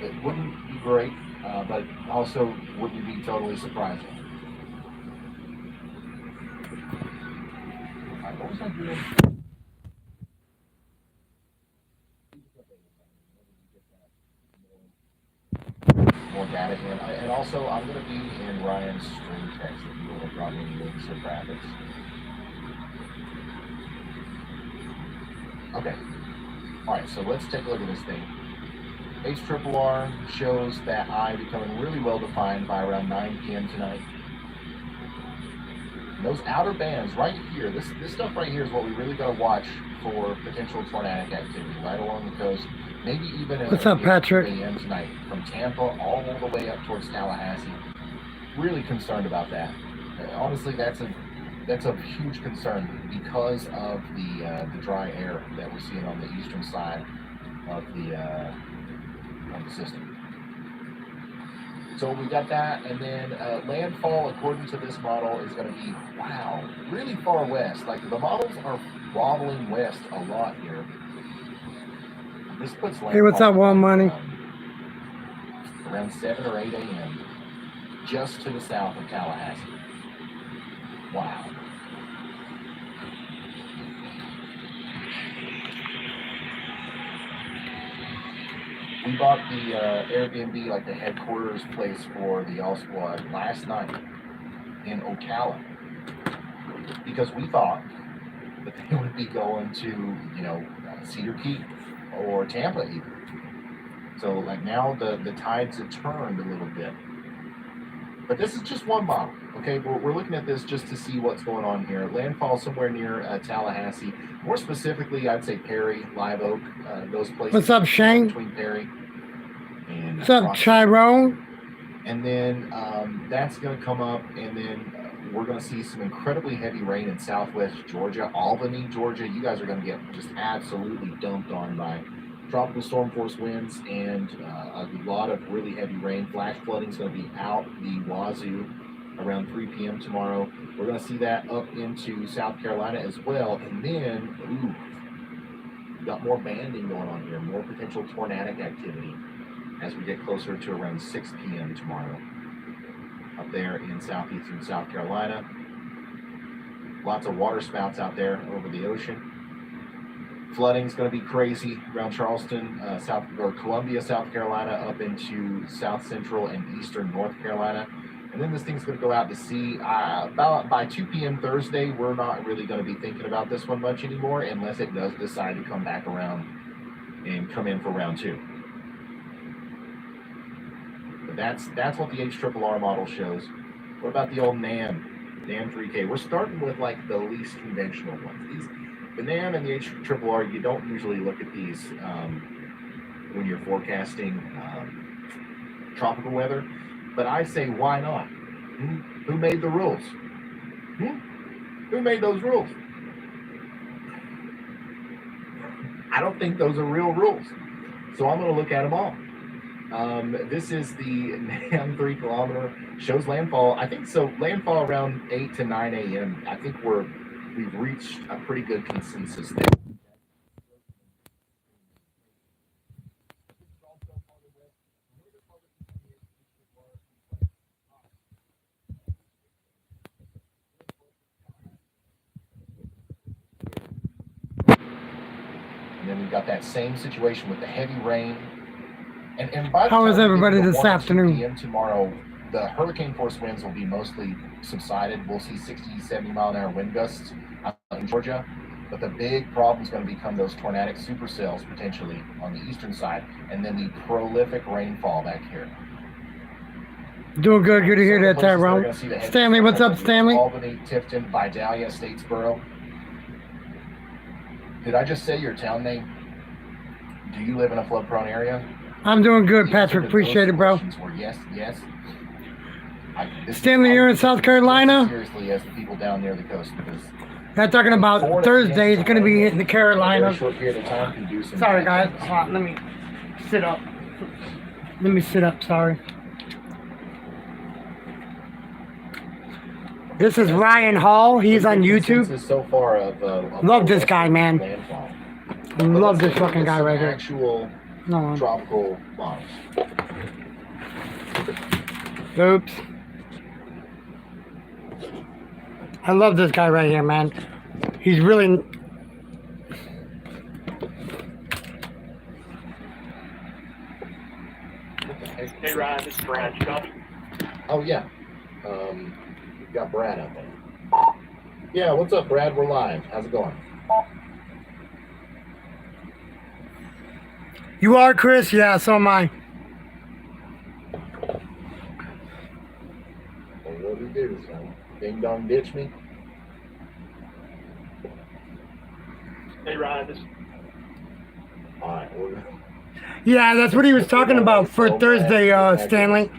It wouldn't be great, but also wouldn't be totally surprising. All right, what was I doing? More data in. And also, I'm going to be in Ryan's stream text if you want to drop any links or graphics. Okay. All right, so let's take a look at this thing. HRRR shows that eye becoming really well defined by around 9 p.m. tonight. And those outer bands right here, this stuff right here is what we really got to watch for potential tornadic activity right along the coast. Maybe even What's up, Patrick? 2 a.m. tonight from Tampa all the way up towards Tallahassee. Really concerned about that. Honestly, that's a huge concern because of the dry air that we're seeing on the eastern side of the system. So we got that, and then landfall, according to this model, is going to be, wow, really far west. Like, the models are wobbling west a lot here. This puts landfall, hey, what's up, One Money? Around 7 or 8 a.m. just to the south of Tallahassee. Wow. We bought the Airbnb, like the headquarters place for the All Squad, last night in Ocala because we thought that they would be going to, you know, Cedar Key or Tampa even. So like now the tides have turned a little bit. But this is just one model, okay? We're looking at this just to see what's going on here. Landfall somewhere near Tallahassee. More specifically, I'd say Perry, Live Oak, those places. What's up, Shane? Between Perry and what's up, Chiron? And then that's going to come up, and then we're going to see some incredibly heavy rain in southwest Georgia, Albany, Georgia. You guys are going to get just absolutely dumped on by tropical storm force winds and a lot of really heavy rain. Flash flooding is going to be out the wazoo around 3 p.m. tomorrow. We're going to see that up into South Carolina as well. And then, we got more banding going on here, more potential tornadic activity as we get closer to around 6 p.m. tomorrow up there in southeastern South Carolina. Lots of water spouts out there over the ocean. Flooding is going to be crazy around Charleston, Columbia, South Carolina, up into south central and eastern North Carolina. And then this thing's going to go out to sea. About by 2 p.m. Thursday, we're not really going to be thinking about this one much anymore unless it does decide to come back around and come in for round 2. But that's what the HRRR model shows. What about the old NAM 3K? We're starting with like the least conventional ones. The NAM and the HRRR, you don't usually look at these when you're forecasting tropical weather, but I say, why not? Who made the rules? Who made those rules? I don't think those are real rules, so I'm going to look at them all. This is the NAM 3 kilometer, shows landfall. I think so. Landfall around 8 to 9 a.m. I think we've reached a pretty good consensus there. And then we've got that same situation with the heavy rain. And by the how is everybody this 1 to 2 afternoon? p.m. tomorrow, the hurricane force winds will be mostly subsided. We'll see 60, 70 mile an hour wind gusts in Georgia. But the big problem is going to become those tornadic supercells potentially on the eastern side, and then the prolific rainfall back here. Doing good. Good to hear that, Tyrone. Stanley, what's up, Stanley? Albany, Tifton, Vidalia, Statesboro. Did I just say your town name? Do you live in a flood-prone area? I'm doing good, Patrick. Appreciate it, bro. Yes. Stanley, you're in South Carolina? Seriously, as the people down near the coast, because I'm talking about Thursday. It's going to be hitting the Carolinas. short period of time can do some. Sorry, guys. Hold on, let me sit up. Sorry. This is Ryan Hall. He's on YouTube. So far of love this guy, man. Love this fucking guy right here. Actual No. tropical models. Oops. I love this guy right here, man. He's really. Hey Ryan, this is Brad. You copy? Oh yeah. We've got Brad out there. Yeah, what's up, Brad? We're live. How's it going? You are Chris? Yeah, so am I. Well, what do we do, son? Ding dong ditch me? Hey Ryan, this. Alright, we're Yeah, that's what he was talking about for Thursday, Stanley.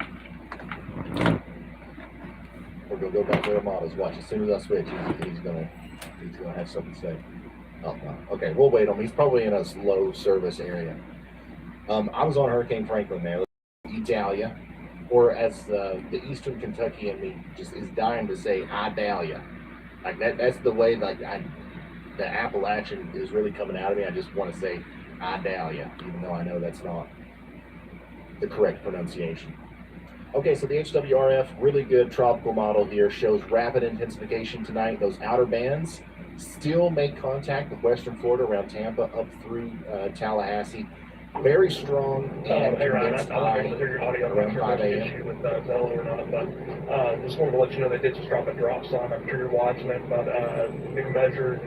We're gonna go back to the models. Watch, as soon as I switch, he's gonna have something to say. Oh no. Okay, we'll wait on him. He's probably in a low service area. I was on Hurricane Franklin there, Italia, or as the Eastern Kentucky in me just is dying to say Idalia. Like that's the way the Appalachian is really coming out of me. I just want to say Idalia, even though I know that's not the correct pronunciation. Okay, so the HWRF, really good tropical model here, shows rapid intensification tonight. Those outer bands still make contact with Western Florida around Tampa up through Tallahassee. Very strong and Hey Ryan, condensed I'm not high able to hear your audio. I'm around not sure 5 if there's an a.m. issue with Zello or not, but just wanted to let you know they did just drop a drop sign. I'm sure you're watching it, but new measured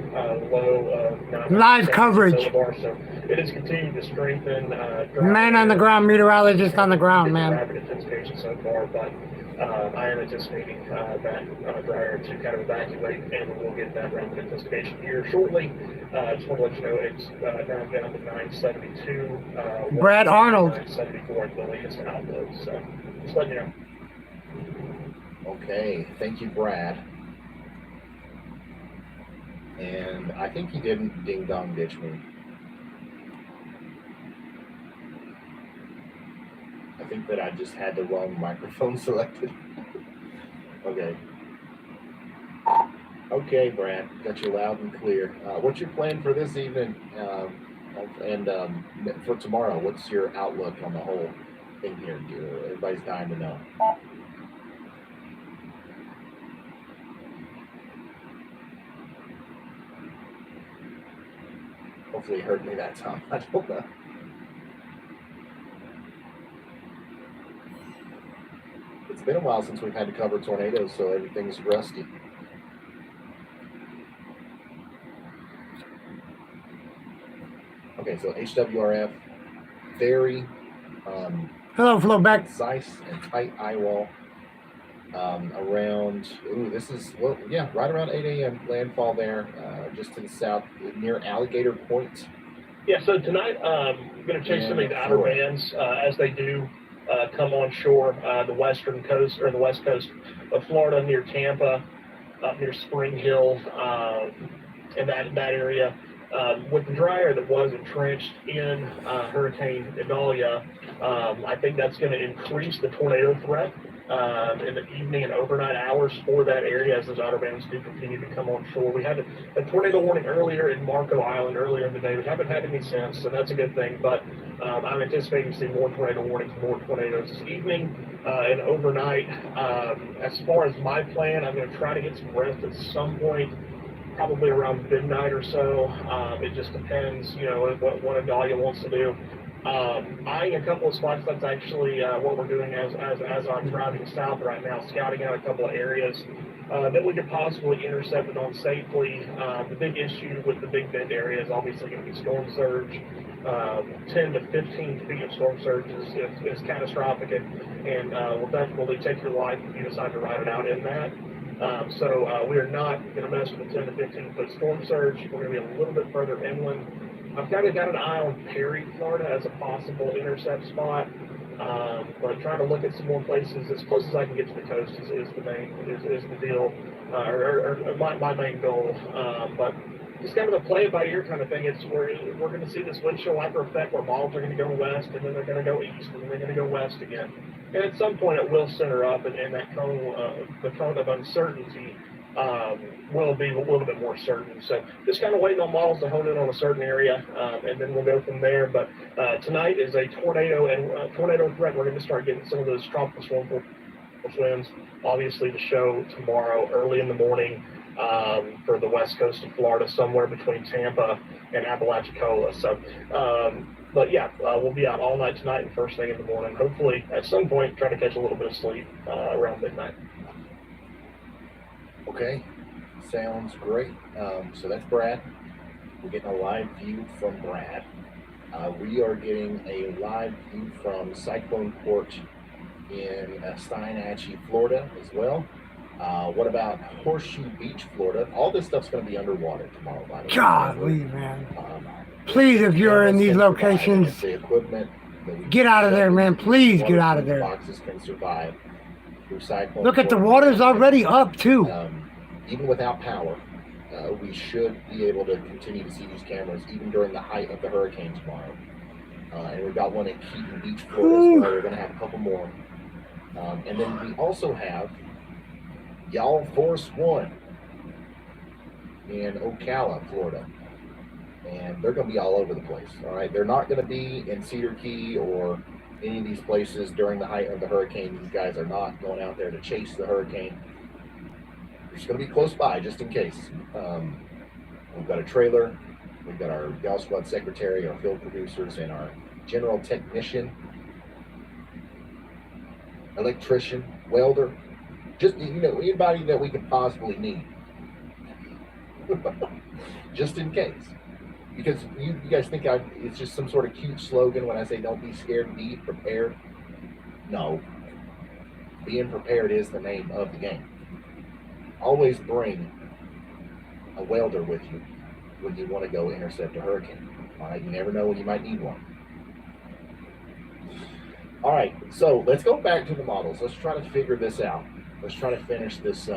low of Live coverage. millibar, so it is continuing to strengthen. Man on the ground, meteorologist on the ground, man. Rapid intensification so far, but I am anticipating that dryer to kind of evacuate, and we'll get that rapid intensification here shortly. Just want to let you know it's down to 972. Brad Arnold. 974 at the latest outlook. So just letting you know. Okay, thank you, Brad. And I think he didn't ding dong ditch me. I think that I just had the wrong microphone selected. Okay. Okay, Brad, got you loud and clear. What's your plan for this evening and for tomorrow? What's your outlook on the whole thing here? Everybody's dying to know. Hopefully it heard me that time. I don't know. It's been a while since we've had to cover tornadoes, so everything's rusty. Okay, so HWRF, very Hello, flow back. concise and tight eye wall around, this is, well, yeah, right around 8 a.m. landfall there, just to the south near Alligator Point. Yeah, so tonight I'm going to chase some of the outer bands as they do come on shore, the western coast or the west coast of Florida near Tampa, up near Spring Hill, in that area. With the dryer that was entrenched in Hurricane Idalia, I think that's going to increase the tornado threat in the evening and overnight hours for that area as those outer bands do continue to come on shore. We had a tornado warning earlier in Marco Island earlier in the day. We haven't had any since, so that's a good thing. But I'm anticipating to see more tornado warnings, more tornadoes this evening and overnight. As far as my plan, I'm going to try to get some rest at some point, probably around midnight or so. It just depends, what Idalia wants to do. Eyeing a couple of spots. That's actually what we're doing as I'm driving south right now, scouting out a couple of areas that we could possibly intercept it on safely. The big issue with the Big Bend area is obviously going to be storm surge. 10 to 15 feet of storm surge is catastrophic and will definitely take your life if you decide to ride it out in that. So we are not going to mess with the 10 to 15 foot storm surge. We're going to be a little bit further inland. I've kind of got an eye on Perry, Florida as a possible intercept spot, but trying to look at some more places as close as I can get to the coast is the deal, or my main goal. But just kind of a play it by ear kind of thing. It's where we're going to see this wind chill after effect where models are going to go west and then they're going to go east and then they're going to go west again. And at some point it will center up and that cone, the cone of uncertainty will be a little bit more certain. So just kind of waiting on models to hone in on a certain area, and then we'll go from there. But tonight is a tornado and tornado threat. We're going to start getting some of those tropical storm winds, obviously, to show tomorrow early in the morning for the west coast of Florida, somewhere between Tampa and Apalachicola. So, but yeah, we'll be out all night tonight and first thing in the morning. Hopefully, at some point, try to catch a little bit of sleep around midnight. Okay, sounds great. So that's Brad. We're getting a live view from Brad. We are getting a live view from Cyclone Port in Steinhatchee, Florida as well. What about Horseshoe Beach, Florida? All this stuff's going to be underwater tomorrow, by the way. Golly, man. Please, if you're in these locations, the equipment, get out of there, man. Please get out of there. Boxes can survive through Cyclone Look at the Port. water's already up, too. Even without power, we should be able to continue to see these cameras even during the height of the hurricane tomorrow. And we've got one at Keaton Beach, Florida as well. We're going to have a couple more. And then we also have Y'all Force One in Ocala, Florida. And they're going to be all over the place. All right. They're not going to be in Cedar Key or any of these places during the height of the hurricane. These guys are not going out there to chase the hurricane. They're just going to be close by just in case. We've got a trailer. We've got our Y'all Squad secretary, our field producers, and our general technician, electrician, welder. Just, anybody that we could possibly need. Just in case. Because you guys think it's just some sort of cute slogan when I say don't be scared, be prepared. No. Being prepared is the name of the game. Always bring a welder with you when you want to go intercept a hurricane. All right, you never know when you might need one. All right, so let's go back to the models. Let's try to figure this out. Let's try to finish this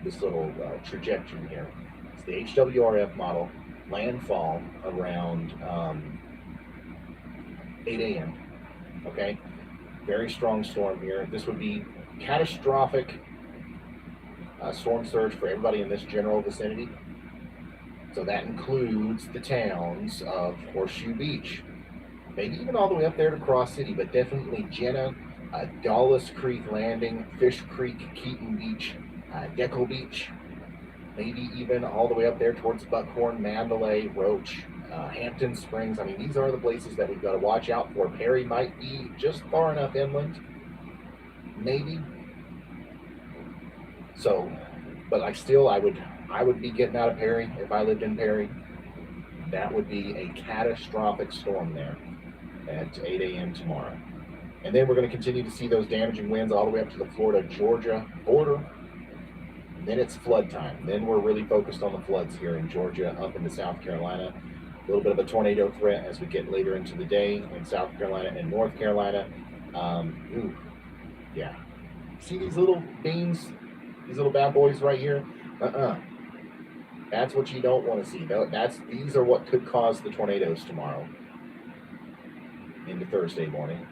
this little trajectory here. It's the HWRF model, landfall around 8 a.m. Okay, very strong storm here. This would be catastrophic storm surge for everybody in this general vicinity. So that includes the towns of Horseshoe Beach, maybe even all the way up there to Cross City, but definitely Jenna, Dulles Creek Landing, Fish Creek, Keaton Beach, Deckle Beach, maybe even all the way up there towards Buckhorn, Mandalay, Roach, Hampton Springs. I mean, these are the places that we've got to watch out for. Perry might be just far enough inland, maybe. So, but I would be getting out of Perry if I lived in Perry. That would be a catastrophic storm there at 8 a.m. tomorrow. And then we're going to continue to see those damaging winds all the way up to the Florida-Georgia border. And then it's flood time. Then we're really focused on the floods here in Georgia, up into South Carolina. A little bit of a tornado threat as we get later into the day in South Carolina and North Carolina. Yeah. See these little beans? These little bad boys right here? That's what you don't want to see. These are what could cause the tornadoes tomorrow into Thursday morning.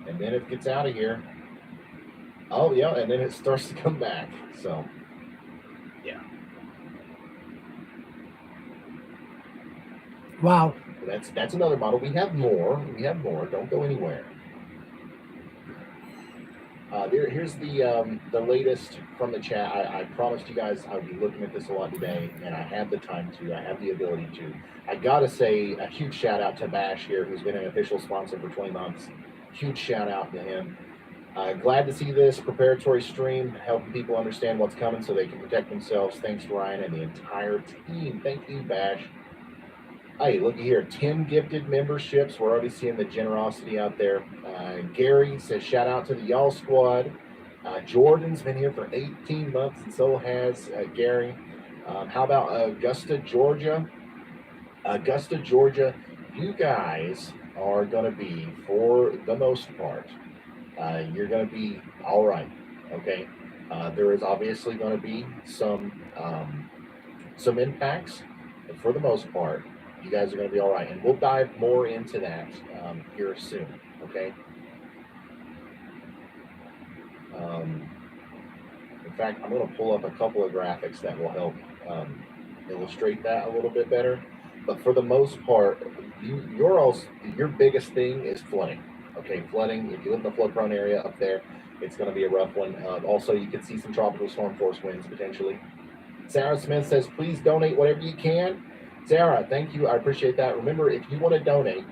And then it gets out of here. Oh, yeah, and then it starts to come back. So, yeah. Wow. That's another model. We have more. Don't go anywhere. Here's the latest from the chat. I promised you guys I would be looking at this a lot today, and I have the time to. I have the ability to. I gotta say a huge shout out to Bash here, who's been an official sponsor for 20 months. Huge shout out to him. Glad to see this preparatory stream, helping people understand what's coming so they can protect themselves. Thanks to Ryan and the entire team. Thank you, Bash. Hey, looky here, 10 gifted memberships. We're already seeing the generosity out there. Gary says, shout out to the Y'all Squad. Jordan's been here for 18 months, and so has Gary. How about Augusta, Georgia? Augusta, Georgia, you guys are going to be, for the most part, you're going to be all right, okay? There is obviously going to be some impacts, but for the most part, you guys are going to be all right. And we'll dive more into that here soon, okay? fact, I'm going to pull up a couple of graphics that will help illustrate that a little bit better. But for the most part, your biggest thing is flooding. Okay, flooding. If you live in the flood-prone area up there, it's going to be a rough one. Also, you could see some tropical storm force winds potentially. Sarah Smith says, please donate whatever you can. Sarah, thank you. I appreciate that. Remember, if you want to donate,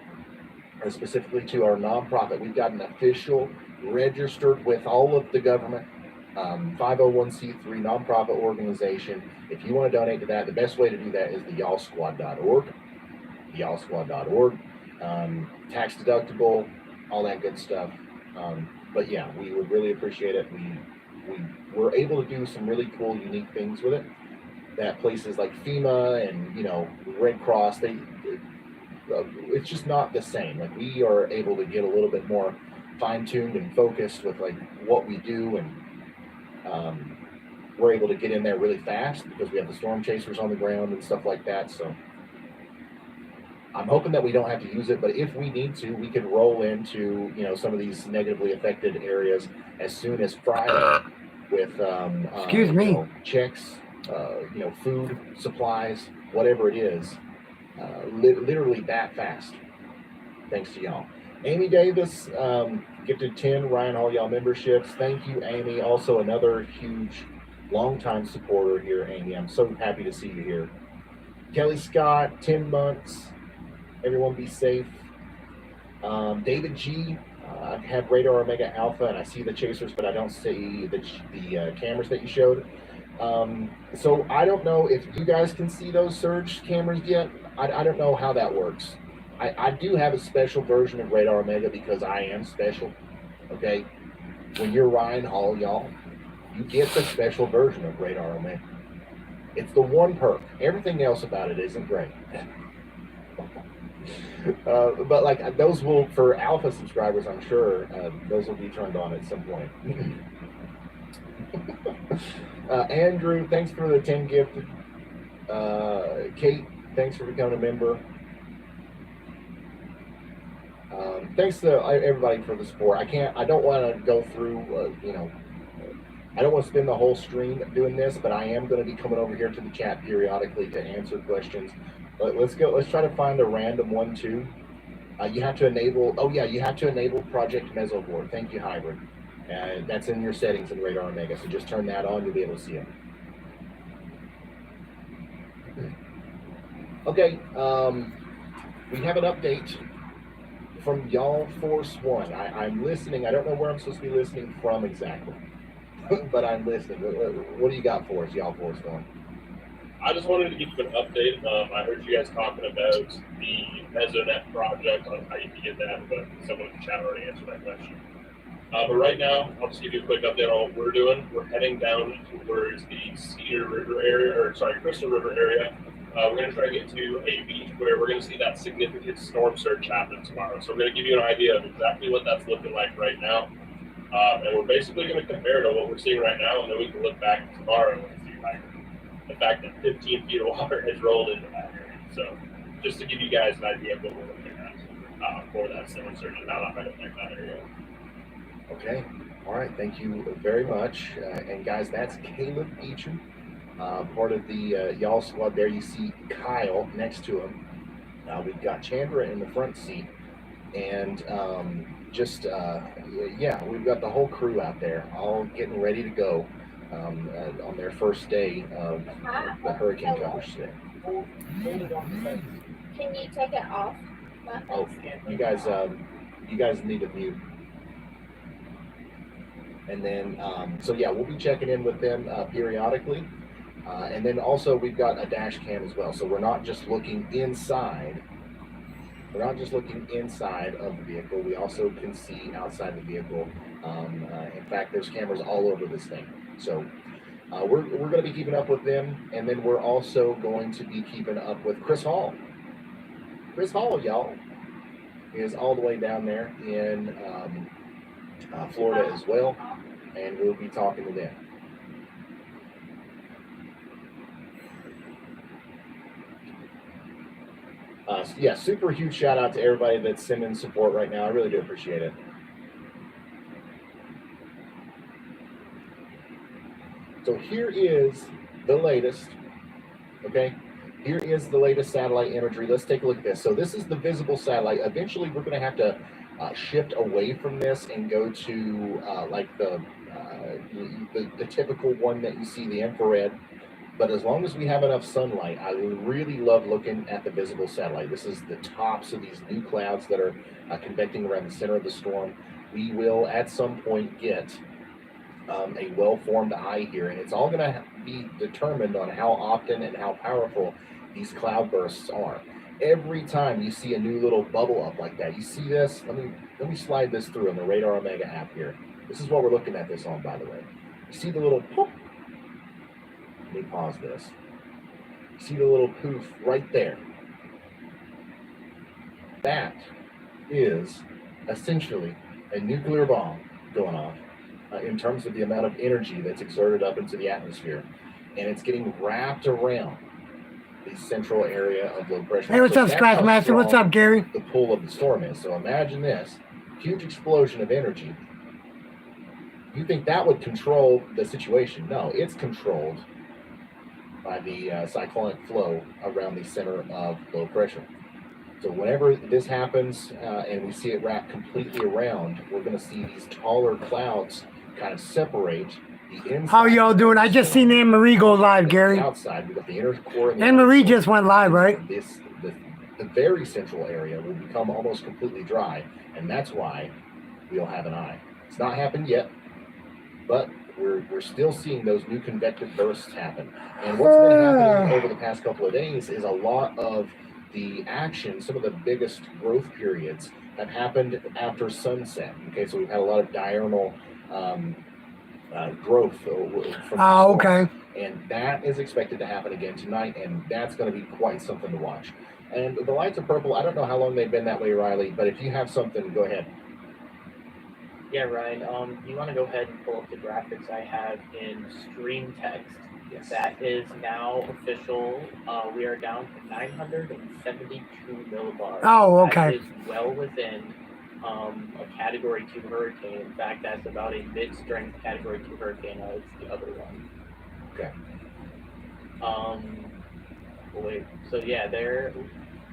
or specifically to our nonprofit, we've got an official, registered with all of the government, 501c3 nonprofit organization. If you want to donate to that, the best way to do that is the y'allsquad.org. Y'allsquad.org. Tax deductible, all that good stuff. But yeah, we would really appreciate it. We were able to do some really cool, unique things with it that places like FEMA and, Red Cross, it's just not the same. Like, we are able to get a little bit more fine-tuned and focused with like what we do, and we're able to get in there really fast because we have the storm chasers on the ground and stuff like that. So I'm hoping that we don't have to use it, but if we need to, we could roll into some of these negatively affected areas as soon as Friday with Excuse me. Checks, food, supplies, whatever it is. Literally that fast, thanks to y'all. Amy Davis gifted 10 Ryan Hall Y'all memberships. Thank you, Amy. Also another huge longtime supporter here, Amy. I'm so happy to see you here. Kelly Scott, 10 months. Everyone be safe. David G, I have Radar Omega Alpha and I see the chasers, but I don't see the cameras that you showed. So I don't know if you guys can see those surge cameras yet. I don't know how that works. I do have a special version of Radar Omega because I am special. Okay, when you're Ryan Hall, y'all, you get the special version of Radar Omega. It's the one perk. Everything else about it isn't great. But like those will, for Alpha subscribers, I'm sure those will be turned on at some point. Andrew, thanks for the 10 gift. Kate, thanks for becoming a member. Thanks to everybody for the support. I don't want to go through, I don't want to spend the whole stream doing this, but I am going to be coming over here to the chat periodically to answer questions. But let's try to find a random one too. You have to enable, you have to enable Project Mesoboard. Thank you, Hybrid. That's in your settings in Radar Omega, so just turn that on, you'll be able to see it. Okay, we have an update from Y'all Force One. I'm listening. I don't know where I'm supposed to be listening from exactly, but I'm listening. What do you got for us, Y'all Force One? I just wanted to give you an update. I heard you guys talking about the Mesonet project on how you can get that, but someone in the chat already answered that question. But right now, I'll just give you a quick update on what we're doing. We're heading down towards the Cedar River area, Crystal River area. We're going to try to get to a beach where we're going to see that significant storm surge happen tomorrow. So we're going to give you an idea of exactly what that's looking like right now. And we're basically going to compare to what we're seeing right now, and then we can look back tomorrow and see like the fact that 15 feet of water has rolled into that area. So just to give you guys an idea of what we're looking at for that storm surge and how that might affect that area. Okay. All right. Thank you very much. And guys, that's Caleb Beecham, part of the Y'all Squad there. You see Kyle next to him. We've got Chandra in the front seat. And we've got the whole crew out there all getting ready to go on their first day of the hurricane coverage today. Can you take it off? Oh, you guys need to mute. And then, we'll be checking in with them periodically. And then also we've got a dash cam as well. So we're not just looking inside. We're not just looking inside of the vehicle. We also can see outside the vehicle. In fact, there's cameras all over this thing. So we're going to be keeping up with them. And then we're also going to be keeping up with Chris Hall. Chris Hall, y'all, is all the way down there in Florida as well, and we'll be talking to them. Super huge shout out to everybody that's sending support right now. I really do appreciate it. So here is the latest. Okay, here is the latest satellite imagery. Let's take a look at this. So this is the visible satellite. Eventually, we're going to have to shift away from this and go to like the typical one that you see, the infrared. But as long as we have enough sunlight, I really love looking at the visible satellite. This is the tops of these new clouds that are convecting around the center of the storm. We will at some point get a well-formed eye here, and it's all going to be determined on how often and how powerful these cloud bursts are. Every time you see a new little bubble up like that, you see this. Let me slide this through on the Radar Omega app here. This is what we're looking at this on, by the way. You see the little poof. Let me pause this. You see the little poof right there. That is essentially a nuclear bomb going off in terms of the amount of energy that's exerted up into the atmosphere. And it's getting wrapped around the central area of low pressure. Hey, what's up, Scratchmaster? What's up, Gary? The pull of the storm is. So imagine this huge explosion of energy. You think that would control the situation? No, it's controlled by the cyclonic flow around the center of low pressure. So whenever this happens and we see it wrap completely around, we're going to see these taller clouds kind of separate the inside. How y'all doing? I just seen Anne Marie go live, Gary. Outside, we got the inner core. Anne Marie just went live, right? The very central area will become almost completely dry, and that's why we'll have an eye. It's not happened yet, but we're still seeing those new convective bursts happen. And what's been happening over the past couple of days is a lot of the action, some of the biggest growth periods have happened after sunset. Okay, so we've had a lot of diurnal growth from okay. And that is expected to happen again tonight, and that's going to be quite something to watch. And the lights are purple. I don't know how long they've been that way, Riley, but if you have something, go ahead. Yeah, Ryan, you want to go ahead and pull up the graphics I have in Stream Text. Yes. That is now official. We are down to 972 millibars. Oh, okay. That is well within a Category 2 hurricane. In fact, that's about a mid-strength Category 2 hurricane. It's the other one. Okay. Wait. So yeah, there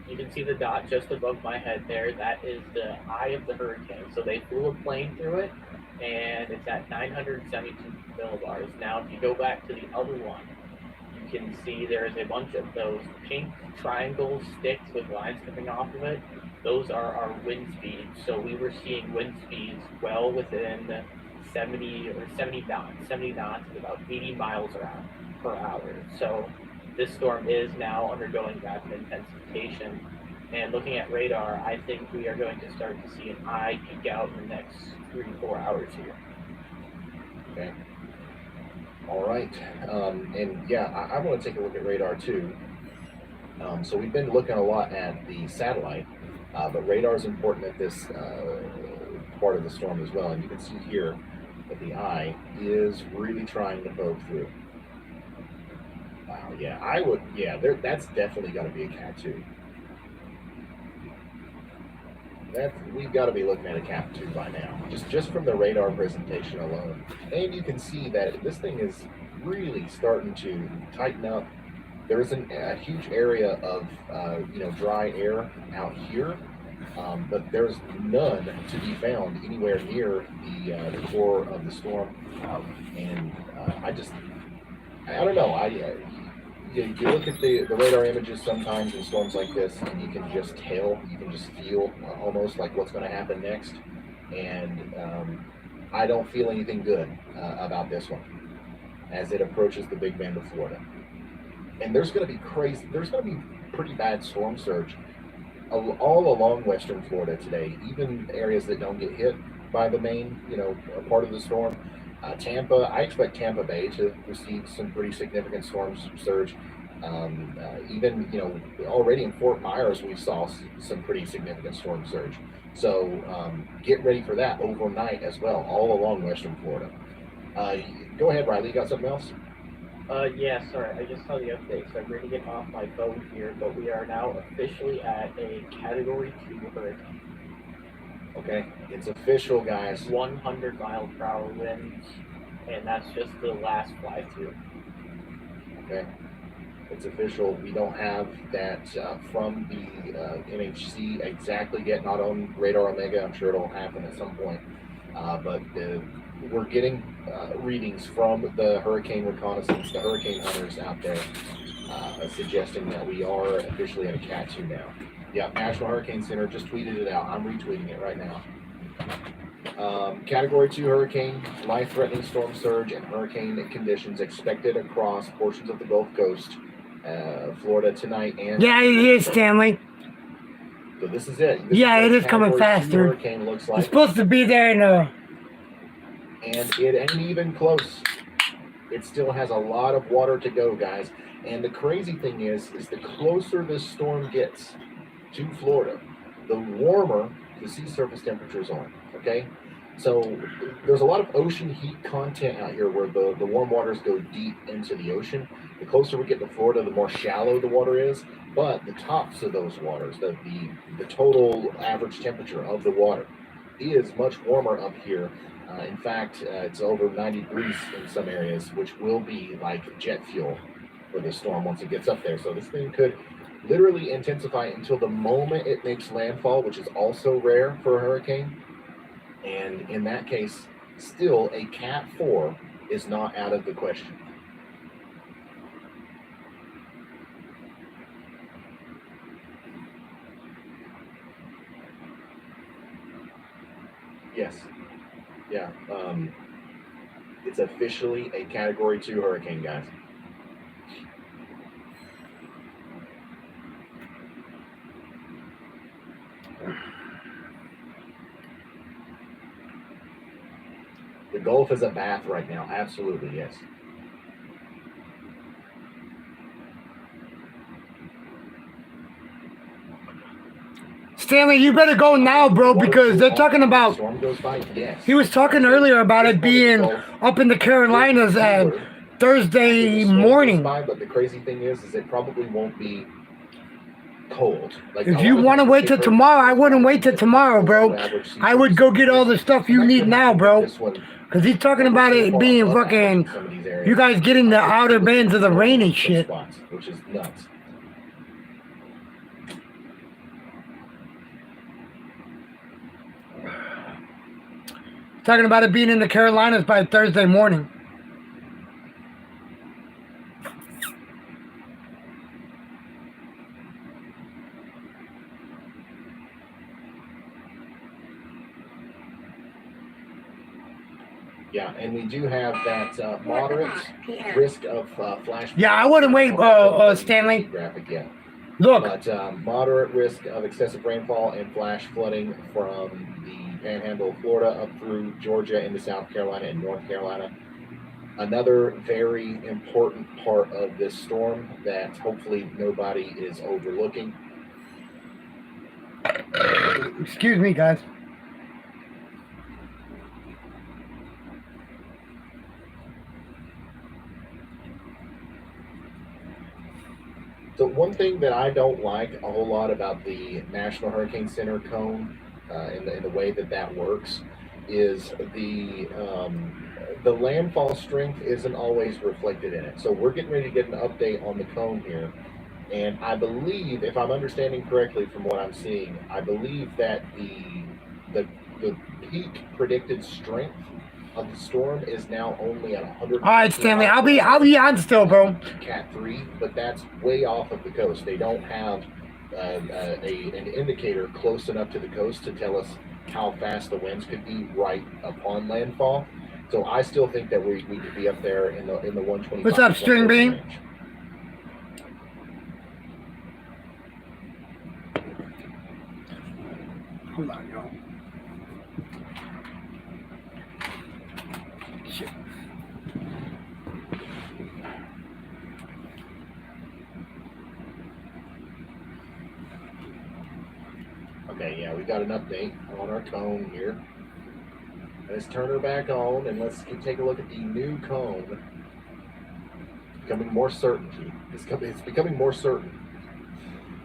you can see the dot just above my head there. That is the eye of the hurricane. So they flew a plane through it, and it's at 972 millibars. Now, if you go back to the other one, you can see there is a bunch of those pink triangle sticks with lines coming off of it. Those are our wind speeds. So we were seeing wind speeds well within 70 knots at about 80 miles per hour. So this storm is now undergoing rapid intensification. And looking at radar, I think we are going to start to see an eye peek out in the next 3 to 4 hours here. Okay. All right. And yeah, I want to take a look at radar too. So we've been looking a lot at the satellite, but radar is important at this part of the storm as well. And you can see here that the eye is really trying to poke through. Wow, yeah, that's definitely got to be a Cat 2. We've got to be looking at a Cat 2 by now, just from the radar presentation alone. And you can see that this thing is really starting to tighten up. There is a huge area of dry air out here, but there's none to be found anywhere near the core of the storm. And I don't know. You look at the radar images sometimes in storms like this, and you can just tell, you can just feel almost like what's going to happen next. And I don't feel anything good about this one as it approaches the Big Bend of Florida. And there's going to be pretty bad storm surge all along western Florida today, even areas that don't get hit by the main, part of the storm. Tampa, I expect Tampa Bay to receive some pretty significant storm surge. Even, already in Fort Myers, we saw some pretty significant storm surge. So get ready for that overnight as well, all along western Florida. Go ahead, Riley, you got something else? Yeah, sorry, I just saw the update, so I'm reading it off my phone here, but we are now officially at a Category 2 hurricane. Okay, it's official, guys. 100 mile per hour winds. and that's just the last fly through. Okay. It's official. We don't have that from the NHC exactly yet, not on Radar Omega. I'm sure it'll happen at some point. But we're getting readings from the hurricane reconnaissance, the hurricane hunters out there, suggesting that we are officially at a Cat 2 now. Yeah, National Hurricane Center just tweeted it out. I'm retweeting it right now. Category 2 hurricane, life-threatening storm surge, and hurricane conditions expected across portions of the Gulf Coast, Florida tonight and... Yeah, it is, Stanley. So this is it. This Yeah, is it is coming Category 2 faster. hurricane looks It's like, supposed to be there in a... and it ain't even close. It still has a lot of water to go, guys. And the crazy thing is the closer this storm gets to Florida, the warmer the sea surface temperatures are. Okay, so there's a lot of ocean heat content out here where the warm waters go deep into the ocean. The closer we get to Florida, the more shallow the water is. But the tops of those waters, the total average temperature of the water, is much warmer up here. In fact, it's over 90 degrees in some areas, which will be like jet fuel for the storm once it gets up there. So this thing could literally intensify until the moment it makes landfall, which is also rare for a hurricane. And in that case, still a Cat 4 is not out of the question. Yes. Yeah. It's officially a Category 2 hurricane, guys. The Gulf is a bath right now. Absolutely, yes. Stanley, you better go now, bro, because they're talking about... Storm goes by, yes. He was talking earlier about it being up in the Carolinas at Thursday morning. But the crazy thing is it probably won't be cold. Like, If you want to wait till tomorrow, I wouldn't wait till tomorrow, bro. I would go get all the stuff you need now, bro. Because he's talking about it being fucking... You guys getting the outer bands of the rain and shit. Which is nuts. Talking about it being in the Carolinas by Thursday morning. Yeah, and we do have that moderate risk of flash. Yeah, I wouldn't wait, Stanley. Graphic yet. Look. But moderate risk of excessive rainfall and flash flooding from the Panhandle of Florida up through Georgia into South Carolina and North Carolina. Another very important part of this storm that hopefully nobody is overlooking. Excuse me, guys. So one thing that I don't like a whole lot about the National Hurricane Center cone, in the way that works, is the landfall strength isn't always reflected in it. So we're getting ready to get an update on the cone here, and I believe, if I'm understanding correctly from what I'm seeing, I believe that the peak predicted strength of the storm is now only at 100. All right, Stanley, I'll be on still, bro. Cat 3, but that's way off of the coast. They don't have an indicator close enough to the coast to tell us how fast the winds could be right upon landfall. So I still think that we could be up there in the 125. What's up, String Bean? Range. Hold on, yo. Shit. Okay, yeah, we got an update on our cone here. Let's turn her back on and let's take a look at the new cone. It's becoming more certainty. It's becoming more certain.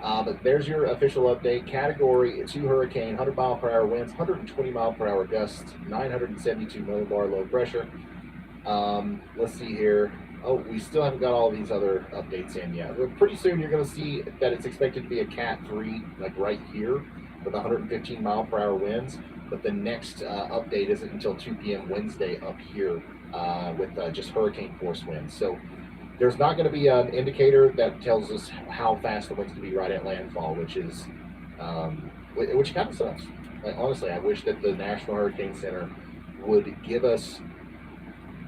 But there's your official update. Category 2 hurricane, 100 mile per hour winds, 120 mile per hour gusts, 972 millibar low pressure. Let's see here. Oh, we still haven't got all these other updates in yet. But pretty soon you're going to see that it's expected to be a Cat 3, like right here, with 115 mile per hour winds. But the next update isn't until 2 p.m. Wednesday up here with just hurricane force winds. So there's not going to be an indicator that tells us how fast the wind's going to be right at landfall, which is, which kind of sucks. Like, honestly, I wish that the National Hurricane Center would give us.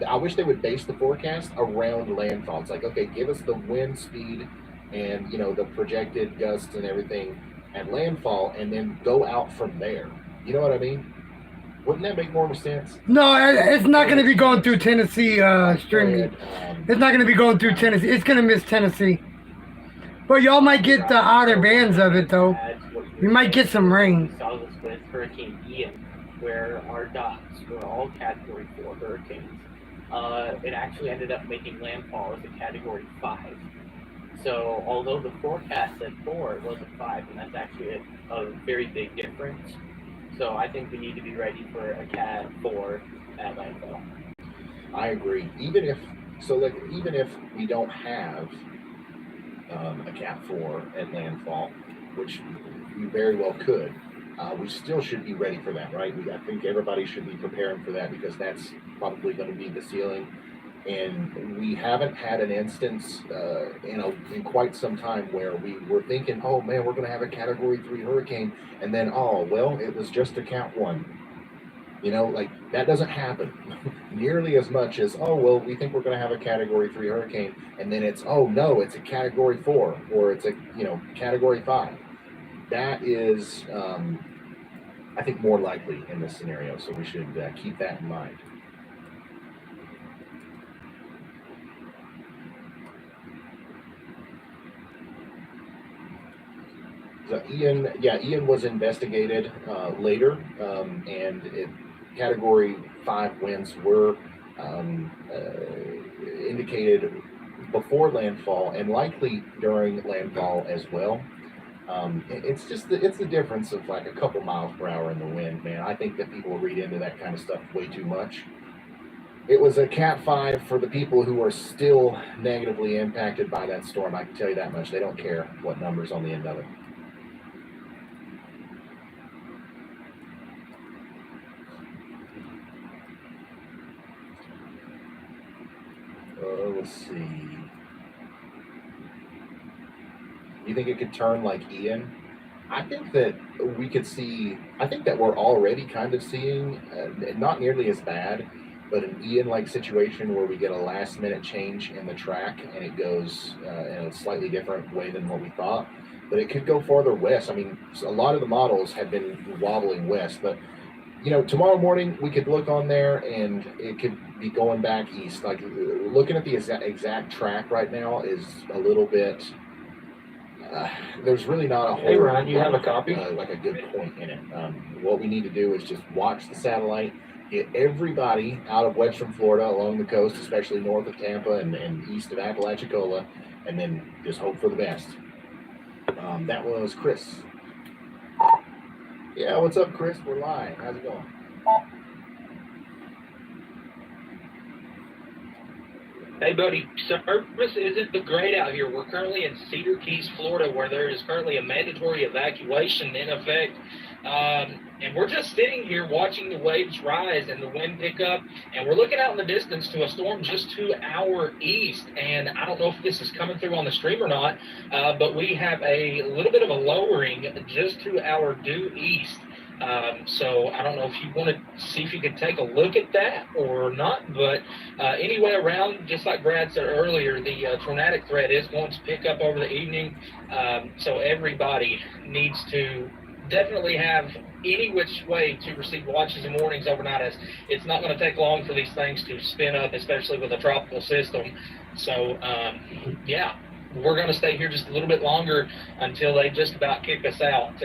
I wish they would base the forecast around landfall. It's like, okay, give us the wind speed and, you know, the projected gusts and everything at landfall, and then go out from there. You know what I mean? Wouldn't that make more sense? No, it's not going to be going through Tennessee, Stringy. It's not going to be going through Tennessee. It's going to miss Tennessee. But y'all might get the outer bands of it, though. You might get some rain. We saw this with Hurricane Ian, where our dots were all Category 4 hurricanes. It actually ended up making landfall as a Category 5. So although the forecast said 4, it was a 5, and that's actually a very big difference. So I think we need to be ready for a Cat 4 at landfall. I agree. Even if we don't have a Cat 4 at landfall, which we very well could, we still should be ready for that, right? I think everybody should be preparing for that, because that's probably going to be the ceiling. And we haven't had an instance, in quite some time where we were thinking, oh man, we're going to have a Category 3 hurricane, and then, oh, well, it was just a Cat 1. You know, like, that doesn't happen nearly as much as, oh, well, we think we're going to have a Category 3 hurricane, and then it's, oh no, it's a Category 4, or it's a, Category 5. That is, I think, more likely in this scenario, so we should keep that in mind. So Ian was investigated later, and Category 5 winds were indicated before landfall and likely during landfall as well. It's the difference of like a couple miles per hour in the wind, man. I think that people read into that kind of stuff way too much. It was a Cat 5 for the people who are still negatively impacted by that storm. I can tell you that much. They don't care what number's on the end of it. Let's see. You think it could turn like Ian? I think that we could see. I think that we're already kind of seeing, not nearly as bad, but an Ian-like situation where we get a last-minute change in the track and it goes in a slightly different way than what we thought. But it could go farther west. I mean, a lot of the models have been wobbling west, but tomorrow morning we could look on there and it could be going back east. Like, looking at the exact track right now is a little bit. There's really not a whole. Hey Ron, you have a copy? Like a good point in it. What we need to do is just watch the satellite, get everybody out of Western Florida along the coast, especially north of Tampa and east of Apalachicola, and then just hope for the best. That was Chris. Yeah, what's up, Chris? We're live. How's it going? Hey, buddy, service isn't great out here. We're currently in Cedar Keys, Florida, where there is currently a mandatory evacuation in effect. And we're just sitting here watching the waves rise and the wind pick up. And we're looking out in the distance to a storm just to our east. And I don't know if this is coming through on the stream or not, but we have a little bit of a lowering just to our due east. So I don't know if you want to see if you could take a look at that or not, but anyway, around, just like Brad said earlier, the tornadic threat is going to pick up over the evening. So everybody needs to definitely have any which way to receive watches and warnings overnight, as it's not going to take long for these things to spin up, especially with a tropical system. So yeah, we're going to stay here just a little bit longer until they just about kick us out.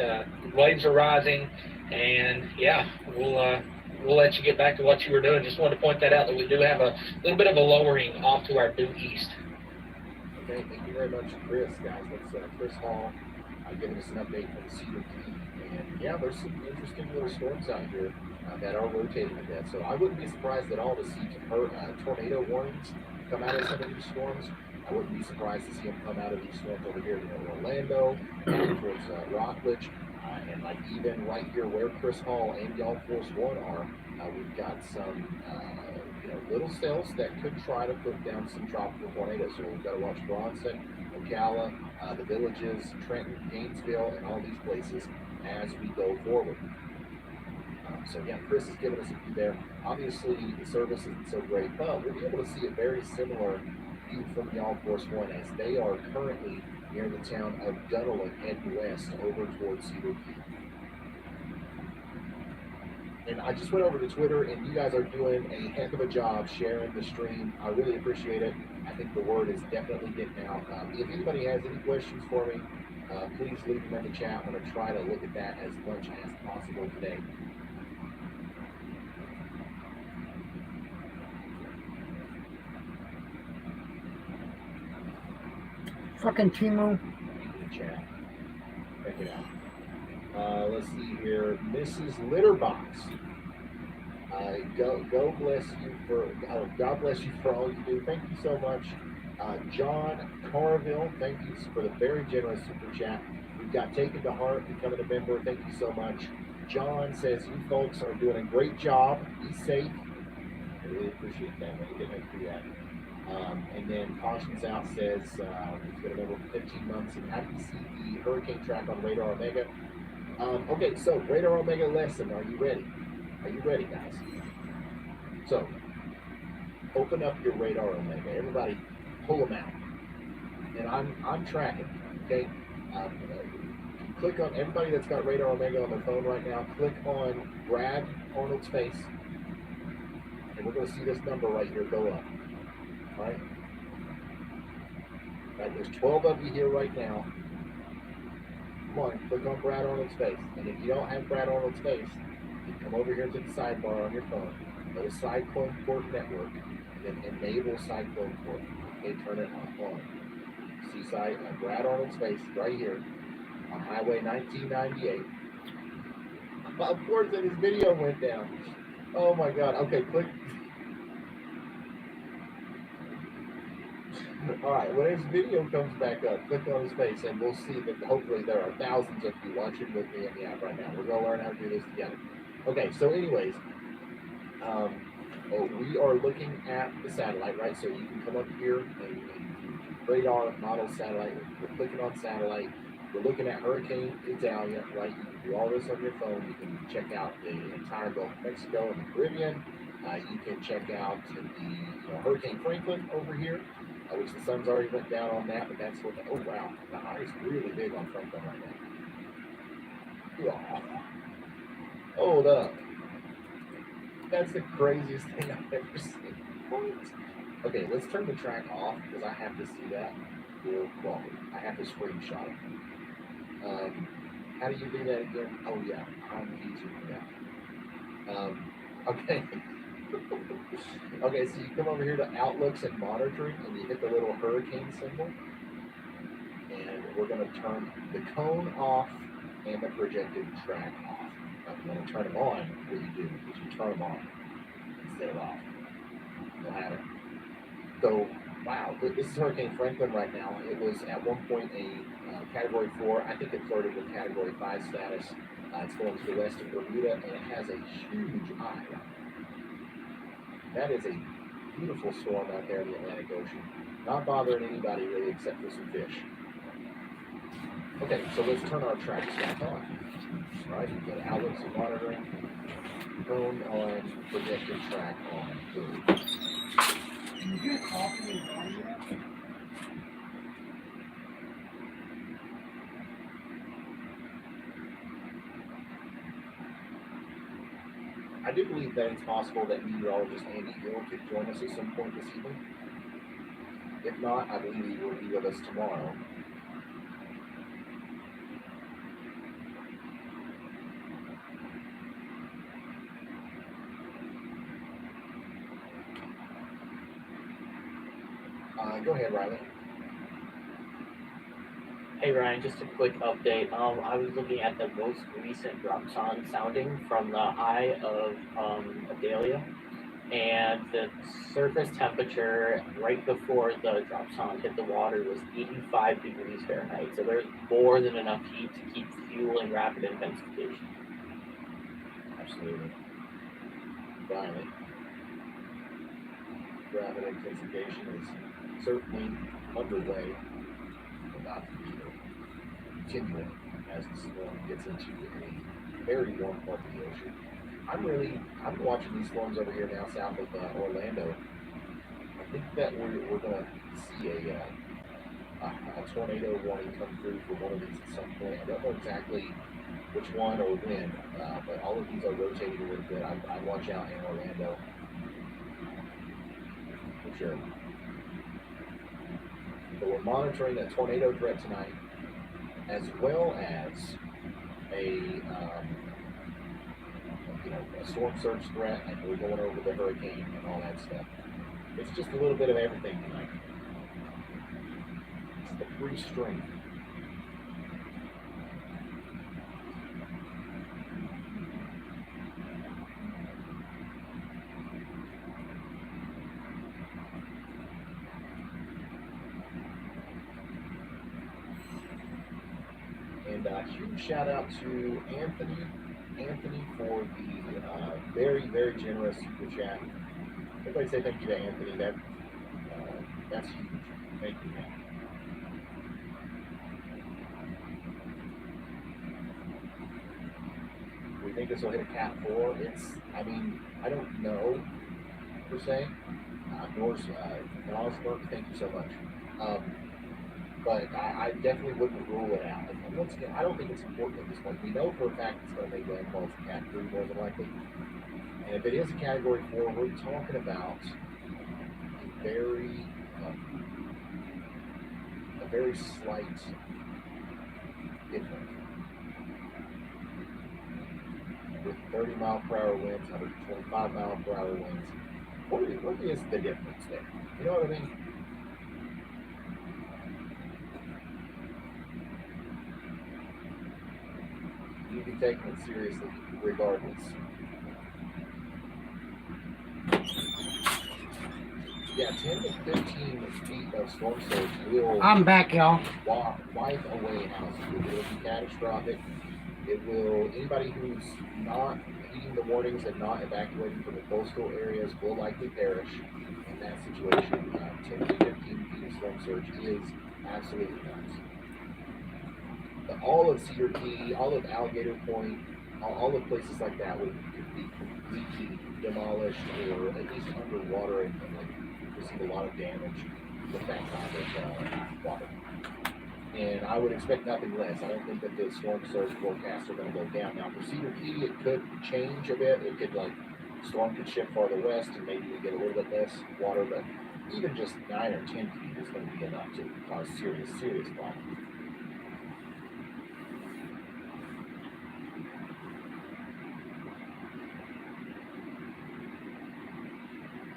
Waves are rising. And yeah, we'll let you get back to what you were doing. Just wanted to point that out, that we do have a little bit of a lowering off to our due east. Okay, thank you very much, Chris, guys. That's Chris Hall giving us an update from Cedar Key. And yeah, there's some interesting little storms out here. that are rotating a bit. So I wouldn't be surprised at all to see tornado warnings come out of some of these storms. I wouldn't be surprised to see them come out of these storms over here in Orlando, down towards Rockledge, and like even right here where Chris Hall and Y'all Force One are, we've got some little cells that could try to put down some tropical tornadoes. So we've got to watch Bronson, Ocala, the Villages, Trenton, Gainesville, and all these places as we go forward. So yeah, Chris has given us a few there. Obviously, the service isn't so great, but we'll be able to see a very similar view from Y'all Force One as they are currently near the town of Dunnellon heading west over towards Cedar Key. And I just went over to Twitter, and you guys are doing a heck of a job sharing the stream. I really appreciate it. I think the word is definitely getting out. If anybody has any questions for me, please leave them in the chat. I'm going to try to look at that as much as possible today. Fucking Timu. Chat. Check it out. Let's see here. Mrs. Litterbox. God bless you for all you do. Thank you so much. John Carville, thank you for the very generous super chat. We've got taken to heart, becoming a member. Thank you so much. John says you folks are doing a great job. Be safe. I really appreciate that. Let me get back to that. And then Cautions Out says he's been a member for 15 months and happy to see the hurricane track on Radar Omega. Okay, so Radar Omega lesson, are you ready? Are you ready, guys? So, open up your Radar Omega. Everybody, pull them out. And I'm tracking, okay? Click on everybody that's got Radar Omega on their phone right now. Click on Brad Arnold's face, and we're going to see this number right here go up. All right? Right, there's 12 of you here right now. Come on, click on Brad Arnold's face. And if you don't have Brad Arnold's face, you come over here to the sidebar on your phone, go to Cyclone Port Network, and then enable Cyclone Port. Okay, turn it on. See Brad Arnold's face right here on Highway 1998. Of course, then his video went down. Oh my God. Okay, click. All right, when his video comes back up, click on his face, and we'll see that hopefully there are thousands of you watching with me in the app right now. We're going to learn how to do this together. Okay, so anyways, we are looking at the satellite, right? So you can come up here and radar model satellite. We're clicking on satellite. We're looking at Hurricane Idalia, right? You can do all this on your phone. You can check out the entire Gulf of Mexico and the Caribbean. You can check out the Hurricane Franklin over here, which the sun's already went down on that, but that's what oh wow, the eye is really big on Franklin right now. Yeah. Hold up. That's the craziest thing I've ever seen. What? Okay, let's turn the track off because I have to see that real quality. I have to screenshot it. How do you do that again? Oh yeah, on YouTube now. Okay. Okay, so you come over here to Outlooks and Monitoring, and you hit the little hurricane symbol. And we're going to turn the cone off and the projected track off. Now, if you want to turn them on, what you do is you turn them on instead of off. You'll have it. So, wow, this is Hurricane Franklin right now. It was at one point a Category 4. I think it flirted with Category 5 status. It's going to the west of Bermuda, and it has a huge eye. That is a beautiful storm out there in the Atlantic Ocean. Not bothering anybody really except for some fish. Okay, so let's turn our tracks back on. All right, you go to Outlooks and Monitoring, cone on, projected track on. Can you get coffee and water? I do believe that it's possible that meteorologist Andy Hill could join us at some point this evening. If not, I believe he will be with us tomorrow. Go ahead, Riley. Hey Ryan, just a quick update. I was looking at the most recent dropson sounding from the eye of Adalia, and the surface temperature right before the dropson hit the water was 85 degrees Fahrenheit. So there's more than enough heat to keep fueling rapid intensification. Absolutely. Finally, rapid intensification is certainly underway, about to be continuing as the storm gets into a very warm part of the ocean. I'm watching these storms over here now south of Orlando. I think that we're going to see a tornado warning come through for one of these at some point. I don't know exactly which one or when, but all of these are rotating a little bit. I watch out in Orlando for sure. But we're monitoring a tornado threat tonight, as well as a storm surge threat, and we're going over the hurricane and all that stuff. It's just a little bit of everything tonight. It's the free string. And a huge shout out to Anthony for the very, very generous super chat. Everybody say thank you to Anthony. That's huge. Thank you, man. We think this will hit a Cat 4. I don't know per se. Norse, thank you so much. But I definitely wouldn't rule it out. And once again, I don't think it's important at this point. We know for a fact it's going to make landfall as a Cat 3 more than likely. And if it is a Category 4, we're talking about a very slight difference. With 30-mile-per-hour winds, 125-mile-per-hour winds. What is the difference there? You know what I mean? You need to be taking it seriously, regardless. Yeah, 10 to 15 feet of storm surge will I'm back, y'all. wipe away houses. It will be catastrophic. It will, anybody who's not heeding the warnings and not evacuating from the coastal areas will likely perish in that situation. 10 to 15 feet of storm surge is absolutely nuts. But all of Cedar Key, all of Alligator Point, all of places like that could be completely demolished or at least underwater and receive a lot of damage with that kind of water. And I would expect nothing less. I don't think that the storm surge forecasts are going to go down. Now, for Cedar Key, it could change a bit. It could, storm could shift farther west and maybe we get a little bit less water, but even just 9 or 10 feet is going to be enough to cause serious problems.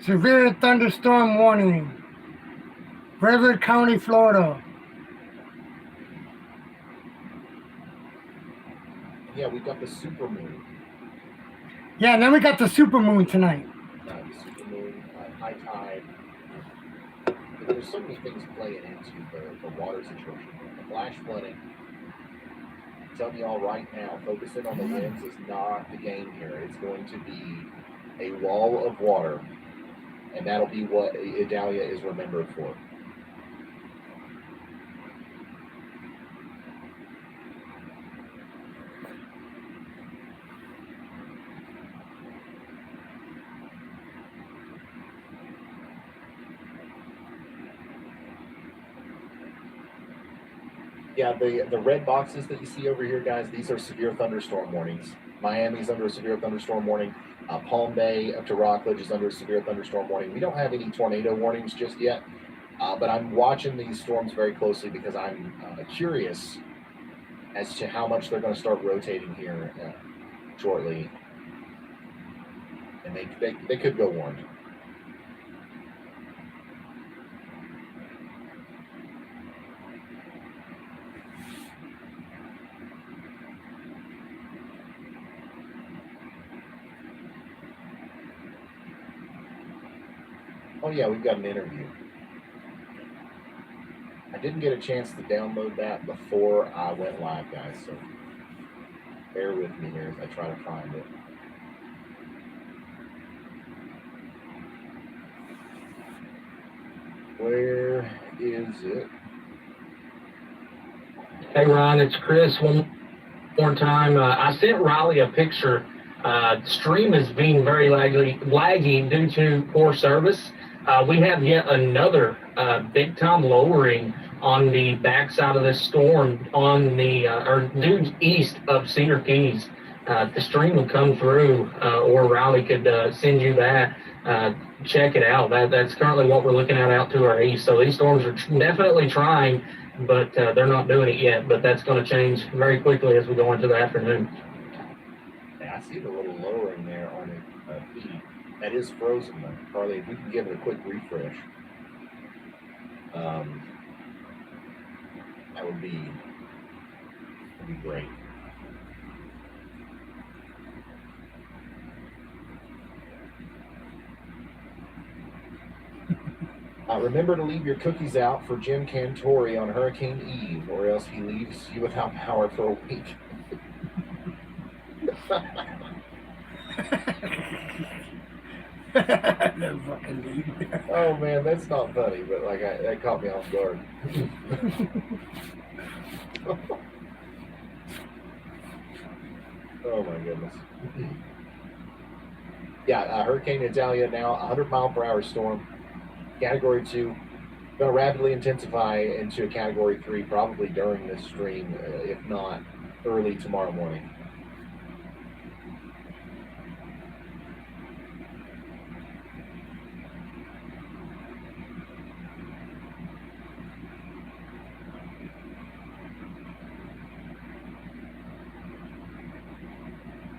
Severe thunderstorm warning. Brevard County, Florida. Yeah, we've got the supermoon. Yeah, and then we got the supermoon tonight. The supermoon, high tide. There's so many things playing into the water situation. The flash flooding. I'm telling y'all right now, focusing on the winds is not the game here. It's going to be a wall of water, and that'll be what Idalia is remembered for. Yeah, the red boxes that you see over here, guys, these are severe thunderstorm warnings. Miami's under a severe thunderstorm warning. Palm Bay up to Rockledge is under a severe thunderstorm warning. We don't have any tornado warnings just yet, but I'm watching these storms very closely because I'm curious as to how much they're going to start rotating here shortly. And they could go warned. Oh yeah, we've got an interview. I didn't get a chance to download that before I went live, guys, so bear with me here as I try to find it. Where is it? Hey Ron, it's Chris. One more time. I sent Riley a picture. Stream is being very lagging due to poor service. We have yet another big time lowering on the backside of this storm on the or due east of Cedar Keys. The stream will come through, or Riley could send you that. Check it out. That's currently what we're looking at out to our east. So these storms are definitely trying, but they're not doing it yet. But that's going to change very quickly as we go into the afternoon. Yeah, I see the little lowering there on the feed. That is frozen though. Carly, if we can give it a quick refresh, that would be great. Remember to leave your cookies out for Jim Cantori on Hurricane Eve, or else he leaves you without power for a week. No fucking dude. Oh man, that's not funny, but like that caught me off guard. Oh my goodness. Yeah, Hurricane Idalia now, 100-mile-per-hour storm, Category 2, going to rapidly intensify into a Category 3 probably during this stream, if not early tomorrow morning.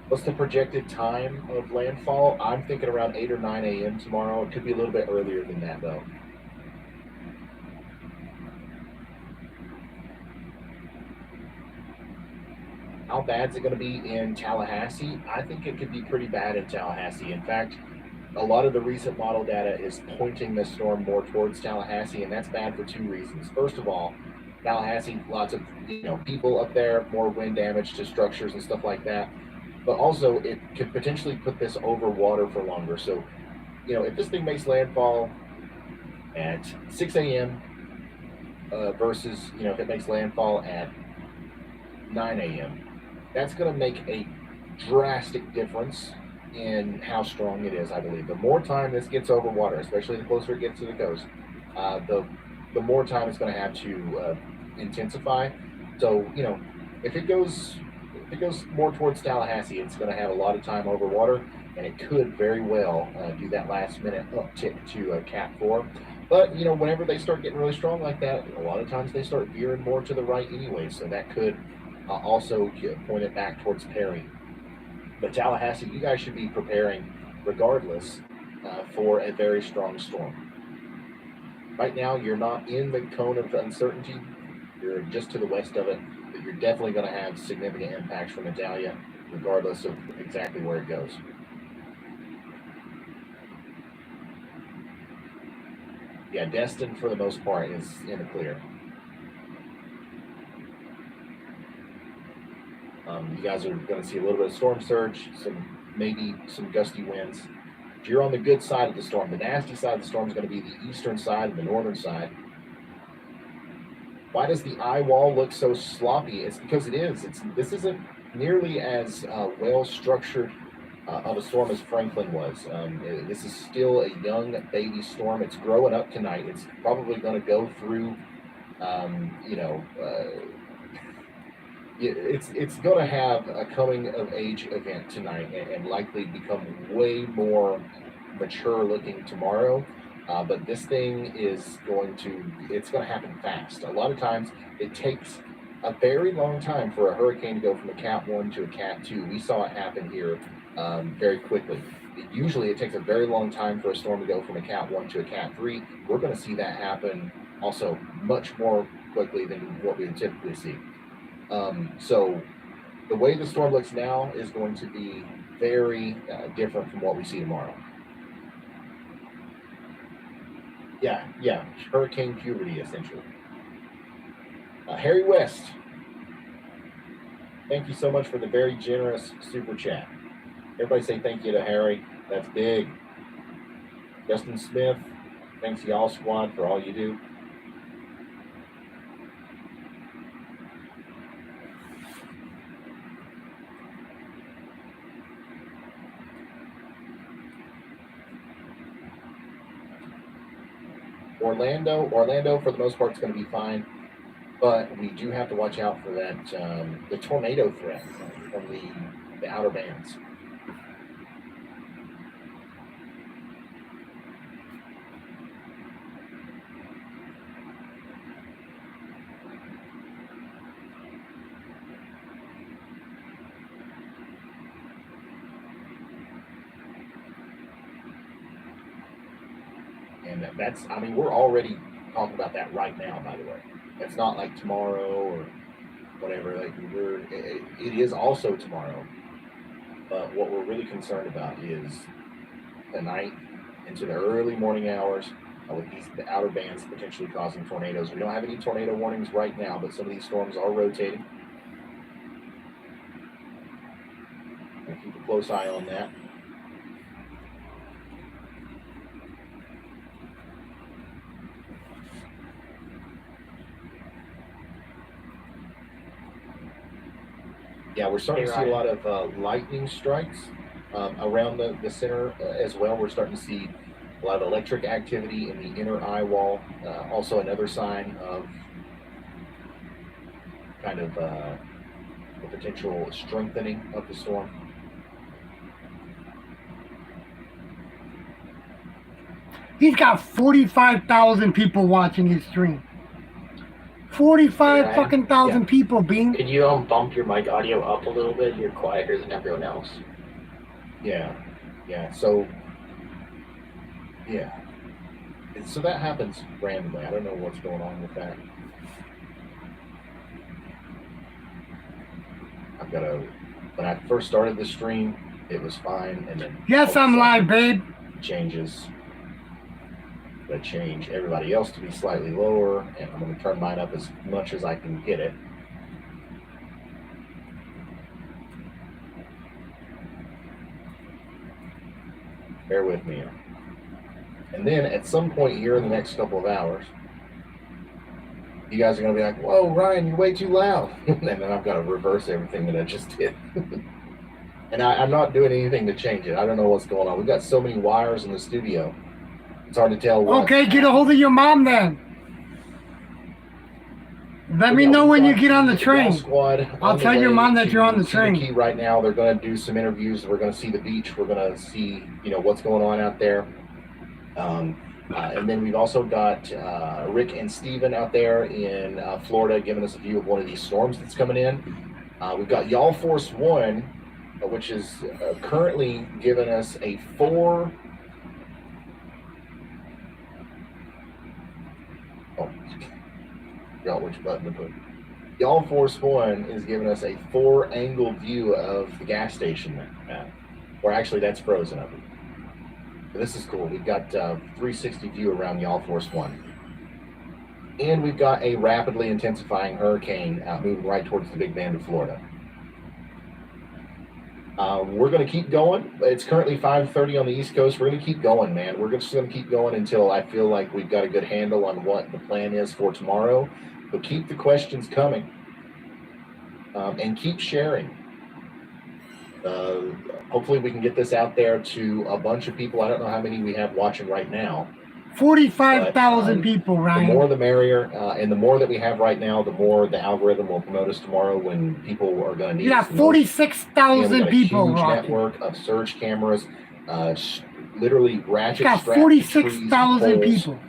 What's the projected time of landfall? I'm thinking around 8 or 9 a.m. tomorrow. It could be a little bit earlier than that, though. How bad is it going to be in Tallahassee? I think it could be pretty bad in Tallahassee. In fact, a lot of the recent model data is pointing the storm more towards Tallahassee, and that's bad for two reasons. First of all, Tallahassee, lots of people up there, more wind damage to structures and stuff like that. But also, it could potentially put this over water for longer. So, if this thing makes landfall at 6 a.m. Versus, if it makes landfall at 9 a.m., that's going to make a drastic difference in how strong it is, I believe. The more time this gets over water, especially the closer it gets to the coast, the more time it's going to have to intensify. So, if it goes more towards Tallahassee, it's going to have a lot of time over water, and it could very well do that last minute uptick to Cat 4. But, whenever they start getting really strong like that, a lot of times they start veering more to the right anyway, so that could also point it back towards Perry. But Tallahassee, you guys should be preparing regardless for a very strong storm. Right now, you're not in the cone of uncertainty. You're just to the west of it, but you're definitely going to have significant impacts from Idalia, regardless of exactly where it goes. Yeah, Destin, for the most part, is in the clear. You guys are going to see a little bit of storm surge, maybe some gusty winds. If you're on the good side of the storm, the nasty side of the storm is going to be the eastern side and the northern side. Why does the eye wall look so sloppy? It's because it is. This isn't nearly as well-structured of a storm as Franklin was. This is still a young baby storm. It's growing up tonight. It's probably going to go through, it's going to have a coming of age event tonight and likely become way more mature looking tomorrow. But this thing is it's going to happen fast. A lot of times it takes a very long time for a hurricane to go from a Cat 1 to a Cat 2. We saw it happen here very quickly. Usually it takes a very long time for a storm to go from a Cat 1 to a Cat 3. We're going to see that happen also much more quickly than what we would typically see. So the way the storm looks now is going to be very different from what we see tomorrow. Yeah, hurricane puberty, essentially. Harry West, thank you so much for the very generous super chat. Everybody say thank you to Harry. That's big. Justin Smith, thanks to y'all squad for all you do. Orlando for the most part is going to be fine, but we do have to watch out for that the tornado threat from the outer bands. And that's, I mean, we're already talking about that right now, by the way. It's not like tomorrow or whatever. Like it is also tomorrow. But what we're really concerned about is tonight into the early morning hours with the outer bands potentially causing tornadoes. We don't have any tornado warnings right now, but some of these storms are rotating. We'll keep a close eye on that. Yeah, we're starting to see a lot of lightning strikes around the center as well. We're starting to see a lot of electric activity in the inner eye wall. Also another sign of kind of the potential strengthening of the storm. He's got 45,000 people watching his stream. 45 fucking thousand people, Bean. Could you bump your mic audio up a little bit? You're quieter than everyone else. Yeah. So that happens randomly. I don't know what's going on with that. When I first started the stream, it was fine, and then yes, I'm live, babe. Changes. Going to change everybody else to be slightly lower, and I'm going to turn mine up as much as I can get it. Bear with me. And then at some point here in the next couple of hours, you guys are going to be like, whoa, Ryan, you're way too loud. And then I've got to reverse everything that I just did. And I'm not doing anything to change it. I don't know what's going on. We've got so many wires in the studio. It's hard to tell what. Okay, get a hold of your mom then. Let me know when you get on the train. I'll tell your mom that you're on the train. Right now, they're going to do some interviews. We're going to see the beach. We're going to see, what's going on out there. And then we've also got Rick and Steven out there in Florida giving us a view of one of these storms that's coming in. We've got Y'all Force One, which is currently giving us a 4. Forgot which button to put. Y'all Force One is giving us a 4-angle view of the gas station there. Or actually, that's frozen up. But this is cool. We've got 360 view around Y'all Force One. And we've got a rapidly intensifying hurricane moving right towards the Big Bend of Florida. We're going to keep going. It's currently 5:30 on the East Coast. We're going to keep going, man. We're just going to keep going until I feel like we've got a good handle on what the plan is for tomorrow. But keep the questions coming. And keep sharing. Hopefully we can get this out there to a bunch of people. I don't know how many we have watching right now. 45,000 people, Ryan. The more the merrier, and the more that we have right now, the more the algorithm will promote us tomorrow when people are going to need. You got 46,000 people. Huge network of surge cameras, literally ratchet. You got 46,000 people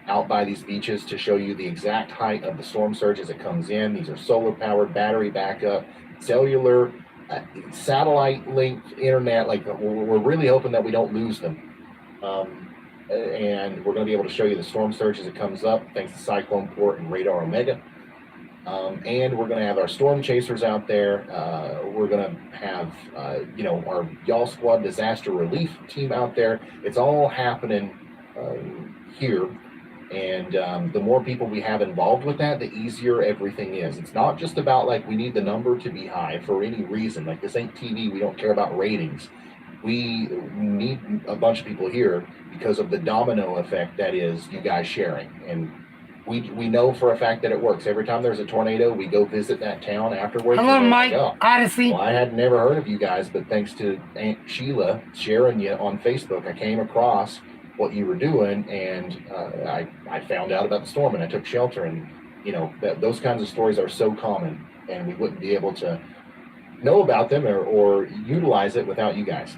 out by these beaches to show you the exact height of the storm surge as it comes in. These are solar powered, battery backup, cellular, satellite linked internet. Like we're really hoping that we don't lose them. And we're going to be able to show you the storm surge as it comes up, thanks to Cyclone Port and Radar Omega. And we're going to have our storm chasers out there. We're going to have, our Y'all Squad disaster relief team out there. It's all happening here And the more people we have involved with that, the easier everything is. It's not just about like we need the number to be high for any reason. Like this ain't TV. We don't care about ratings. We need a bunch of people here because of the domino effect that is you guys sharing. And we know for a fact that it works. Every time there's a tornado, we go visit that town afterwards. Hello, and we're Mike. like, oh, Odyssey. well, I had never heard of you guys, but thanks to Aunt Sheila sharing you on Facebook, I came across what you were doing, and I found out about the storm, and I took shelter. And you know those kinds of stories are so common, and we wouldn't be able to know about them or utilize it without you guys.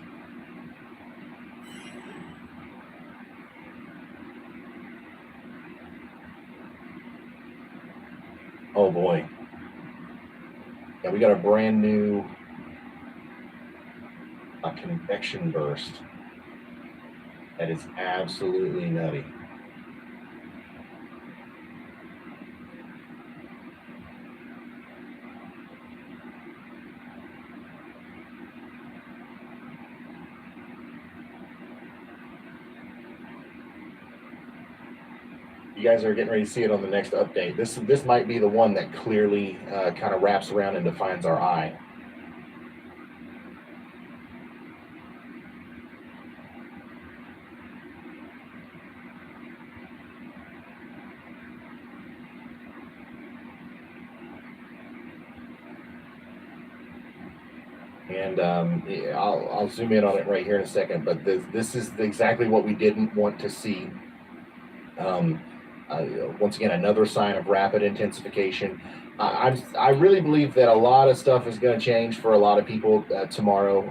Oh boy. Yeah, we got a brand new convection burst that is absolutely nutty. You guys are getting ready to see it on the next update. This might be the one that clearly kind of wraps around and defines our eye. And I'll zoom in on it right here in a second, but this is exactly what we didn't want to see. Once again, another sign of rapid intensification. I really believe that a lot of stuff is going to change for a lot of people tomorrow.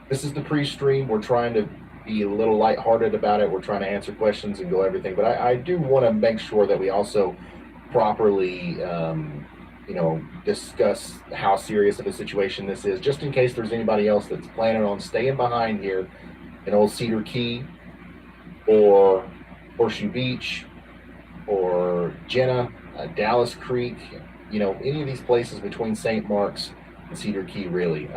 This is the pre-stream. We're trying to be a little lighthearted about it. We're trying to answer questions and go everything, but I do want to make sure that we also properly, discuss how serious of a situation this is, just in case there's anybody else that's planning on staying behind here in Old Cedar Key or Horseshoe Beach or Jenna, Dallas Creek, any of these places between St. Mark's and Cedar Key, really.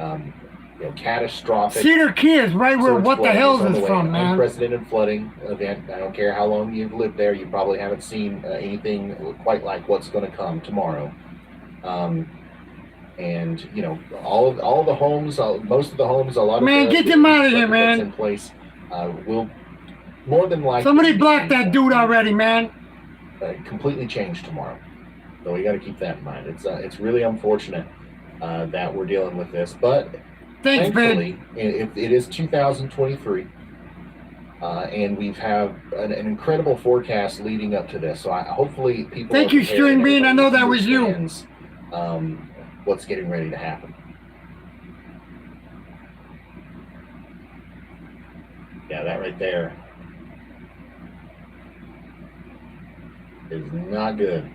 Catastrophic. Cedar Key is right where surge What the flooding Hell's on the is way. from, man. Unprecedented flooding event. I don't care how long you've lived there, you probably haven't seen anything quite like what's going to come tomorrow. And all of the homes, most of the homes, a lot of Man, get them out of here, man. In place will more than likely Somebody blocked that dude already, man. Completely change tomorrow. So we got to keep that in mind. It's really unfortunate that we're dealing with this, but Thanks, thankfully, man. it is 2023, and we've have an incredible forecast leading up to this. So hopefully people. Thank are you, prepared String and Bean. I know everybody that was you. understands, what's getting ready to happen. Yeah, that right there is not good.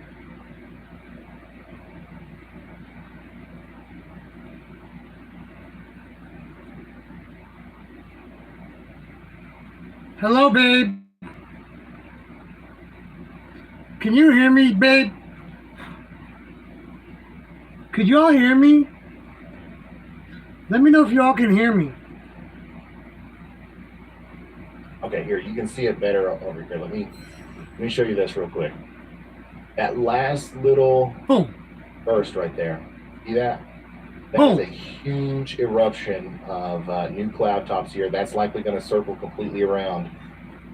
Hello, babe. Can you hear me, babe? Could y'all hear me? Let me know if y'all can hear me. Okay, here, you can see it better over here. Let me show you this real quick. That last little Boom. burst right there. See that? That Boom. is a huge eruption of new cloud tops here. That's likely going to circle completely around.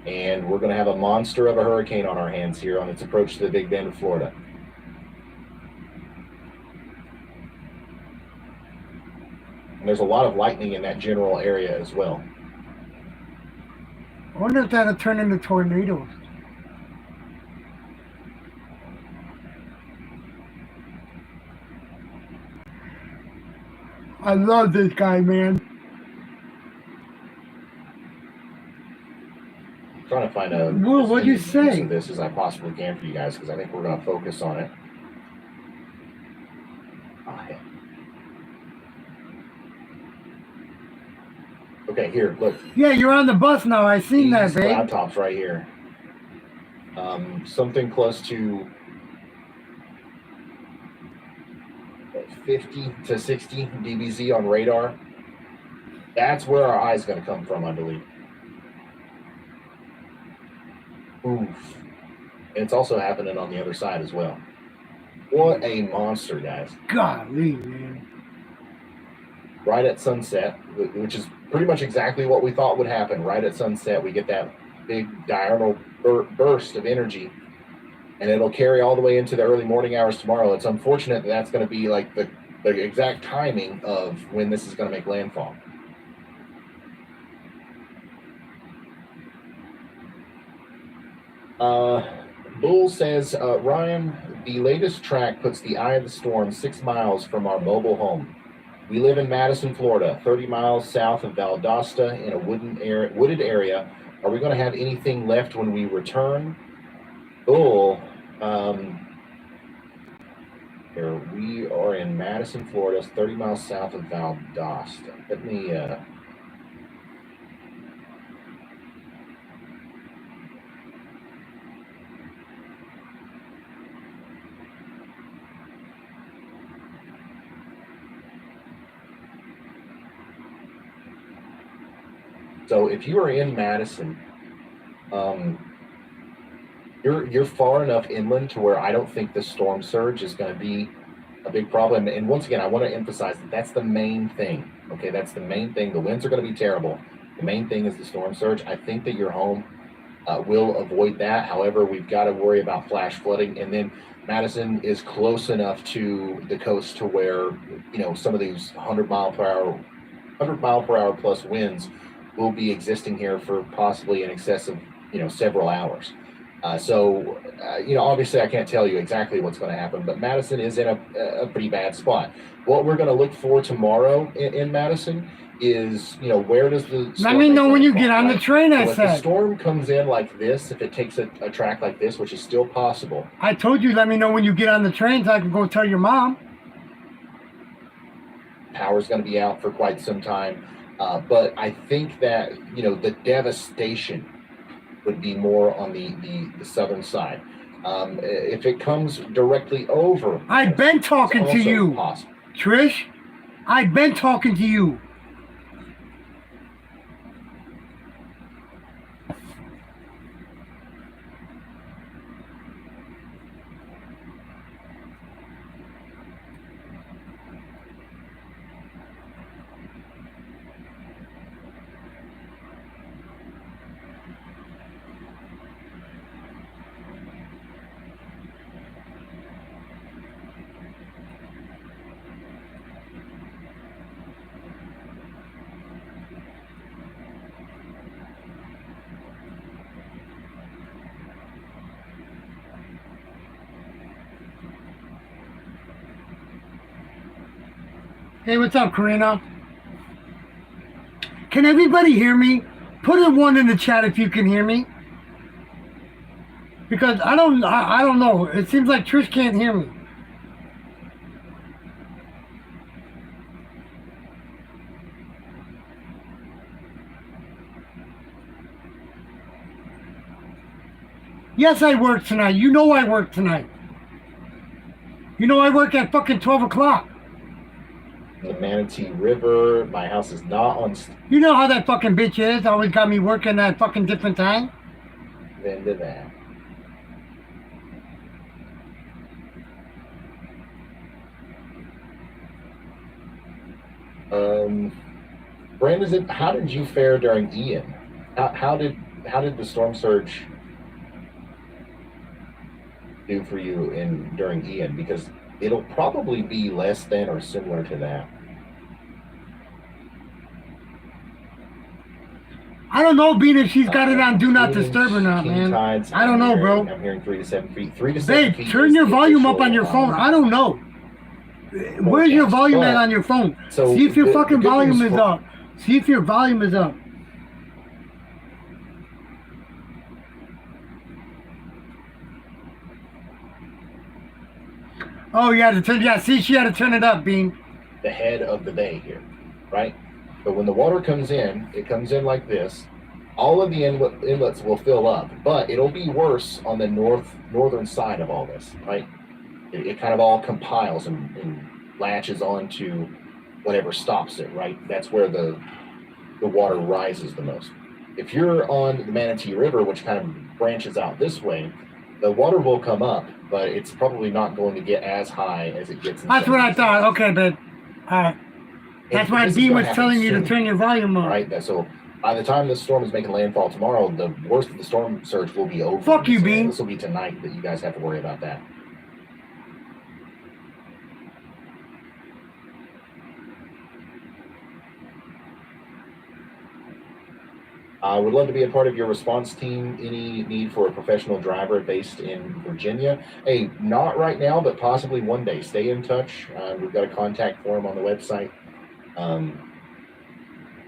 And we're going to have a monster of a hurricane on our hands here on its approach to the Big Bend of Florida. And there's a lot of lightning in that general area as well. I wonder if that'll turn into tornadoes. I love this guy, man. I'm trying to find a Well, what'd you as say? of this as I possibly can for you guys, because I think we're going to focus on it. Oh, yeah. Okay, here, look. Yeah, you're on the bus now. I seen that, These cloud babe. tops right here. Something close to 50 to 60 dBz on radar. That's where our eye's going to come from, I believe. Oof. And it's also happening on the other side as well. What a monster, guys. Golly, man. Right at sunset, which is pretty much exactly what we thought would happen. Right at sunset, we get that big diurnal burst of energy, and it'll carry all the way into the early morning hours tomorrow. It's unfortunate that that's going to be like the exact timing of when this is going to make landfall. Bull says, Ryan, the latest track puts the eye of the storm 6 miles from our mobile home. We live in Madison, Florida, 30 miles south of Valdosta in a wooded area. Are we going to have anything left when we return? Bull, here, we are in Madison, Florida, 30 miles south of Valdosta. Let me, so if you are in Madison, you're far enough inland to where I don't think the storm surge is going to be a big problem. And once again, I want to emphasize that that's the main thing. Okay, that's the main thing. The winds are going to be terrible. The main thing is the storm surge. I think that your home will avoid that. However, we've got to worry about flash flooding. And then Madison is close enough to the coast to where, you know, some of these 100 mile per hour plus winds will be existing here for possibly in excess of, you know, several hours. You know, obviously I can't tell you exactly what's going to happen, but Madison is in a pretty bad spot. What we're going to look for tomorrow in Madison is, you know, where does the storm Let me know when you get on the train, I if the said. storm comes in like this, if it takes a track like this, which is still possible. I told you, let me know when you get on the train so I can go tell your mom. Power's going to be out for quite some time. But I think that, you know, the devastation would be more on the southern side. If it comes directly over, I've been talking to you, possible. Trish. I've been talking to you. Hey, what's up, Karina? Can everybody hear me? Put a 1 in the chat if you can hear me. Because I don't know. It seems like Trish can't hear me. Yes, I work tonight. You know I work tonight. You know I work at fucking 12 o'clock. The Manatee River, my house is not on You know how that fucking bitch is. Always got me working at fucking different time. into that. Brandon, how did you fare during Ian? How did the storm surge do for you during Ian? Because it'll probably be less than or similar to that. I don't know, being if she's got it on Do Not Disturb or not, man. Tides, I don't know, bro. I'm hearing 3 to 7 feet. 3 to 7 Babe, feet. turn your volume up on your phone. I don't know. Where's your volume at on your phone? So See if your fucking good volume news is up. See if your volume is up. Oh, you had to turn. Yeah, see, she had to turn it up, Bean. The head of the bay here, right? But when the water comes in, it comes in like this. All of the inlets will fill up, but it'll be worse on the northern side of all this, right? It kind of all compiles and latches onto whatever stops it, right? That's where the water rises the most. if you're on the Manatee River, which kind of branches out this way, the water will come up, but it's probably not going to get as high as it gets. That's what I thought. Okay, babe. All right. That's why Dean was telling you to turn your volume up. Right. So by the time the storm is making landfall tomorrow, the worst of the storm surge will be over. Fuck you, so Bean. This will be tonight that you guys have to worry about that. I would love to be a part of your response team. Any need for a professional driver based in Virginia? Hey, not right now, but possibly one day. Stay in touch. We've got a contact form on the website.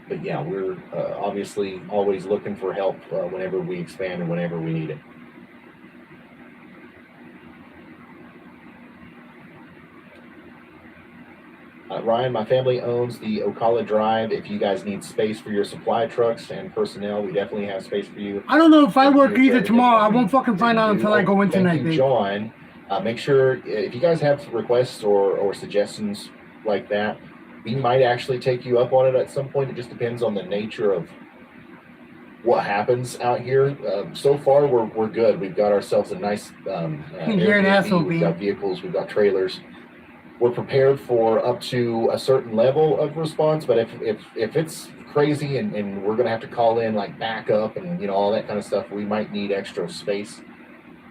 But yeah, we're obviously always looking for help whenever we expand and whenever we need it. Ryan, my family owns the Ocala Drive. If you guys need space for your supply trucks and personnel, we definitely have space for you. I don't know if I work either tomorrow. I won't fucking find out until I go in tonight, babe. John, make sure if you guys have requests or suggestions like that, we might actually take you up on it at some point. It just depends on the nature of what happens out here. So far, we're good. We've got ourselves a nice You're an asshole, we've Bean. got vehicles, we've got trailers. We're prepared for up to a certain level of response, but if it's crazy and we're gonna have to call in like backup and all that kind of stuff, we might need extra space.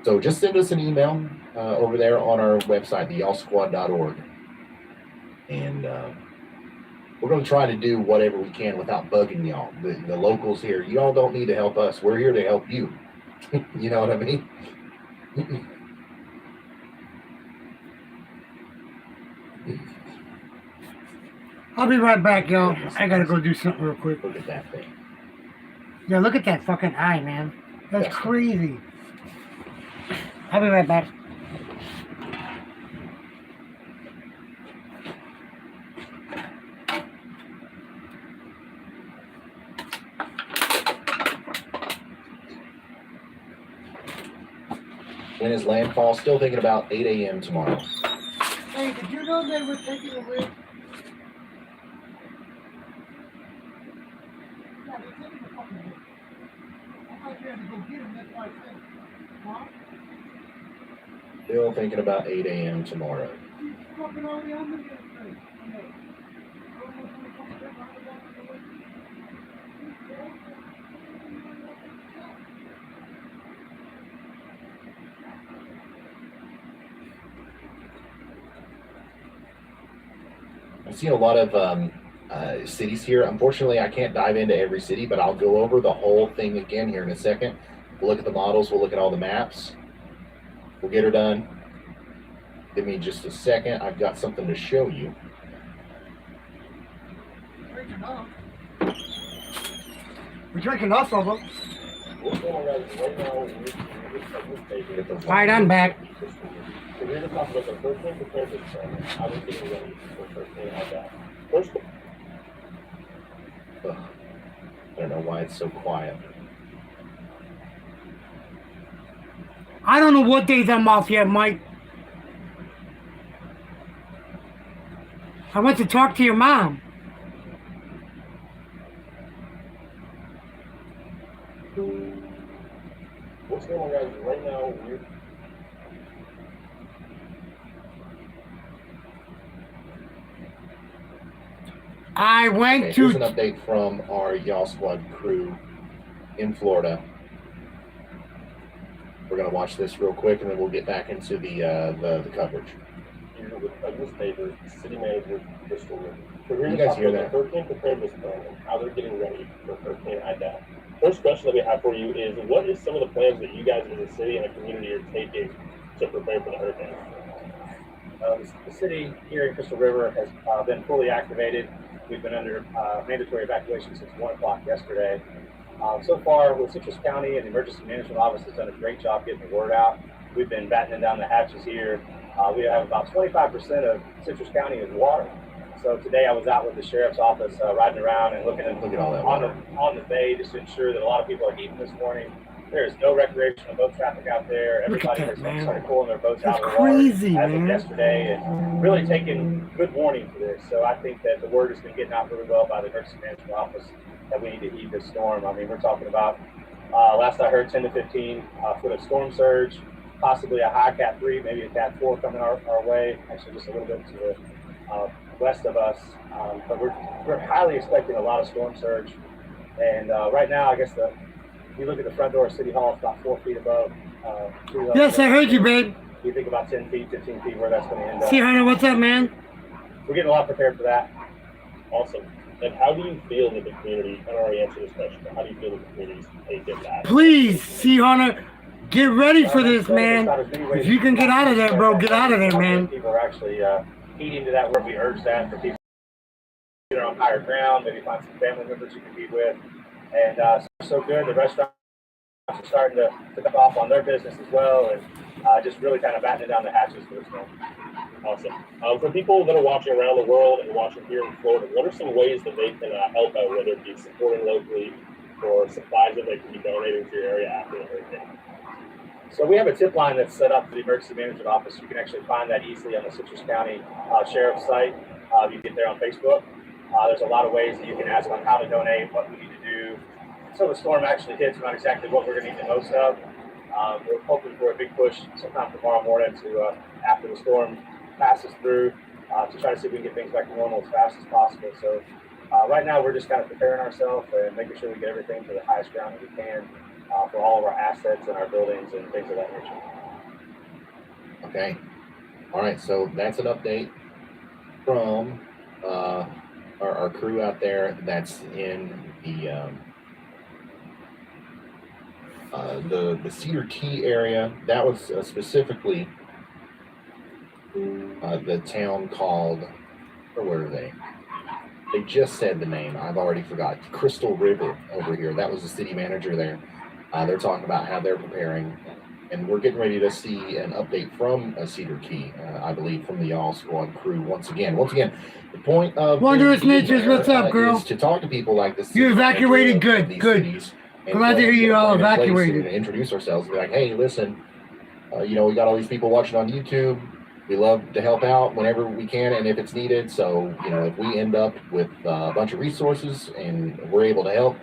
So just send us an email over there on our website, theyallsquad.org, and we're gonna try to do whatever we can without bugging y'all. The locals here, y'all don't need to help us. We're here to help you. You know what I mean? I'll be right back, y'all. I gotta go do something real quick. Look at that thing. Yeah, look at that fucking eye, man. That's crazy. I'll be right back. When is landfall? Still thinking about 8 a.m. tomorrow. Hey, did you know they were taking a rig? Yeah, they're taking a fucking rig. I thought you had to go get him, that's why I said. Huh? Still thinking about 8 a.m. tomorrow. He's fucking already on the rig. I've seen a lot of cities here. Unfortunately, I can't dive into every city, but I'll go over the whole thing again here in a second. We'll look at the models. We'll look at all the maps. We'll get her done. Give me just a second. I've got something to show you. We're drinking off of them. All right, I'm back. So we're going to talk about the hurricane preparedness plan, how we're getting ready for hurricane like that. First, Ugh. I don't know why it's so quiet. I don't know what days I'm off yet, Mike. I went to talk to your mom. what's going on, guys? Right now, we're I went Okay, here's an to. update from our Y'all Squad crew in Florida. We're gonna watch this real quick, and then we'll get back into the coverage. here with Douglas Tabor, City Manager, Crystal River. So we're You going to guys talk hear about the hurricane preparedness plan and how they're getting ready for Hurricane Ida. First question that we have for you is, what is some of the plans that you guys as a city and a community are taking to prepare for the hurricane? The city here in Crystal River has been fully activated. We've been under mandatory evacuation since 1 o'clock yesterday. So far, with Citrus County and the Emergency Management Office has done a great job getting the word out. We've been battening down the hatches here. We have about 25% of Citrus County is water. So today I was out with the sheriff's office riding around and looking at Look at all that on the bay just to ensure that a lot of people are eating this morning. There is no recreational boat traffic out there. Everybody that, has man. started pulling their boats That's out of the water crazy, as of man. yesterday, and really taking good warning for this. So I think that the word has been getting out really well by the Emergency Management Office. that we need to heed this storm. I mean, we're talking about, last I heard, 10 to 15 foot of storm surge, possibly a high Cat 3, maybe a Cat 4 coming our way, actually just a little bit to the west of us. But we're highly expecting a lot of storm surge. And right now, I guess if you look at the front door of City Hall, it's about 4 feet above. Yes, I heard you, babe. You think about 10 feet, 15 feet, where that's going to end up. See, Hunter, what's up, man? We're getting a lot prepared for that. Awesome. And how do you feel that the community, I already answered this question, but how do you feel that the community's taking that? Please, see, Hunter, get ready for this, man. If you can get out of there, bro, get out of there, man. People are actually heeding to that, where we urge that for people that are on higher ground, maybe find some family members you can be with. And so good. The restaurants are starting to pick off on their business as well, and just really kind of battening down the hatches for this one. Awesome. For people that are watching around the world and watching here in Florida, what are some ways that they can help out, whether it be supporting locally or supplies that they can be donating to your area after the hurricane? So we have a tip line that's set up for the emergency management office. You can actually find that easily on the Citrus County Sheriff's site. You can get there on Facebook. There's a lot of ways that you can ask on how to donate, what we need to do. So the storm actually hits, not exactly what we're going to need the most of. We're hoping for a big push sometime tomorrow morning to, after the storm passes through, to try to see if we can get things back to normal as fast as possible. So right now we're just kind of preparing ourselves and making sure we get everything to the highest ground that we can for all of our assets and our buildings and things of that nature. Okay. All right. So that's an update from our crew out there that's in the Cedar Key area. That was specifically the town called, or where are they? They just said the name. I've already forgot. Crystal River over here. That was the city manager there. They're talking about how they're preparing, and we're getting ready to see an update from Cedar Key, I believe, from the All Squad crew once again. The point of Wondrous Natures, what's up, girl? is to talk to people like this. You evacuated, good. Glad to hear you all evacuated. And introduce ourselves. Be like, hey, listen, we got all these people watching on YouTube. We love to help out whenever we can and if it's needed. So, if we end up with a bunch of resources and we're able to help,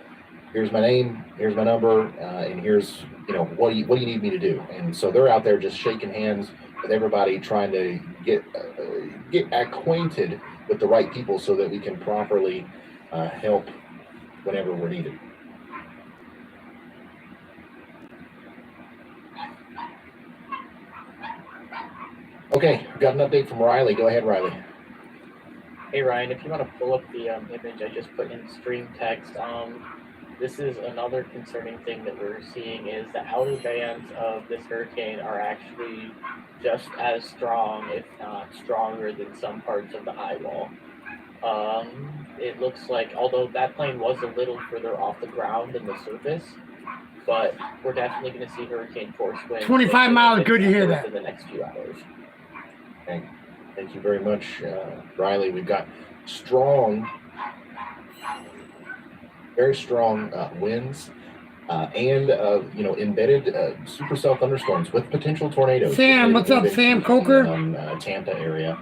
here's my name, here's my number, and here's, what do you need me to do? And so they're out there just shaking hands with everybody, trying to get acquainted with the right people so that we can properly help whenever we're needed. Okay, we've got an update from Riley. Go ahead, Riley. Hey Ryan, if you want to pull up the image I just put in stream text, this is another concerning thing that we're seeing is the outer bands of this hurricane are actually just as strong, if not stronger, than some parts of the eye wall. It looks like, although that plane was a little further off the ground than the surface, but we're definitely going to see hurricane force winds. 25 miles, good to hear that. In the next few hours. Okay. Thank you very much, Riley. We've got very strong winds and embedded supercell thunderstorms with potential tornadoes. Sam, what's up, Sam Coker? Tampa area.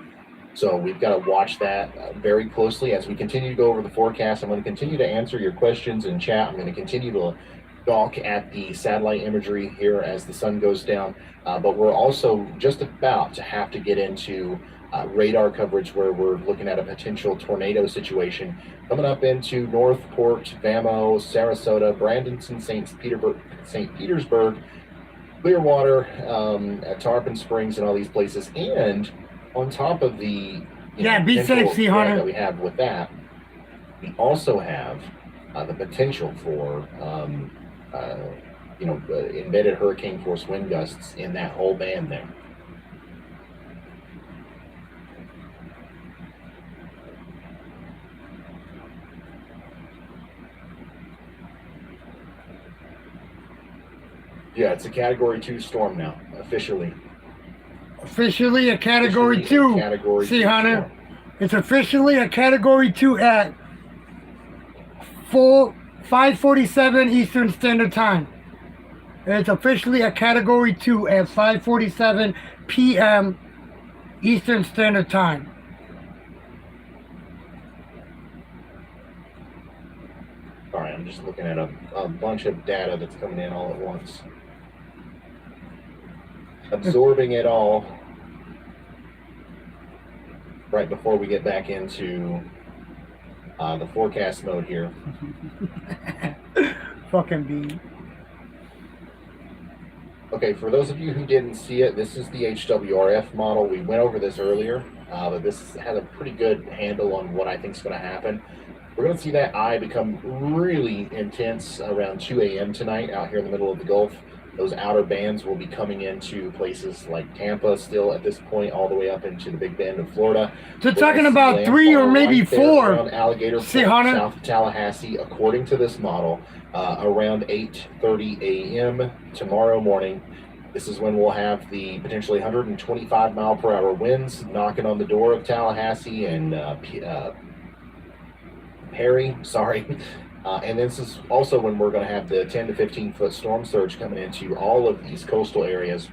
So we've got to watch that very closely as we continue to go over the forecast. I'm going to continue to answer your questions in chat. I'm going to continue to gawk at the satellite imagery here as the sun goes down. But we're also just about to have to get into radar coverage where we're looking at a potential tornado situation coming up into Northport, Vamo, Sarasota, Bradenton, St. Petersburg, Clearwater, Tarpon Springs, and all these places. And on top of the be safe, C. Hunter, that we have with that, we also have the potential for embedded hurricane force wind gusts in that whole band there. Yeah, it's a Category 2 storm now, officially. Officially a Category 2. Category See, 2 Hunter, storm. it's officially a Category 2 at 5:47 Eastern Standard Time. It's officially a Category 2 at 5:47 p.m. Eastern Standard Time. All Sorry, I'm just looking at a bunch of data that's coming in all at once. Absorbing it all right before we get back into the forecast mode here. Fucking bean. Okay, for those of you who didn't see it, this is the HWRF model. We went over this earlier, but this has a pretty good handle on what I think is going to happen. We're going to see that eye become really intense around 2 a.m. tonight out here in the middle of the Gulf. Those outer bands will be coming into places like Tampa still at this point, all the way up into the Big Bend of Florida. They're talking about 3 or maybe 4. Around Alligator Point, See, Hunter? south of Tallahassee, according to this model, around 8:30 a.m. tomorrow morning. This is when we'll have the potentially 125 mile per hour winds knocking on the door of Tallahassee and Perry, sorry. And this is also when we're going to have the 10 to 15 foot storm surge coming into all of these coastal areas,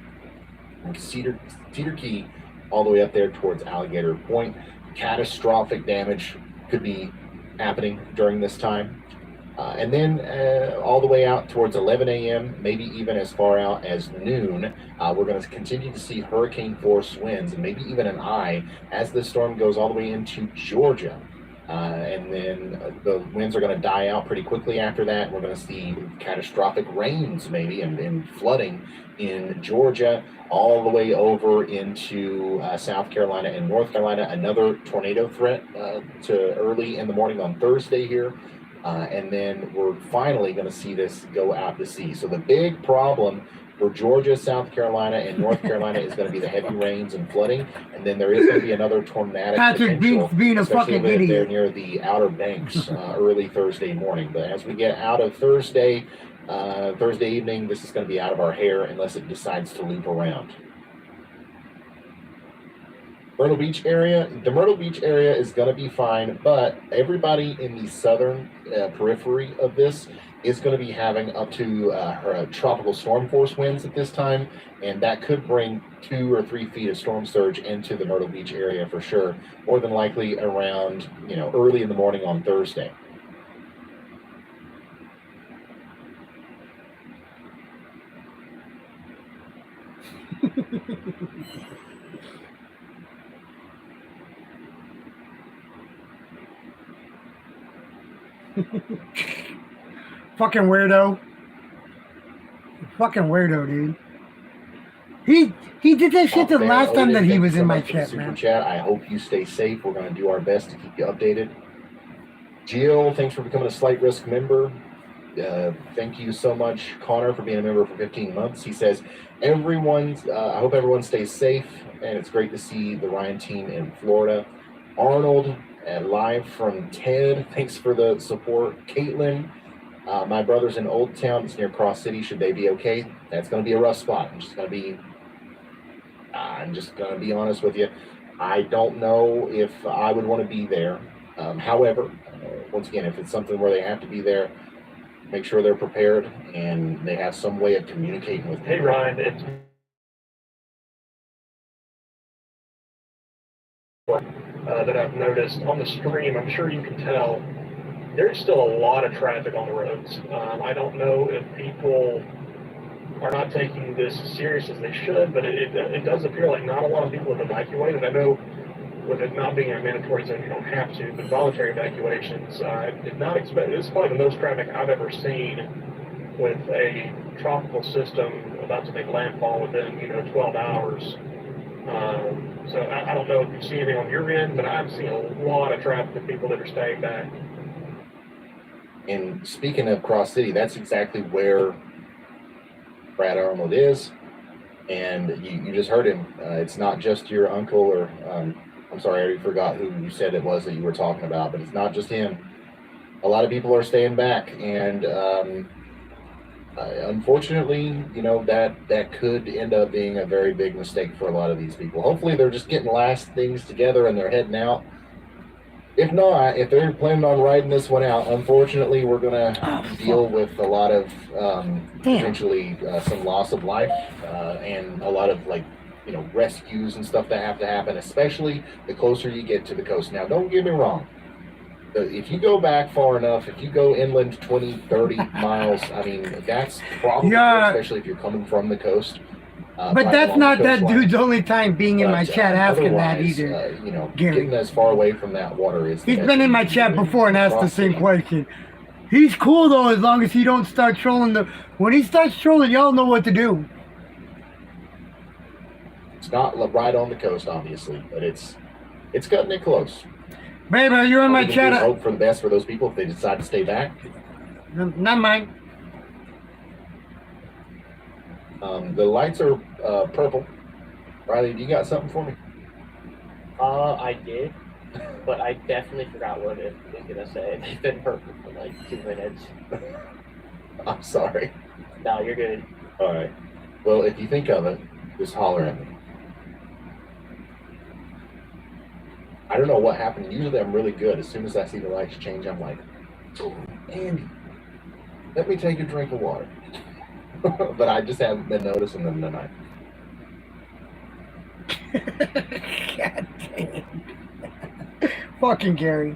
from Cedar Key all the way up there towards Alligator Point. Catastrophic damage could be happening during this time. And then all the way out towards 11 a.m., maybe even as far out as noon, we're going to continue to see hurricane force winds and maybe even an eye as the storm goes all the way into Georgia. And then the winds are going to die out pretty quickly after that. We're going to see catastrophic rains maybe and flooding in Georgia all the way over into South Carolina and North Carolina. Another tornado threat to early in the morning on Thursday here. And then we're finally going to see this go out to sea. So the big problem for Georgia, South Carolina, and North Carolina is going to be the heavy rains and flooding, and then there is going to be another tornadic Patrick potential, being a especially fucking if they're idiot. near the Outer Banks early Thursday morning. But as we get out of Thursday evening, this is going to be out of our hair unless it decides to loop around. Myrtle Beach area, the Myrtle Beach area is going to be fine, but everybody in the southern periphery of this is going to be having up to tropical storm force winds at this time, and that could bring 2 or 3 feet of storm surge into the Myrtle Beach area for sure, more than likely around, early in the morning on Thursday. Fucking weirdo. Fucking weirdo, dude. He did that shit the Okay, last time that Odin, he thank was you so in my much for the chat, super man. chat. I hope you stay safe. We're going to do our best to keep you updated. Jill, thanks for becoming a Slight Risk member. Thank you so much, Connor, for being a member for 15 months. He says, I hope everyone stays safe, and it's great to see the Ryan team in Florida. Arnold, live from TED, thanks for the support. Caitlin, my brother's in Old Town. It's near Cross City. Should they be okay? That's going to be a rough spot. I'm just going to be honest with you. I don't know if I would want to be there. However, once again, if it's something where they have to be there, make sure they're prepared and they have some way of communicating with Hey people. Ryan, it's that I've noticed on the stream. I'm sure you can tell there's still a lot of traffic on the roads. I don't know if people are not taking this as serious as they should, but it does appear like not a lot of people have evacuated. I know with it not being a mandatory zone, you don't have to, but voluntary evacuations, I did not expect. This is probably the most traffic I've ever seen with a tropical system about to make landfall within 12 hours. So I don't know if you see anything on your end, but I've seen a lot of traffic of people that are staying back. And speaking of Cross City, that's exactly where Brad Arnold is. And you just heard him. It's not just your uncle or, I'm sorry, I already forgot who you said it was that you were talking about, but it's not just him. A lot of people are staying back. And unfortunately, that could end up being a very big mistake for a lot of these people. Hopefully they're just getting last things together and they're heading out. If not, if they're planning on riding this one out, unfortunately, we're going to deal with a lot of potentially some loss of life and a lot of rescues and stuff that have to happen, especially the closer you get to the coast. Now, don't get me wrong. If you go back far enough, if you go inland 20, 30 miles, I mean, that's probably, Yeah. especially if you're coming from the coast. But right that's along not the that coastline. dude's only time being in my But, chat asking that otherwise, either. you know, Gary. getting as far away from that water is. the He's best been in thing my you can chat do. before and asked the Trust same me. question. He's cool though, as long as he don't start trolling the. When he starts trolling, y'all know what to do. It's not right on the coast, obviously, but it's cutting it close. Babe, are you in All my we can do is chat? hope for the best for those people if they decide to stay back. Not mine. The lights are purple. Riley, do you got something for me? I did, but I definitely forgot what it was gonna say. They've been purple for like 2 minutes. I'm sorry. No, you're good. All right. Well, if you think of it, just holler at me. I don't know what happened. Usually I'm really good. As soon as I see the lights change, I'm like, oh, Andy, let me take a drink of water. But I just haven't been noticing them tonight. God damn. Fucking Gary.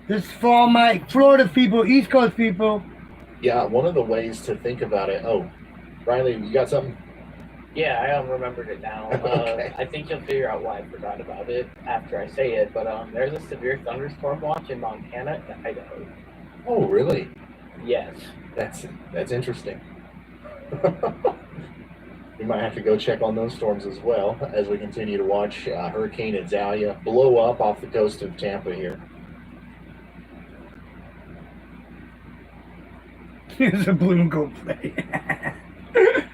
This is for all my Florida people, East Coast people. Yeah, one of the ways to think about it. Oh, Riley, you got something? Yeah, I remembered it now. Okay. I think you'll figure out why I forgot about it after I say it. But there's a severe thunderstorm watch in Montana and Idaho. Oh, really? Yes. That's interesting. We might have to go check on those storms as well as we continue to watch Hurricane Idalia blow up off the coast of Tampa here. Here's a blue and gold play.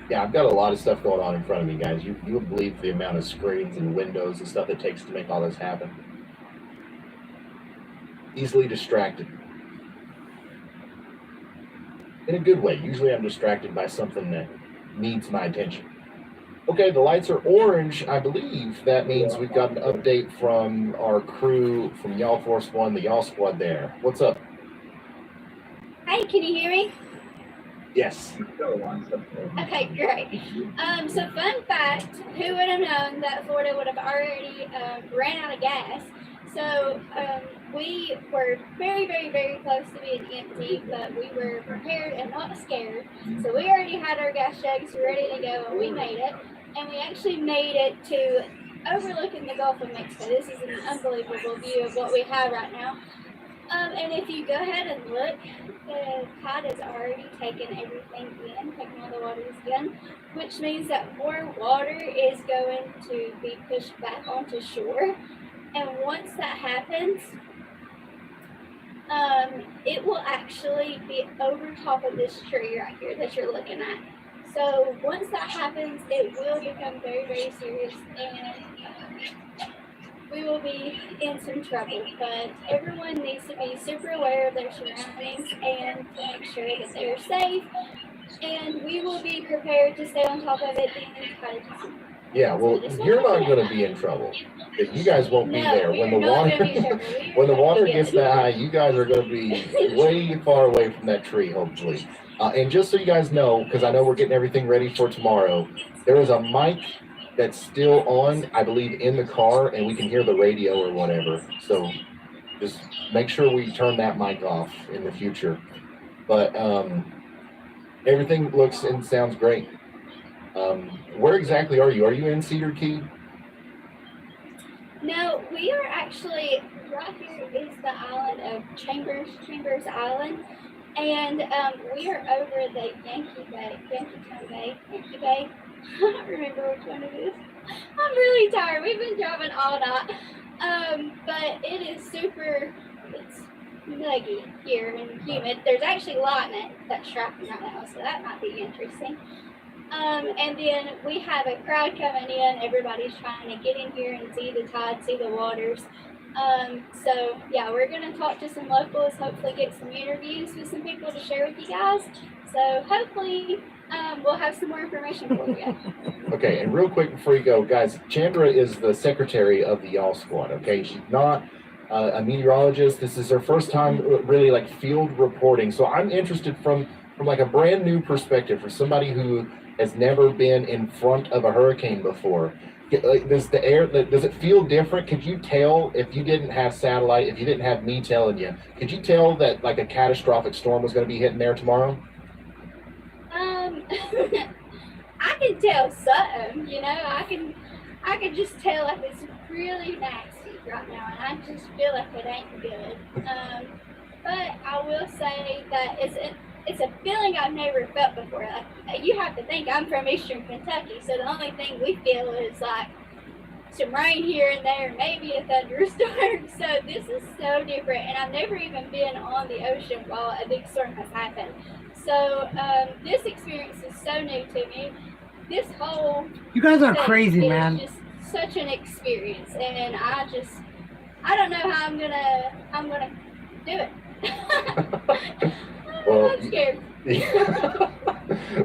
Yeah, I've got a lot of stuff going on in front of me, guys. You would believe the amount of screens and windows and stuff it takes to make all this happen. Easily distracted. In a good way. Usually I'm distracted by something that needs my attention. Okay, the lights are orange. I believe that means we've got an update from our crew from Y'all Force One, the Y'all Squad there. What's up? Hey, can you hear me? Yes. Okay, great. So fun fact, who would have known that Florida would have already ran out of gas? So we were very, very, very close to being empty, but we were prepared and not scared. So we already had our gas jugs ready to go, and we made it. And we actually made it to overlooking the Gulf of Mexico. This is an unbelievable view of what we have right now. And if you go ahead and look, the tide has already taken everything in, taken all the waters in, which means that more water is going to be pushed back onto shore. And once that happens, it will actually be over top of this tree right here that you're looking at. So once that happens, it will become very, very serious, and we will be in some trouble. But everyone needs to be super aware of their surroundings and to make sure that they're safe. And we will be prepared to stay on top of it the entire time. Yeah, well, you're not going to be in trouble. You guys won't be there. When the water, when the water gets that high, you guys are going to be way far away from that tree, hopefully. And just so you guys know, because I know we're getting everything ready for tomorrow, there is a mic that's still on, I believe, in the car, and we can hear the radio or whatever. So just make sure we turn that mic off in the future. But everything looks and sounds great. Where exactly are you? Are you in Cedar Key? No, we are actually, right here is the island of Chambers Island. And we are over the Yankee Bay. I don't remember which one it is. I'm really tired. We've been driving all night. But it is it's muggy here and humid. There's actually lightning that's striking right now, so that might be interesting. And then we have a crowd coming in. Everybody's trying to get in here and see the tide, see the waters. So yeah, we're going to talk to some locals, hopefully get some interviews with some people to share with you guys. So hopefully we'll have some more information for you. Okay, and real quick before you go, guys, Chandra is the secretary of the Y'all Squad, okay? She's not a meteorologist. This is her first time really like field reporting. So I'm interested from like a brand new perspective for somebody who has never been in front of a hurricane before. Does does it feel different? Could you tell if you didn't have satellite, if you didn't have me telling you, could you tell that like a catastrophic storm was going to be hitting there tomorrow? I can tell something, you know. I can just tell if it's really nasty right now, and I just feel like it ain't good. But I will say that it's a feeling I've never felt before. Like, you have to think I'm from Eastern Kentucky, so the only thing we feel is like some rain here and there, maybe a thunderstorm. So this is so different, and I've never even been on the ocean while a big storm has happened. So this experience is so new to me. This whole You guys are thing crazy, is man. just such an experience, and I don't know how I'm gonna do it. Well, I'm scared.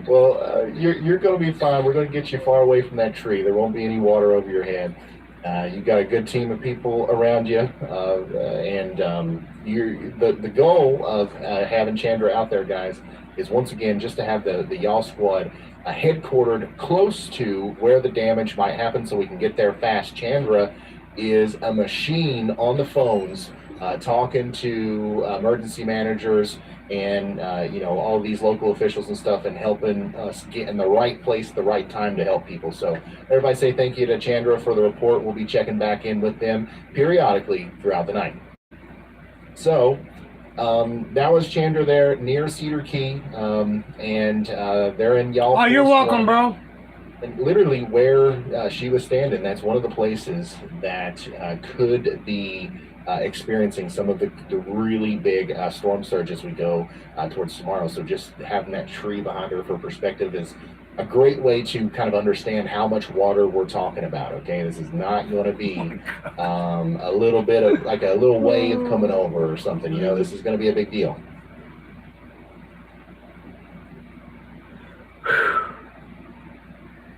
well, you're going to be fine. We're going to get you far away from that tree. There won't be any water over your head. You've got a good team of people around you, and the goal of having Chandra out there, guys, is once again just to have the Y'all Squad headquartered close to where the damage might happen, so we can get there fast. Chandra is a machine on the phones, talking to emergency managers and all these local officials and stuff, and helping us get in the right place at the right time to help people. So everybody say thank you to Chandra for the report. We'll be checking back in with them periodically throughout the night. So that was Chandra there near Cedar Key, and they're in Y'all. Oh, you're welcome, bro. And literally where she was standing, that's one of the places that could be experiencing some of the really big storm surge as we go towards tomorrow. So just having that tree behind her for perspective is a great way to kind of understand how much water we're talking about. Okay, this is not going to be a little bit of like a little wave coming over or something. This is going to be a big deal.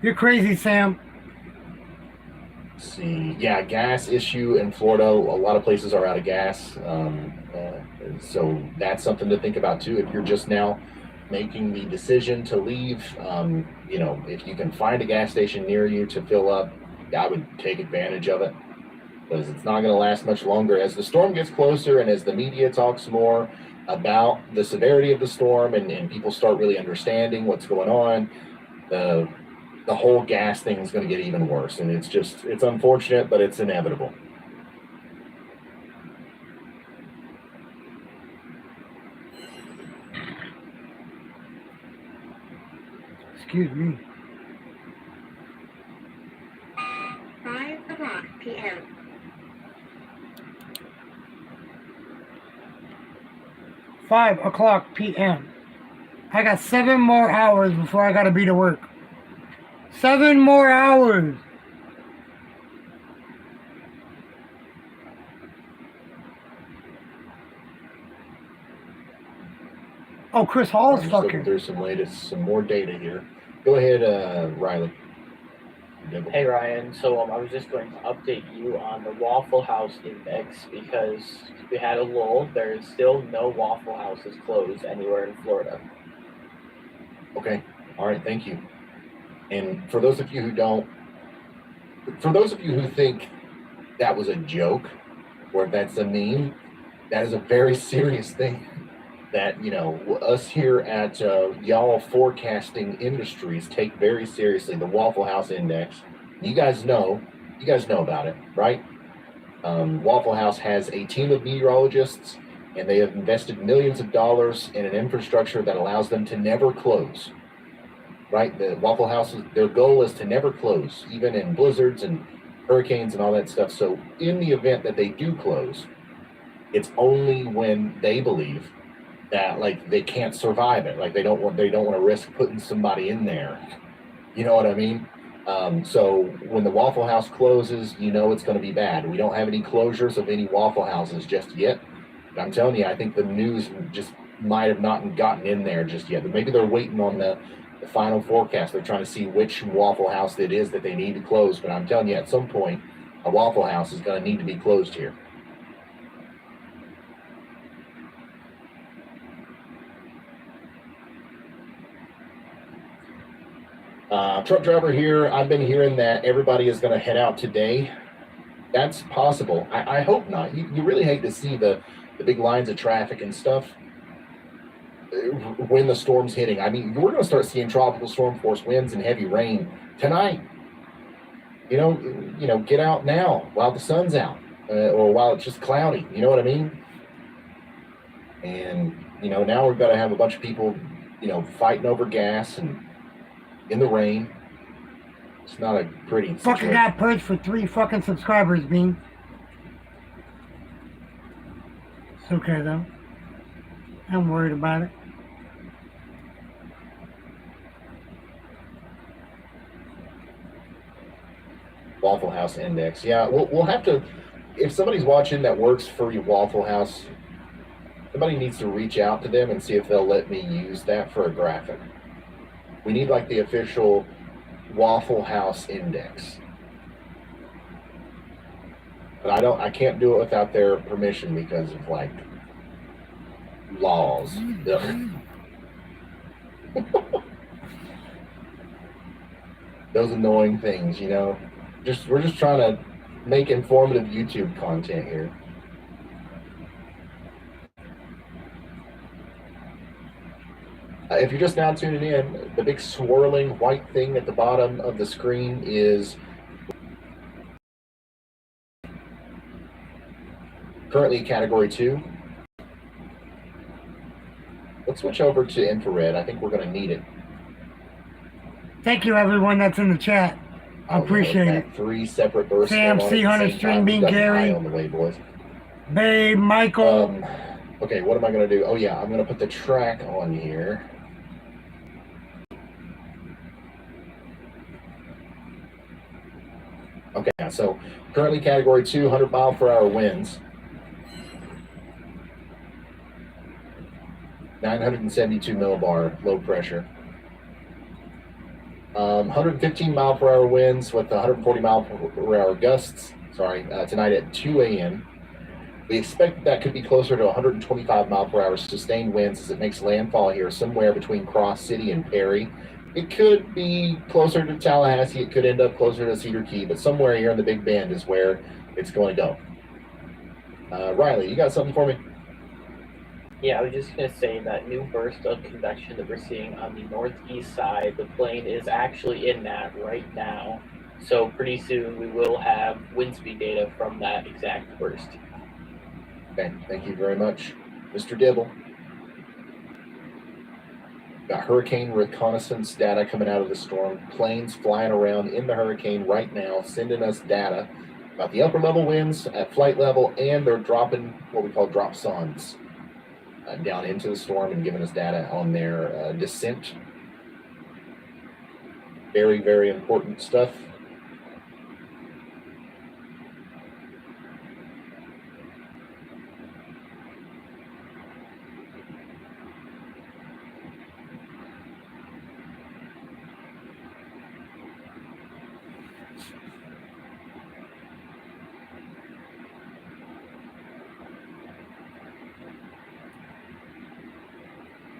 You're crazy, Sam. See, yeah, gas issue in Florida. A lot of places are out of gas, so that's something to think about too. If you're just now making the decision to leave, if you can find a gas station near you to fill up, I would take advantage of it, because it's not going to last much longer. As the storm gets closer and as the media talks more about the severity of the storm and people start really understanding what's going on, the whole gas thing is going to get even worse. And it's unfortunate, but it's inevitable. Excuse me. 5:00 p.m. Five o'clock p.m. I got 7 more hours before I gotta be to work. 7 more hours. Oh, Chris Hall's I'm just looking fucking. through some more data here. Go ahead, Riley. Hey Ryan, so I was just going to update you on the Waffle House index because we had a lull. There is still no Waffle Houses closed anywhere in Florida. Okay. All right. Thank you. And for those of you who think that was a joke or if that's a meme, that is a very serious thing that, us here at Y'all Forecasting Industries take very seriously. The Waffle House Index. You guys know about it, right? Waffle House has a team of meteorologists, and they have invested millions of dollars in an infrastructure that allows them to never close. Right? The Waffle House, their goal is to never close, even in blizzards and hurricanes and all that stuff. So in the event that they do close, it's only when they believe that they can't survive it. They don't want to risk putting somebody in there. You know what I mean? So when the Waffle House closes, it's going to be bad. We don't have any closures of any Waffle Houses just yet. But I'm telling you, I think the news just might have not gotten in there just yet. But maybe they're waiting on the final forecast. They're trying to see which Waffle House it is that they need to close. But I'm telling you, at some point, a Waffle House is going to need to be closed here. Truck driver here. I've been hearing that everybody is going to head out today. That's possible. I hope not. You really hate to see the big lines of traffic and stuff when the storm's hitting. I mean, we're going to start seeing tropical storm force winds and heavy rain tonight. You know, get out now while the sun's out, or while it's just cloudy. You know what I mean? And now we've got to have a bunch of people, fighting over gas and in the rain. It's not a pretty Fucking situation. got purged for 3 fucking subscribers, Bean. It's okay though. I'm worried about it. Waffle House Index. Yeah, we'll have to, if somebody's watching that works for you, Waffle House, somebody needs to reach out to them and see if they'll let me use that for a graphic. We need like the official Waffle House Index. But I can't do it without their permission because of like laws. Those annoying things, we're just trying to make informative YouTube content here. If you're just now tuning in, the big swirling white thing at the bottom of the screen is currently Category 2. Let's switch over to infrared. I think we're going to need it. Thank you, everyone that's in the chat. I appreciate it. 3 separate bursts. Sam, going on C. at the Hunter, same String time. Bean, We've got an Gary. eye on the way, boys. Babe, Michael. Okay, what am I going to do? Oh, yeah, I'm going to put the track on here. Okay, so currently Category 2, 100 mile per hour winds. 972 millibar low pressure. 115 mile per hour winds with 140 mile per hour gusts. Tonight at 2 a.m. We expect that could be closer to 125 mile per hour sustained winds as it makes landfall here somewhere between Cross City and Perry. It could be closer to Tallahassee. It could end up closer to Cedar Key, but somewhere here in the Big Bend is where it's going to go. Riley, you got something for me? Yeah, I was just going to say that new burst of convection that we're seeing on the northeast side, the plane is actually in that right now. So pretty soon we will have wind speed data from that exact burst. Okay, thank you very much, Mr. Dibble. Got hurricane reconnaissance data coming out of the storm. Planes flying around in the hurricane right now, sending us data about the upper level winds at flight level, and they're dropping what we call drop sons down into the storm and giving us data on their descent. Very, very important stuff.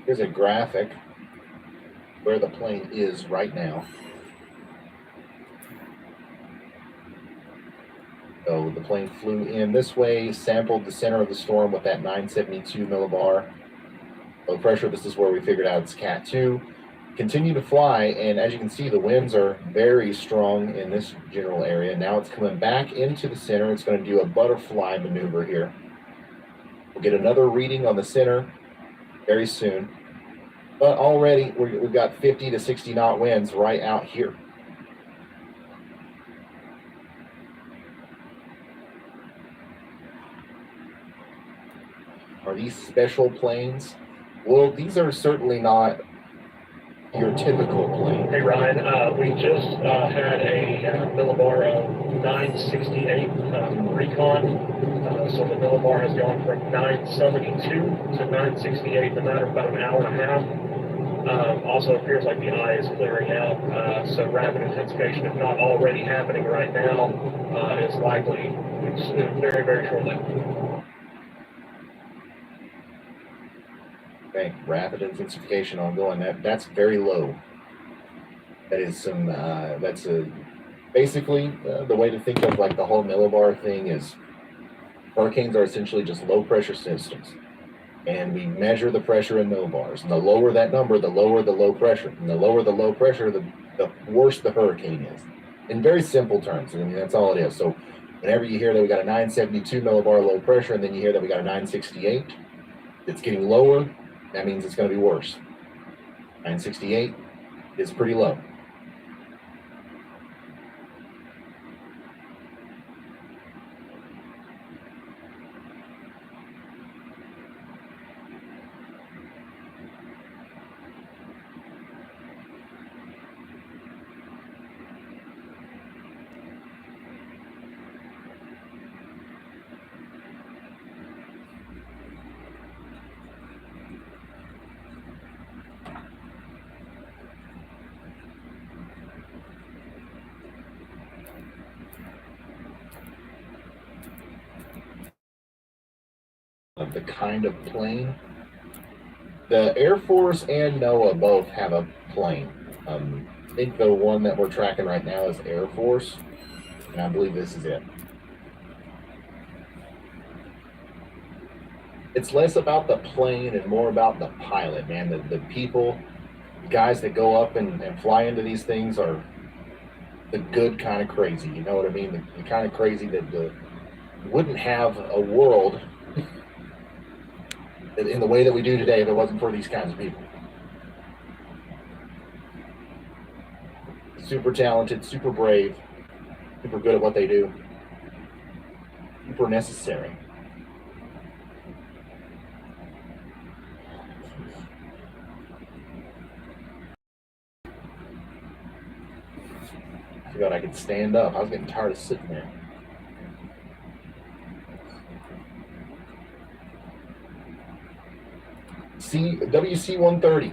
Here's a graphic where the plane is right now. So the plane flew in this way, sampled the center of the storm with that 972 millibar low pressure. This is where we figured out it's Cat 2. Continue to fly, and as you can see, the winds are very strong in this general area. Now it's coming back into the center. It's going to do a butterfly maneuver here. We'll get another reading on the center very soon. But already we've got 50 to 60 knot winds right out here. Are these special planes? Well, these are certainly not your typical plane. Hey Ryan, we just had a millibar of 968 recon. So the millibar has gone from 972 to 968 in a matter of about an hour and a half. Also appears like the eye is clearing out. So rapid intensification, if not already happening right now, is likely very, very shortly. Okay, rapid intensification ongoing. That's very low. That is some, basically the way to think of like the whole millibar thing is hurricanes are essentially just low pressure systems. And we measure the pressure in millibars. And the lower that number, the lower the low pressure. And the lower the low pressure, the worse the hurricane is. In very simple terms. I mean, that's all it is. So whenever you hear that we got a 972 millibar low pressure, and then you hear that we got a 968, it's getting lower, that means it's going to be worse. 968 is pretty low. Of the kind of plane. The Air Force and NOAA both have a plane. I think the one that we're tracking right now is Air Force, and I believe this is it. It's less about the plane and more about the pilot, man. The people, guys that go up and fly into these things are the good kind of crazy. You know what I mean? The kind of crazy that wouldn't have a world in the way that we do today if it wasn't for these kinds of people. Super talented, super brave, super good at what they do, super necessary. I forgot I could stand up. I was getting tired of sitting there. WC-130.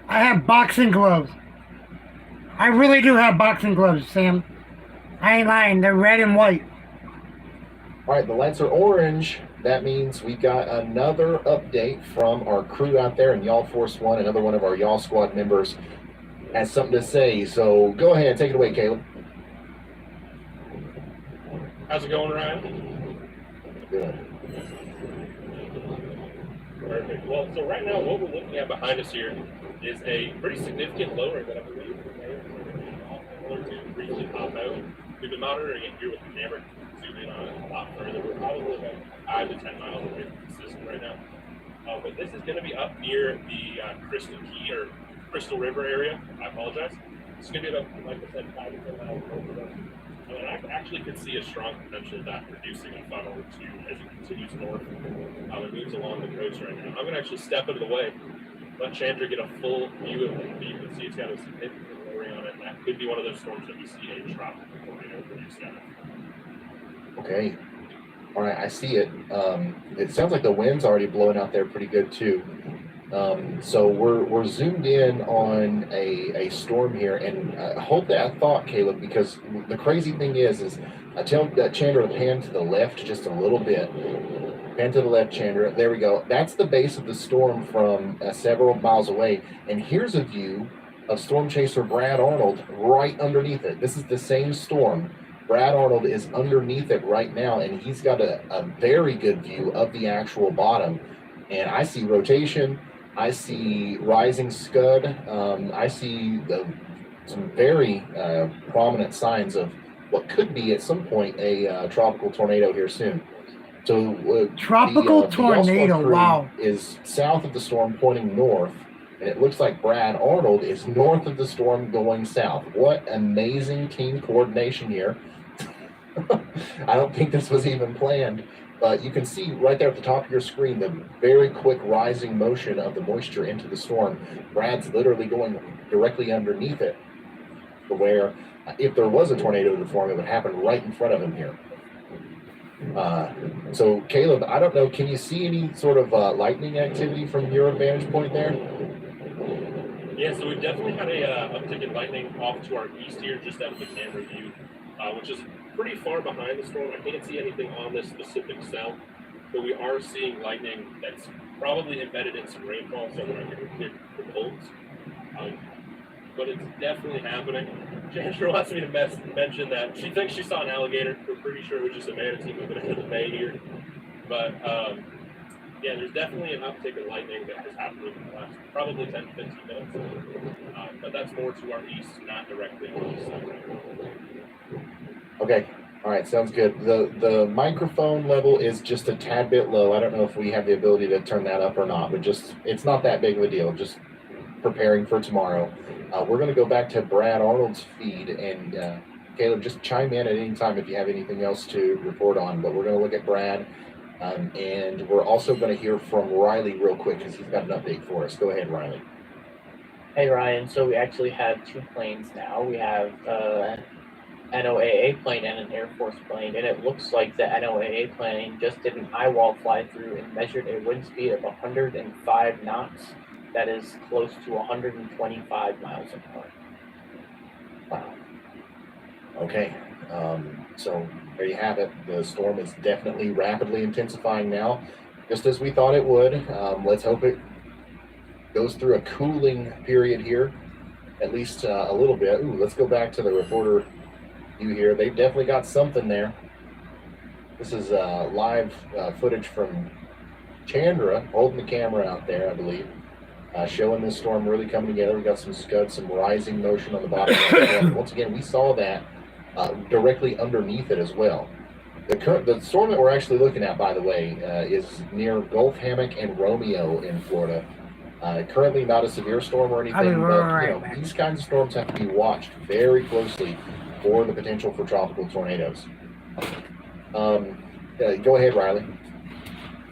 I have boxing gloves. I really do have boxing gloves, Sam. I ain't lying. They're red and white. All right, the lights are orange. That means we got another update from our crew out there in Y'all Force One. Another one of our Y'all Squad members has something to say. So go ahead, take it away, Caleb. How's it going, Ryan? Good. Perfect. Well, so right now, what we're looking at behind us here is a pretty significant lowering that I believe we may have to briefly pop out. We've been monitoring it here with the camera, zoom in on it a lot further. We're probably about 5 to 10 miles away from the system right now. But this is going to be up near the Crystal Key or Crystal River area. I apologize. It's going to be about, like I said, 5 to 10 miles over. And I actually could see a strong potential of that reducing a funnel to as it continues north. It moves along the coast right now. I'm going to actually step out of the way, let Chandra get a full view of it. You can see it's got a significant lowering on it. And that could be one of those storms that we see a tropical tornado produce out of. Okay. All right, I see it. It sounds like the wind's already blowing out there pretty good too. So we're zoomed in on a storm here, and hold that thought, Caleb, because the crazy thing is I tell Chandra to pan to the left just a little bit. Pan to the left, Chandra. There we go. That's the base of the storm from several miles away, and here's a view of storm chaser Brad Arnold right underneath it. This is the same storm. Brad Arnold is underneath it right now, and he's got a very good view of the actual bottom. And I see rotation. I see rising scud. I see some very prominent signs of what could be at some point a tropical tornado here soon. So tropical tornado, wow, is south of the storm pointing north, and it looks like Brad Arnold is north of the storm going south. What amazing team coordination here. I don't think this was even planned. But you can see right there at the top of your screen the very quick rising motion of the moisture into the storm. Brad's literally going directly underneath it, to where if there was a tornado to form, it would happen right in front of him here. So Caleb, I don't know, can you see any sort of lightning activity from your vantage point there? Yeah, so we've definitely had a uptick in lightning off to our east here, just out of the camera view, which is pretty far behind the storm. I can't see anything on this specific cell, but we are seeing lightning that's probably embedded in some rainfall somewhere in the bolts. But it's definitely happening. Chandra wants me to mention that she thinks she saw an alligator. We're pretty sure it was just a manatee moving into the bay here. But yeah, there's definitely an uptick in lightning that has happened in the last probably 10 to 15 minutes. But that's more to our east, not directly on the east side. Okay. All right, sounds good. The microphone level is just a tad bit low. I don't know if we have the ability to turn that up or not, but just it's not that big of a deal. Just preparing for tomorrow. We're going to go back to Brad Arnold's feed, and Caleb, just chime in at any time if you have anything else to report on. But we're going to look at Brad, and we're also going to hear from Riley real quick because he's got an update for us. Go ahead, Riley. Hey Ryan, so we actually have 2 planes now. We have NOAA plane and an Air Force plane, and it looks like the NOAA plane just did an eye wall fly through and measured a wind speed of 105 knots. That is close to 125 miles an hour. Wow. Okay, so there you have it. The storm is definitely rapidly intensifying now, just as we thought it would. Let's hope it goes through a cooling period here, at least a little bit. Ooh, let's go back to the reporter view here. They've definitely got something there. This is live footage from Chandra holding the camera out there, I believe. Showing this storm really coming together. We got some scuds, some rising motion on the bottom of the storm. Once again, we saw that directly underneath it as well. The storm that we're actually looking at, by the way, is near Gulf Hammock and Romeo in Florida. Currently not a severe storm or anything, but these kinds of storms have to be watched very closely for the potential for tropical tornadoes. Go ahead, Riley.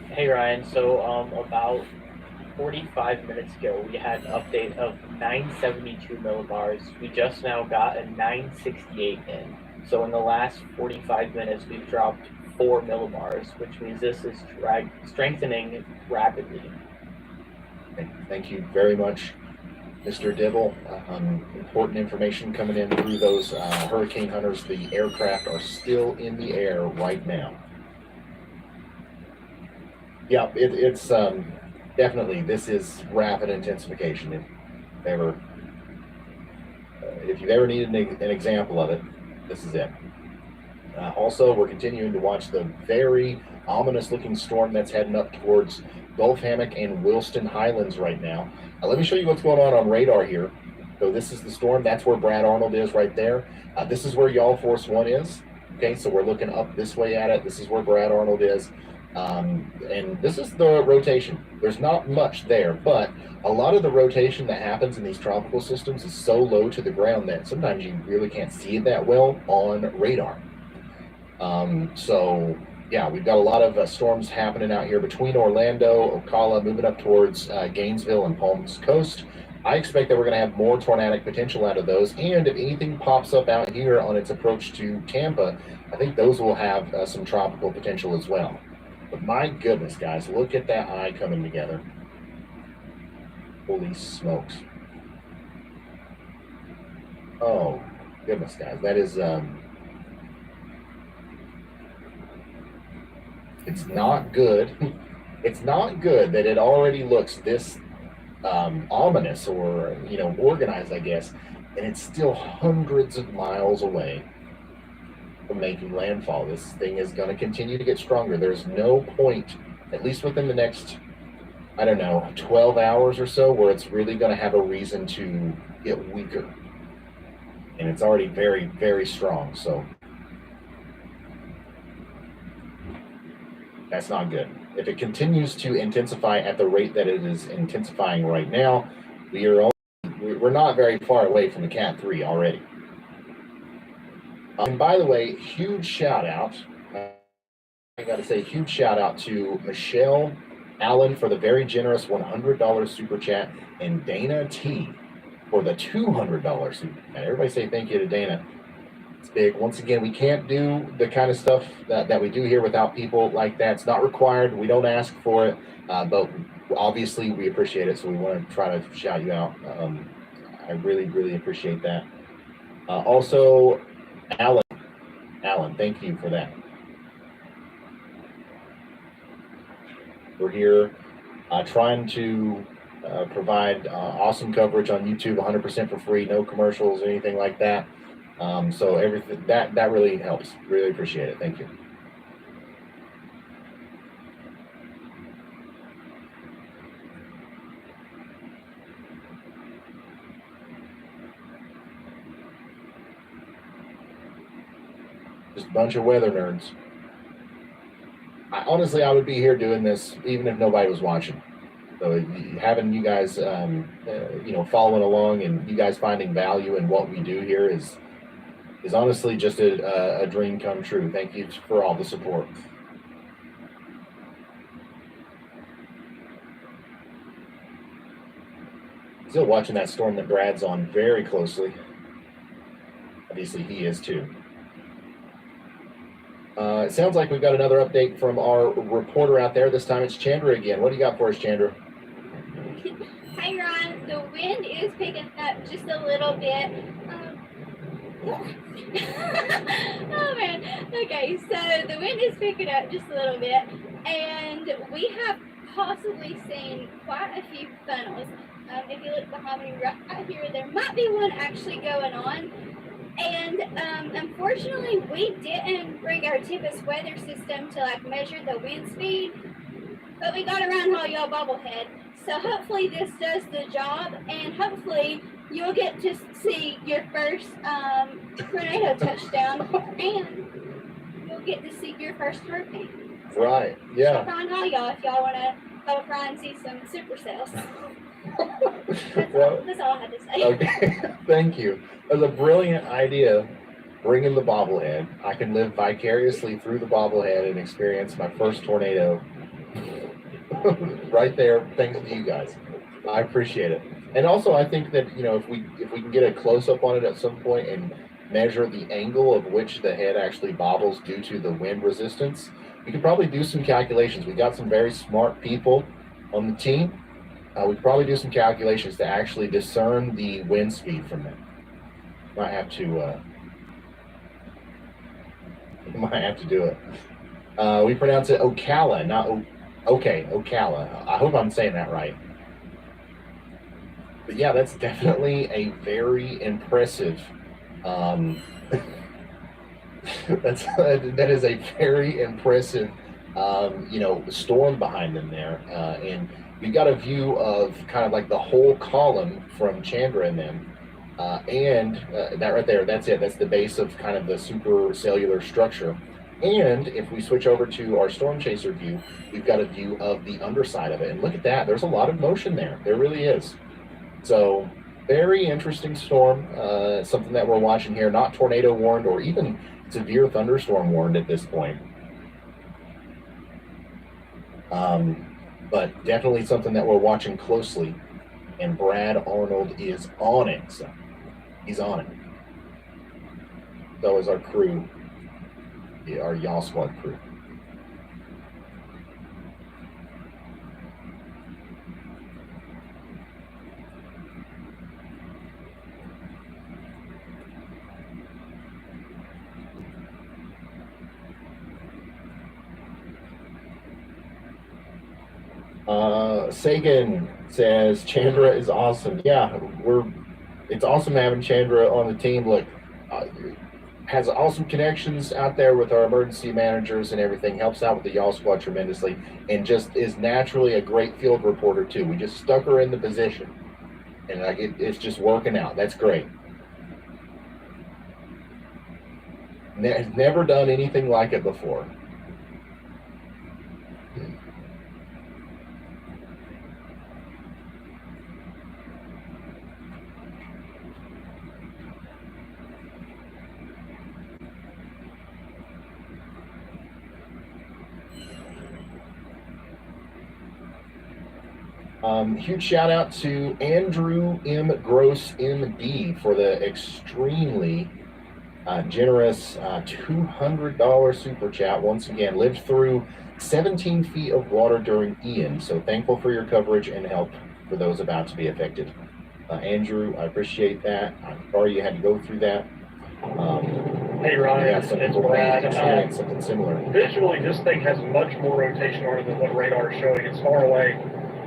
Hey Ryan, so about 45 minutes ago, we had an update of 972 millibars. We just now got a 968 in. So in the last 45 minutes, we've dropped 4 millibars, which means this is strengthening rapidly. Thank you very much, Mr. Dibble. Important information coming in through those hurricane hunters. The aircraft are still in the air right now. Yeah, it's definitely, this is rapid intensification. If you've ever needed an example of it, this is it. Also, we're continuing to watch the very ominous looking storm that's heading up towards Gulf Hammock and Wilston Highlands right now. Let me show you what's going on radar here. So this is the storm. That's where Brad Arnold is right there. This is where Y'all Force 1 is. Okay, so we're looking up this way at it. This is where Brad Arnold is. And this is the rotation. There's not much there, but a lot of the rotation that happens in these tropical systems is so low to the ground that sometimes you really can't see it that well on radar. So yeah, we've got a lot of storms happening out here between Orlando, Ocala, moving up towards Gainesville and Palms Coast. I expect that we're going to have more tornadic potential out of those, and if anything pops up out here on its approach to Tampa, I think those will have some tropical potential as well. But my goodness, guys, look at that eye coming together. Holy smokes. Oh, goodness, guys. That is, it's not good. It's not good that it already looks this ominous or, organized, I guess, and it's still hundreds of miles away from making landfall. This thing is going to continue to get stronger. There's no point, at least within the next, 12 hours or so, where it's really going to have a reason to get weaker. And it's already very, very strong. So that's not good. If it continues to intensify at the rate that it is intensifying right now, we're not very far away from the Cat 3 already. And by the way, huge shout out. I got to say, huge shout out to Michelle Allen for the very generous $100 super chat, and Dana T for the $200 super chat. Everybody say thank you to Dana. It's big. Once again, we can't do the kind of stuff that we do here without people like that. It's not required. We don't ask for it, but obviously we appreciate it. So we want to try to shout you out. I really, really appreciate that. Also, Alan, thank you for that. We're here trying to provide awesome coverage on YouTube 100% for free, no commercials or anything like that. So everything that really helps. Really appreciate it. Thank you. Just a bunch of weather nerds. Honestly, I would be here doing this even if nobody was watching. So having you guys, following along and you guys finding value in what we do here is honestly just a dream come true. Thank you for all the support. Still watching that storm that Brad's on very closely. Obviously, he is too. It sounds like we've got another update from our reporter out there. This time it's Chandra again. What do you got for us, Chandra? Hi, Ron. The wind is picking up just a little bit. Oh, man. Okay, so the wind is picking up just a little bit, and we have possibly seen quite a few funnels. If you look behind me right here, there might be one actually going on. And unfortunately, we didn't bring our Tempest weather system to measure the wind speed, but we got around all y'all bobblehead. So hopefully this does the job, and hopefully you'll get to see your first tornado touchdown, and you'll get to see your first hurricane. Right. Yeah. Around all y'all if y'all want to go try and see some supercells. That's all I had to say. Okay. Thank you. It was a brilliant idea. Bringing the bobblehead. I can live vicariously through the bobblehead and experience my first tornado right there, thanks to you guys. I appreciate it. And also, I think that if we can get a close up on it at some point and measure the angle of which the head actually bobbles due to the wind resistance, we could probably do some calculations. We got some very smart people on the team. We could probably do some calculations to actually discern the wind speed from that. Might have to do it. We pronounce it Ocala, not Ocala. I hope I'm saying that right. But yeah, that's definitely a very impressive. That is a very impressive, storm behind them there, and we've got a view of kind of like the whole column from Chandra and them. And that right there, that's it. That's the base of kind of the supercellular structure. And if we switch over to our storm chaser view, we've got a view of the underside of it. And look at that. There's a lot of motion there. There really is. So very interesting storm. Something that we're watching here, not tornado warned or even severe thunderstorm warned at this point. But definitely something that we're watching closely. And Brad Arnold is on it. So he's on it. So is our crew, our Y'all Squad crew. Sagan says Chandra is awesome. Yeah, it's awesome having Chandra on the team. Look, has awesome connections out there with our emergency managers and everything, helps out with the Y'all Squad tremendously, and just is naturally a great field reporter too. We just stuck her in the position, and it's just working out. That's great. Has never done anything like it before. Huge shout out to Andrew M. Gross MD for the extremely Generous $200 super chat. Once again, lived through 17 feet of water during Ian. So thankful for your coverage and help for those about to be affected. Andrew, I appreciate that. I'm sorry you had to go through that. Hey Ryan, Yeah, some it's people may Brad. experience something similar. Visually, this thing has much more rotation on it than what radar is showing. It's far away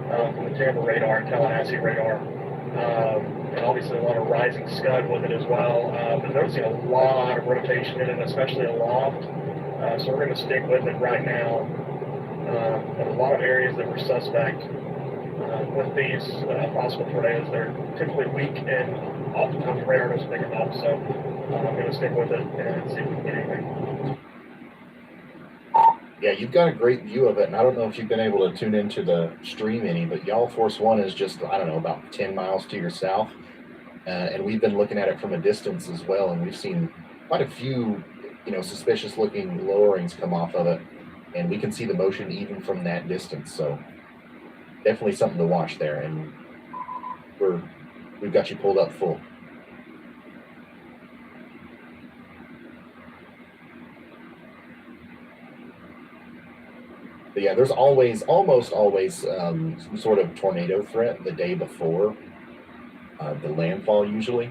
from the Tampa radar and Tallahassee radar. And obviously a lot of rising scud with it as well. But noticing a lot of rotation in it, especially aloft. So we're going to stick with it right now. In a lot of areas that were suspect with these possible tornadoes, they're typically weak and oftentimes the radar doesn't pick them up. So I'm going to stick with it and see if we can get anything. Yeah, you've got a great view of it, and I don't know if you've been able to tune into the stream any, but Y'all Force One is just, I don't know, about 10 miles to your south. And we've been looking at it from a distance as well, and we've seen quite a few, suspicious looking lowerings come off of it, and we can see the motion even from that distance. So definitely something to watch there, and we've got you pulled up full. But yeah, there's almost always some sort of tornado threat the day before the landfall usually.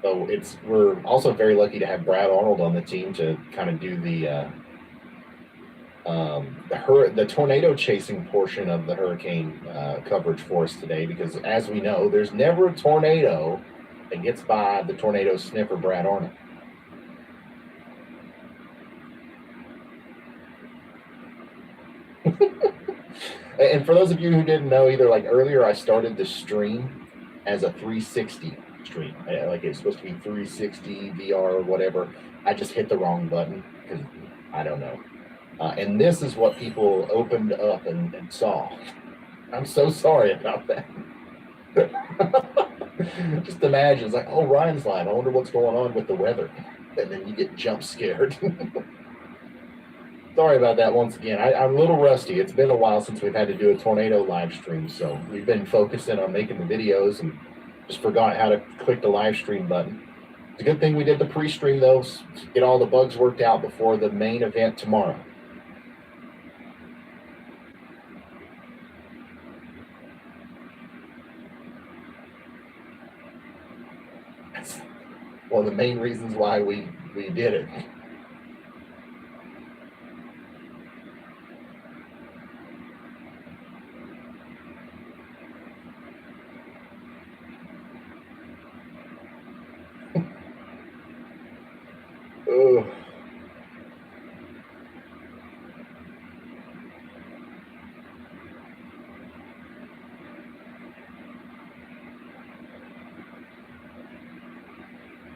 So we're also very lucky to have Brad Arnold on the team to kind of do the tornado chasing portion of the hurricane coverage for us today, because as we know, there's never a tornado that gets by the tornado sniffer Brad Arnold. And for those of you who didn't know either, like earlier I started the stream as a 360 stream. Like it's supposed to be 360 VR or whatever. I just hit the wrong button because I don't know. And this is what people opened up and saw. I'm so sorry about that. Just imagine, it's like, oh, Ryan's live. I wonder what's going on with the weather. And then you get jump scared. Sorry about that once again. I'm a little rusty. It's been a while since we've had to do a tornado live stream, so we've been focusing on making the videos and just forgot how to click the live stream button. It's a good thing we did the pre-stream, though, get all the bugs worked out before the main event tomorrow. That's one of the main reasons why we did it. Oh.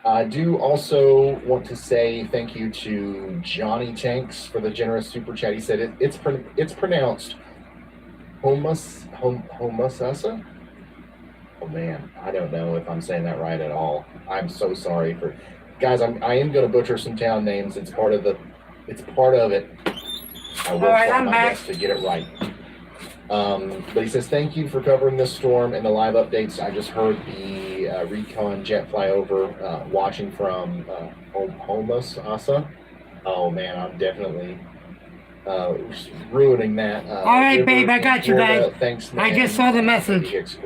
I do also want to say thank you to Johnny Tanks for the generous super chat. He said it's pronounced Homasasa. Oh man, I don't know if I'm saying that right at all. I'm so sorry for guys. I am going to butcher some town names. It's part of it. I will try my best to get it right. But he says, thank you for covering this storm and the live updates. I just heard the recon jet fly over, watching from Homasasa. Oh man, I'm definitely ruining that. All right, babe, I got you, babe. Thanks, man. I just saw the message.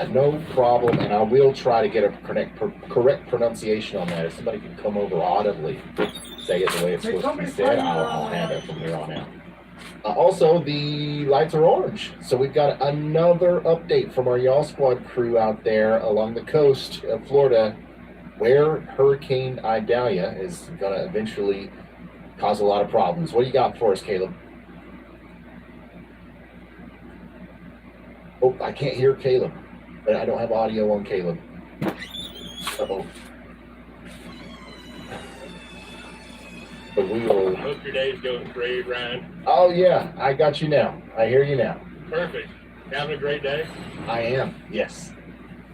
No problem, and I will try to get a correct pronunciation on that. If somebody can come over audibly, say it the way it's supposed to be said, I'll have it from here on out. Also, the lights are orange, so we've got another update from our Y'all Squad crew out there along the coast of Florida, where Hurricane Idalia is going to eventually cause a lot of problems. What do you got for us, Caleb? Oh, I can't hear Caleb. But I don't have audio on Caleb. Uh-oh. But we will. Hope your day's going great, Ryan. Oh, yeah. I got you now. I hear you now. Perfect. You having a great day? I am. Yes.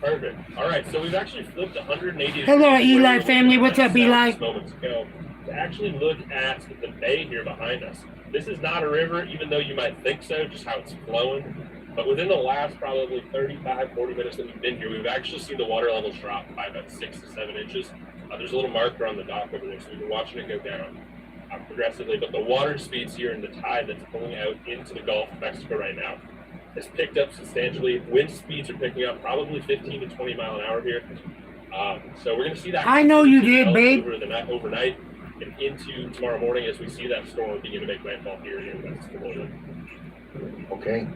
Perfect. All right. So we've actually flipped 180. Hello, Eli family. What's up, Eli? Moments ago to actually look at the bay here behind us. This is not a river, even though you might think so, just how it's flowing. But within the last probably 35, 40 minutes that we've been here, we've actually seen the water levels drop by about 6 to 7 inches. There's a little marker on the dock over there, so we've been watching it go down progressively. But the water speeds here and the tide that's pulling out into the Gulf of Mexico right now has picked up substantially. Wind speeds are picking up probably 15 to 20 mile an hour here. So we're going to see that. I know you did, babe. Overnight and into tomorrow morning as we see that storm begin to make landfall here in West Florida. Okay,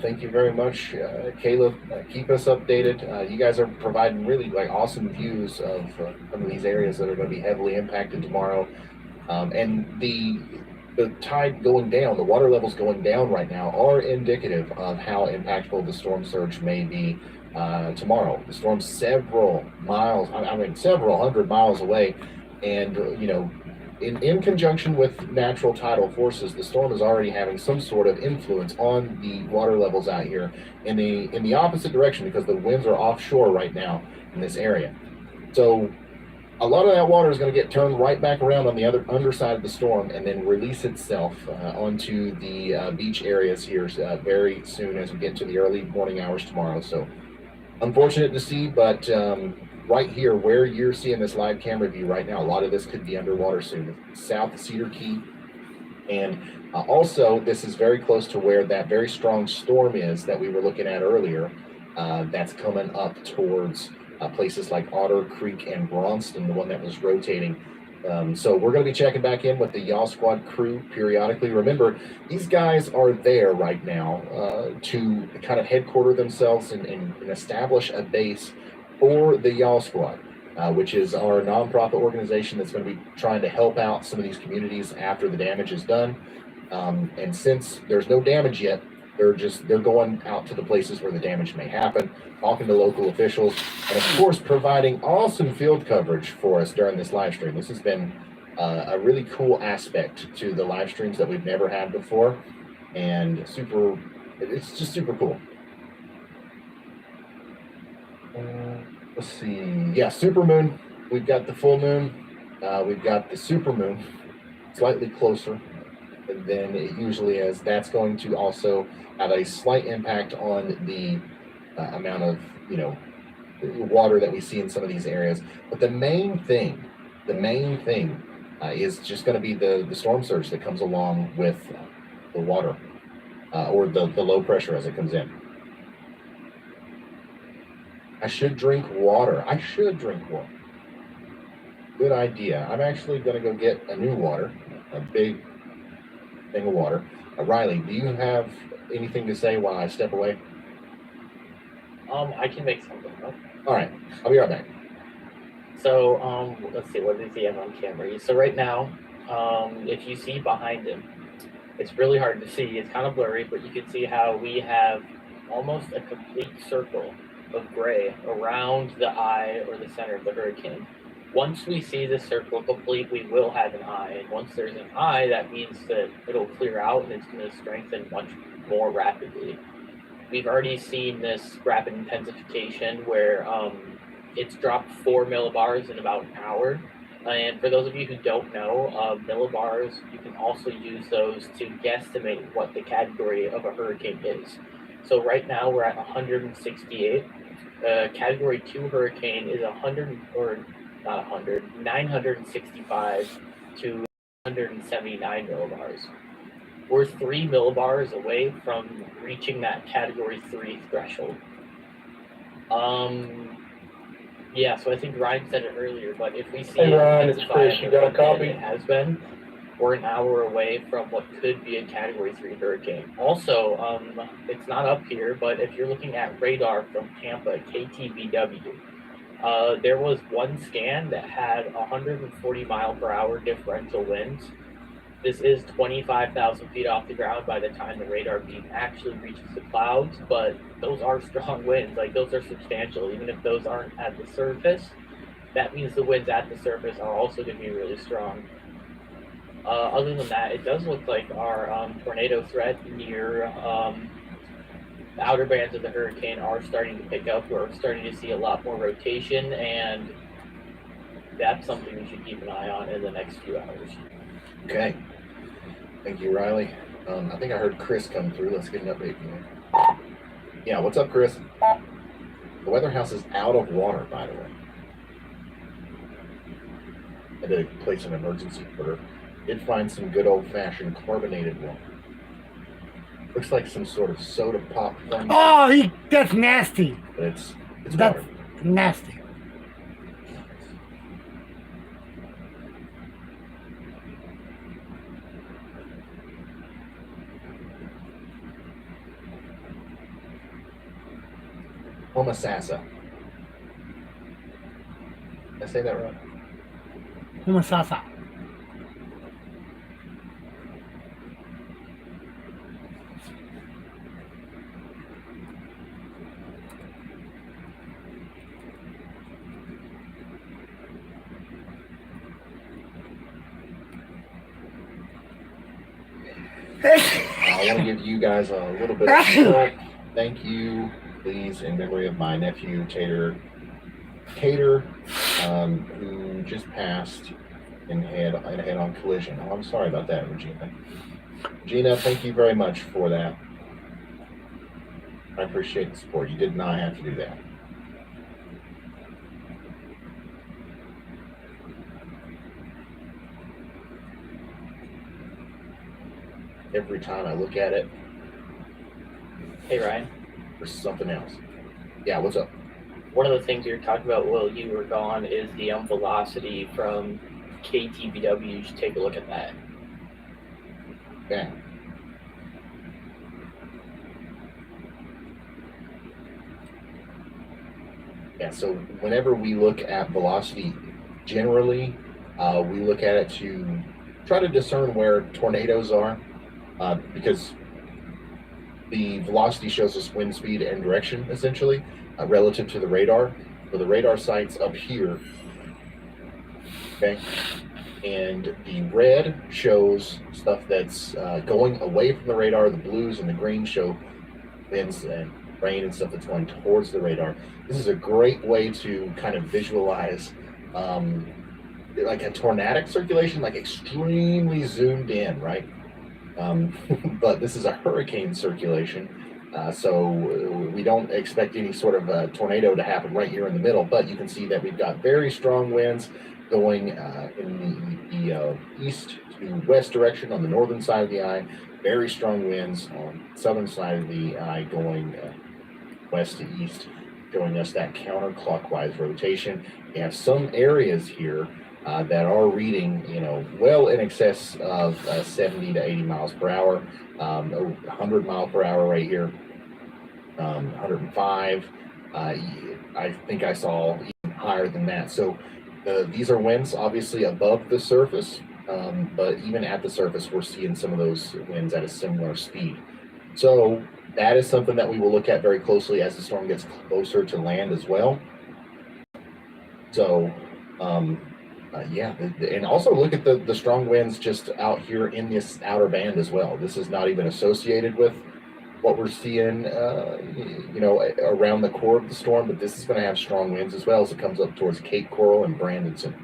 thank you very much, Caleb. Keep us updated. You guys are providing really like awesome views of some of these areas that are going to be heavily impacted tomorrow. And the tide going down, the water levels going down right now are indicative of how impactful the storm surge may be tomorrow. The storm's several hundred miles away, and in conjunction with natural tidal forces, the storm is already having some sort of influence on the water levels out here in the opposite direction, because the winds are offshore right now in this area. So a lot of that water is going to get turned right back around on the other underside of the storm and then release itself onto the beach areas here very soon as we get to the early morning hours tomorrow. So unfortunate to see, but right here where you're seeing this live camera view right now, a lot of this could be underwater soon, south of Cedar Key. And also this is very close to where that very strong storm is that we were looking at earlier. That's coming up towards places like Otter Creek and Bronson, the one that was rotating. So we're going to be checking back in with the Yaw Squad crew periodically. Remember, these guys are there right now to kind of headquarter themselves and establish a base for the Yaw Squad, which is our nonprofit organization that's going to be trying to help out some of these communities after the damage is done. And since there's no damage yet, they're going out to the places where the damage may happen, talking to local officials, and of course providing awesome field coverage for us during this live stream. This has been a really cool aspect to the live streams that we've never had before, and it's just super cool. Let's see. Yeah, supermoon. We've got the full moon. We've got the supermoon, slightly closer than it usually is. That's going to also have a slight impact on the amount of water that we see in some of these areas. But the main thing is just going to be the storm surge that comes along with the water or the low pressure as it comes in. I should drink water. Good idea. I'm actually going to go get a new water, a big thing of water. Riley, do you have anything to say while I step away? I can make something up. All right, I'll be right back. So, let's see, what does he have on camera? So right now, if you see behind him, it's really hard to see. It's kind of blurry, but you can see how we have almost a complete circle of gray around the eye or the center of the hurricane. Once we see the circle complete, we will have an eye. And once there's an eye, that means that it'll clear out and it's going to strengthen much more rapidly. We've already seen this rapid intensification where it's dropped 4 millibars in about an hour. And for those of you who don't know, millibars, you can also use those to guesstimate what the category of a hurricane is. So right now we're at 168. Category 2 hurricane is 965 to 179 millibars. We're 3 millibars away from reaching that category 3 threshold. Yeah, so I think Ryan said it earlier, but if we see Hey Ryan, it's Chris, you got a copy? It has been, we're an hour away from what could be a category 3 hurricane. Also, it's not up here, but if you're looking at radar from Tampa, KTVW, there was one scan that had 140 mile per hour differential winds. This is 25,000 feet off the ground by the time the radar beam actually reaches the clouds, but those are strong winds. Like, those are substantial. Even if those aren't at the surface, that means the winds at the surface are also going to be really strong. Other than that, it does look like our tornado threat near the outer bands of the hurricane are starting to pick up. We're starting to see a lot more rotation, and that's something we should keep an eye on in the next few hours. Okay. Thank you, Riley. I think I heard Chris come through. Let's get an update from him. Yeah, what's up, Chris? The weather house is out of water, by the way. had to place an emergency order, did find some good old-fashioned carbonated water. Looks like some sort of soda pop fun. Oh, that's nasty. But it's That's water. nasty. Homosassa. Did I say that right? Homosassa. I want to give you guys a little bit of help. Thank you, please, in memory of my nephew, Cater, who just passed in a head-on collision. Oh, I'm sorry about that, Regina. Regina, thank you very much for that. I appreciate the support. You did not have to do that. Every time I look at it, Hey Ryan, there's something else. Yeah, what's up? one of the things you were talking about while you were gone is the velocity from KTBW. You should take a look at that. Yeah. Yeah, so whenever we look at velocity, generally, we look at it to try to discern where tornadoes are, because the velocity shows us wind speed and direction, essentially, relative to the radar. So the radar sight's up here, okay? And the red shows stuff that's going away from the radar. The blues and the green show winds and rain and stuff that's going towards the radar. This is a great way to kind of visualize like a tornadic circulation, like extremely zoomed in, right? But this is a hurricane circulation, so we don't expect any sort of tornado to happen right here in the middle, but you can see that we've got very strong winds going in the east to west direction on the northern side of the eye, very strong winds on the southern side of the eye going west to east, showing us that counterclockwise rotation. We have some areas here that are reading, well in excess of 70 to 80 miles per hour, 100 mile per hour right here, 105. I think I saw even higher than that. So these are winds obviously above the surface, but even at the surface, we're seeing some of those winds at a similar speed. So that is something that we will look at very closely as the storm gets closer to land as well. So, yeah, and also look at the strong winds just out here in this outer band as well. This is not even associated with what we're seeing, around the core of the storm, but this is going to have strong winds as well as it comes up towards Cape Coral and Brandonson.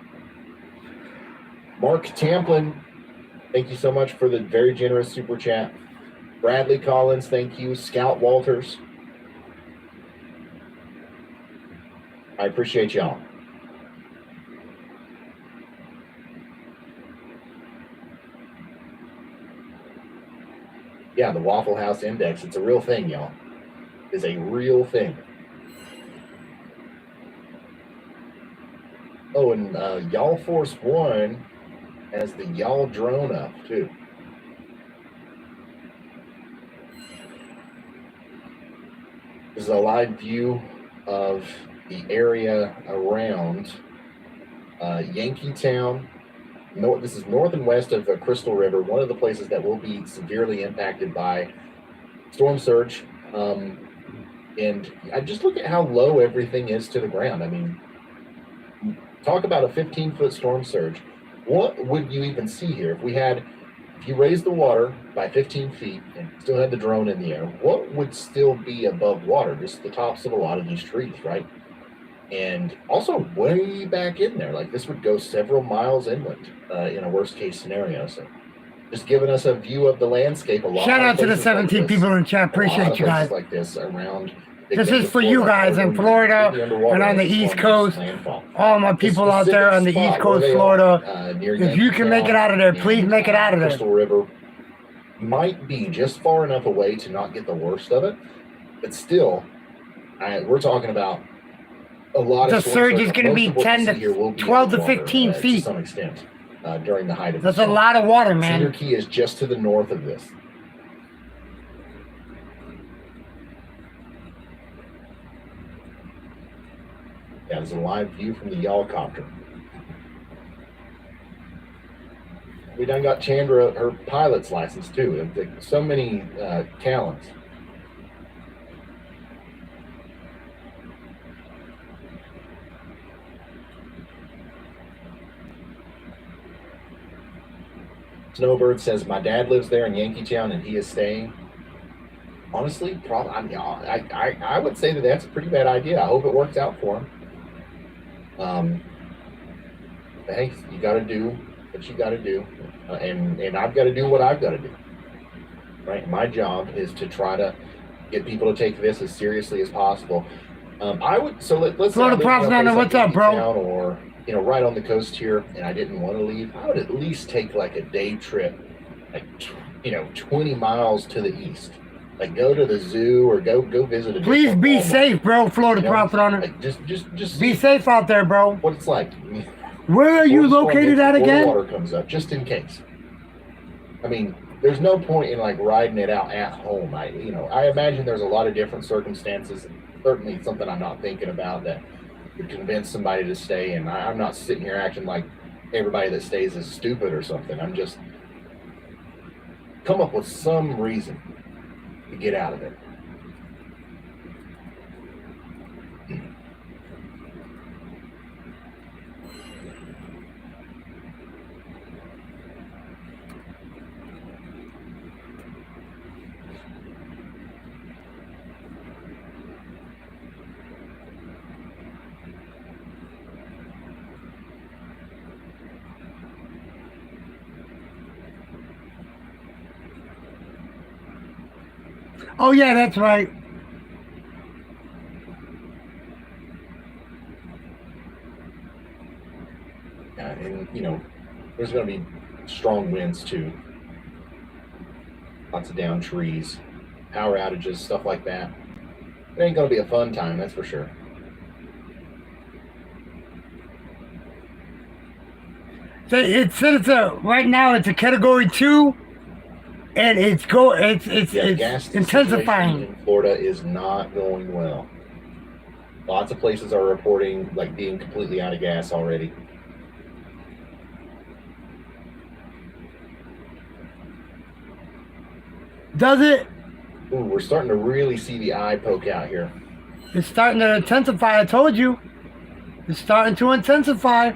Mark Tamplin, thank you so much for the very generous super chat. Bradley Collins, thank you. Scout Walters, I appreciate y'all. Yeah, the Waffle House Index, it's a real thing, y'all. It's a real thing. Oh, and Y'all Force One has the Y'all drone up, too. This is a live view of the area around Yankeetown. This is north and west of the Crystal River, one of the places that will be severely impacted by storm surge. And I just look at how low everything is to the ground. I mean, talk about a 15-foot storm surge. What would you even see here? If you raised the water by 15 feet and still had the drone in the air, what would still be above water? Just the tops of a lot of these trees, right? And also way back in there, like this would go several miles inland in a worst case scenario. So just giving us a view of the landscape. Shout out to the 17 people in chat. Appreciate you guys. Like this around This Big is for you guys in Florida and on the East Coast. All my people out there on the East Coast, Florida. If you can make it out of there, please make it out of there. Crystal River might be just far enough away to not get the worst of it, but still, we're talking about a lot of The surge is going to be 10 to 12 to 15 feet. to some extent during the height of That's the a storm. lot of water, Cedar man. Key is just to the north of this. Yeah, there's a live view from the helicopter. We done got Chandra her pilot's license too. So many talents. Snowbird says my dad lives there in Yankeetown and he is staying. Honestly, probably. I would say that that's a pretty bad idea. I hope it works out for him. But hey, you got to do what you got to do, and I've got to do what I've got to do. Right, my job is to try to get people to take this as seriously as possible. I would let's Florida Propaganda, what's up, bro? Or right on the coast here, and I didn't want to leave. I would at least take like a day trip, like 20 miles to the east. Like go to the zoo or go visit a. Please be safe, bro, Florida Prophet on it. Like just Be safe out there, bro. what it's like. Where are you Before the storm located hits, at before the again? water comes up, just in case. I mean, there's no point in like riding it out at home. I imagine there's a lot of different circumstances. Certainly something I'm not thinking about that would convince somebody to stay. And I'm not sitting here acting like everybody that stays is stupid or something. I'm just come up with some reason to get out of it. Oh, yeah, that's right. And there's going to be strong winds too. Lots of downed trees, power outages, stuff like that. It ain't going to be a fun time, that's for sure. So it said right now it's a category 2, and it's gas intensifying. situation in Florida is not going well. Lots of places are reporting like being completely out of gas already. Does it? Ooh, we're starting to really see the eye poke out here. It's starting to intensify. I told you. It's starting to intensify.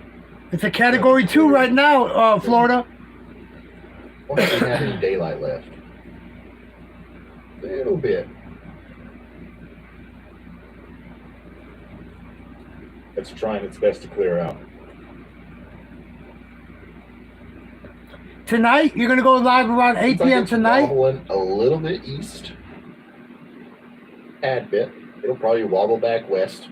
It's a category 2 right now, Florida. I wonder if we have any daylight left. A little bit. It's trying its best to clear out. Tonight, you're going to go live around 8 Looks like p.m. it's tonight? wobbling a little bit east. Tad bit. It'll probably wobble back west.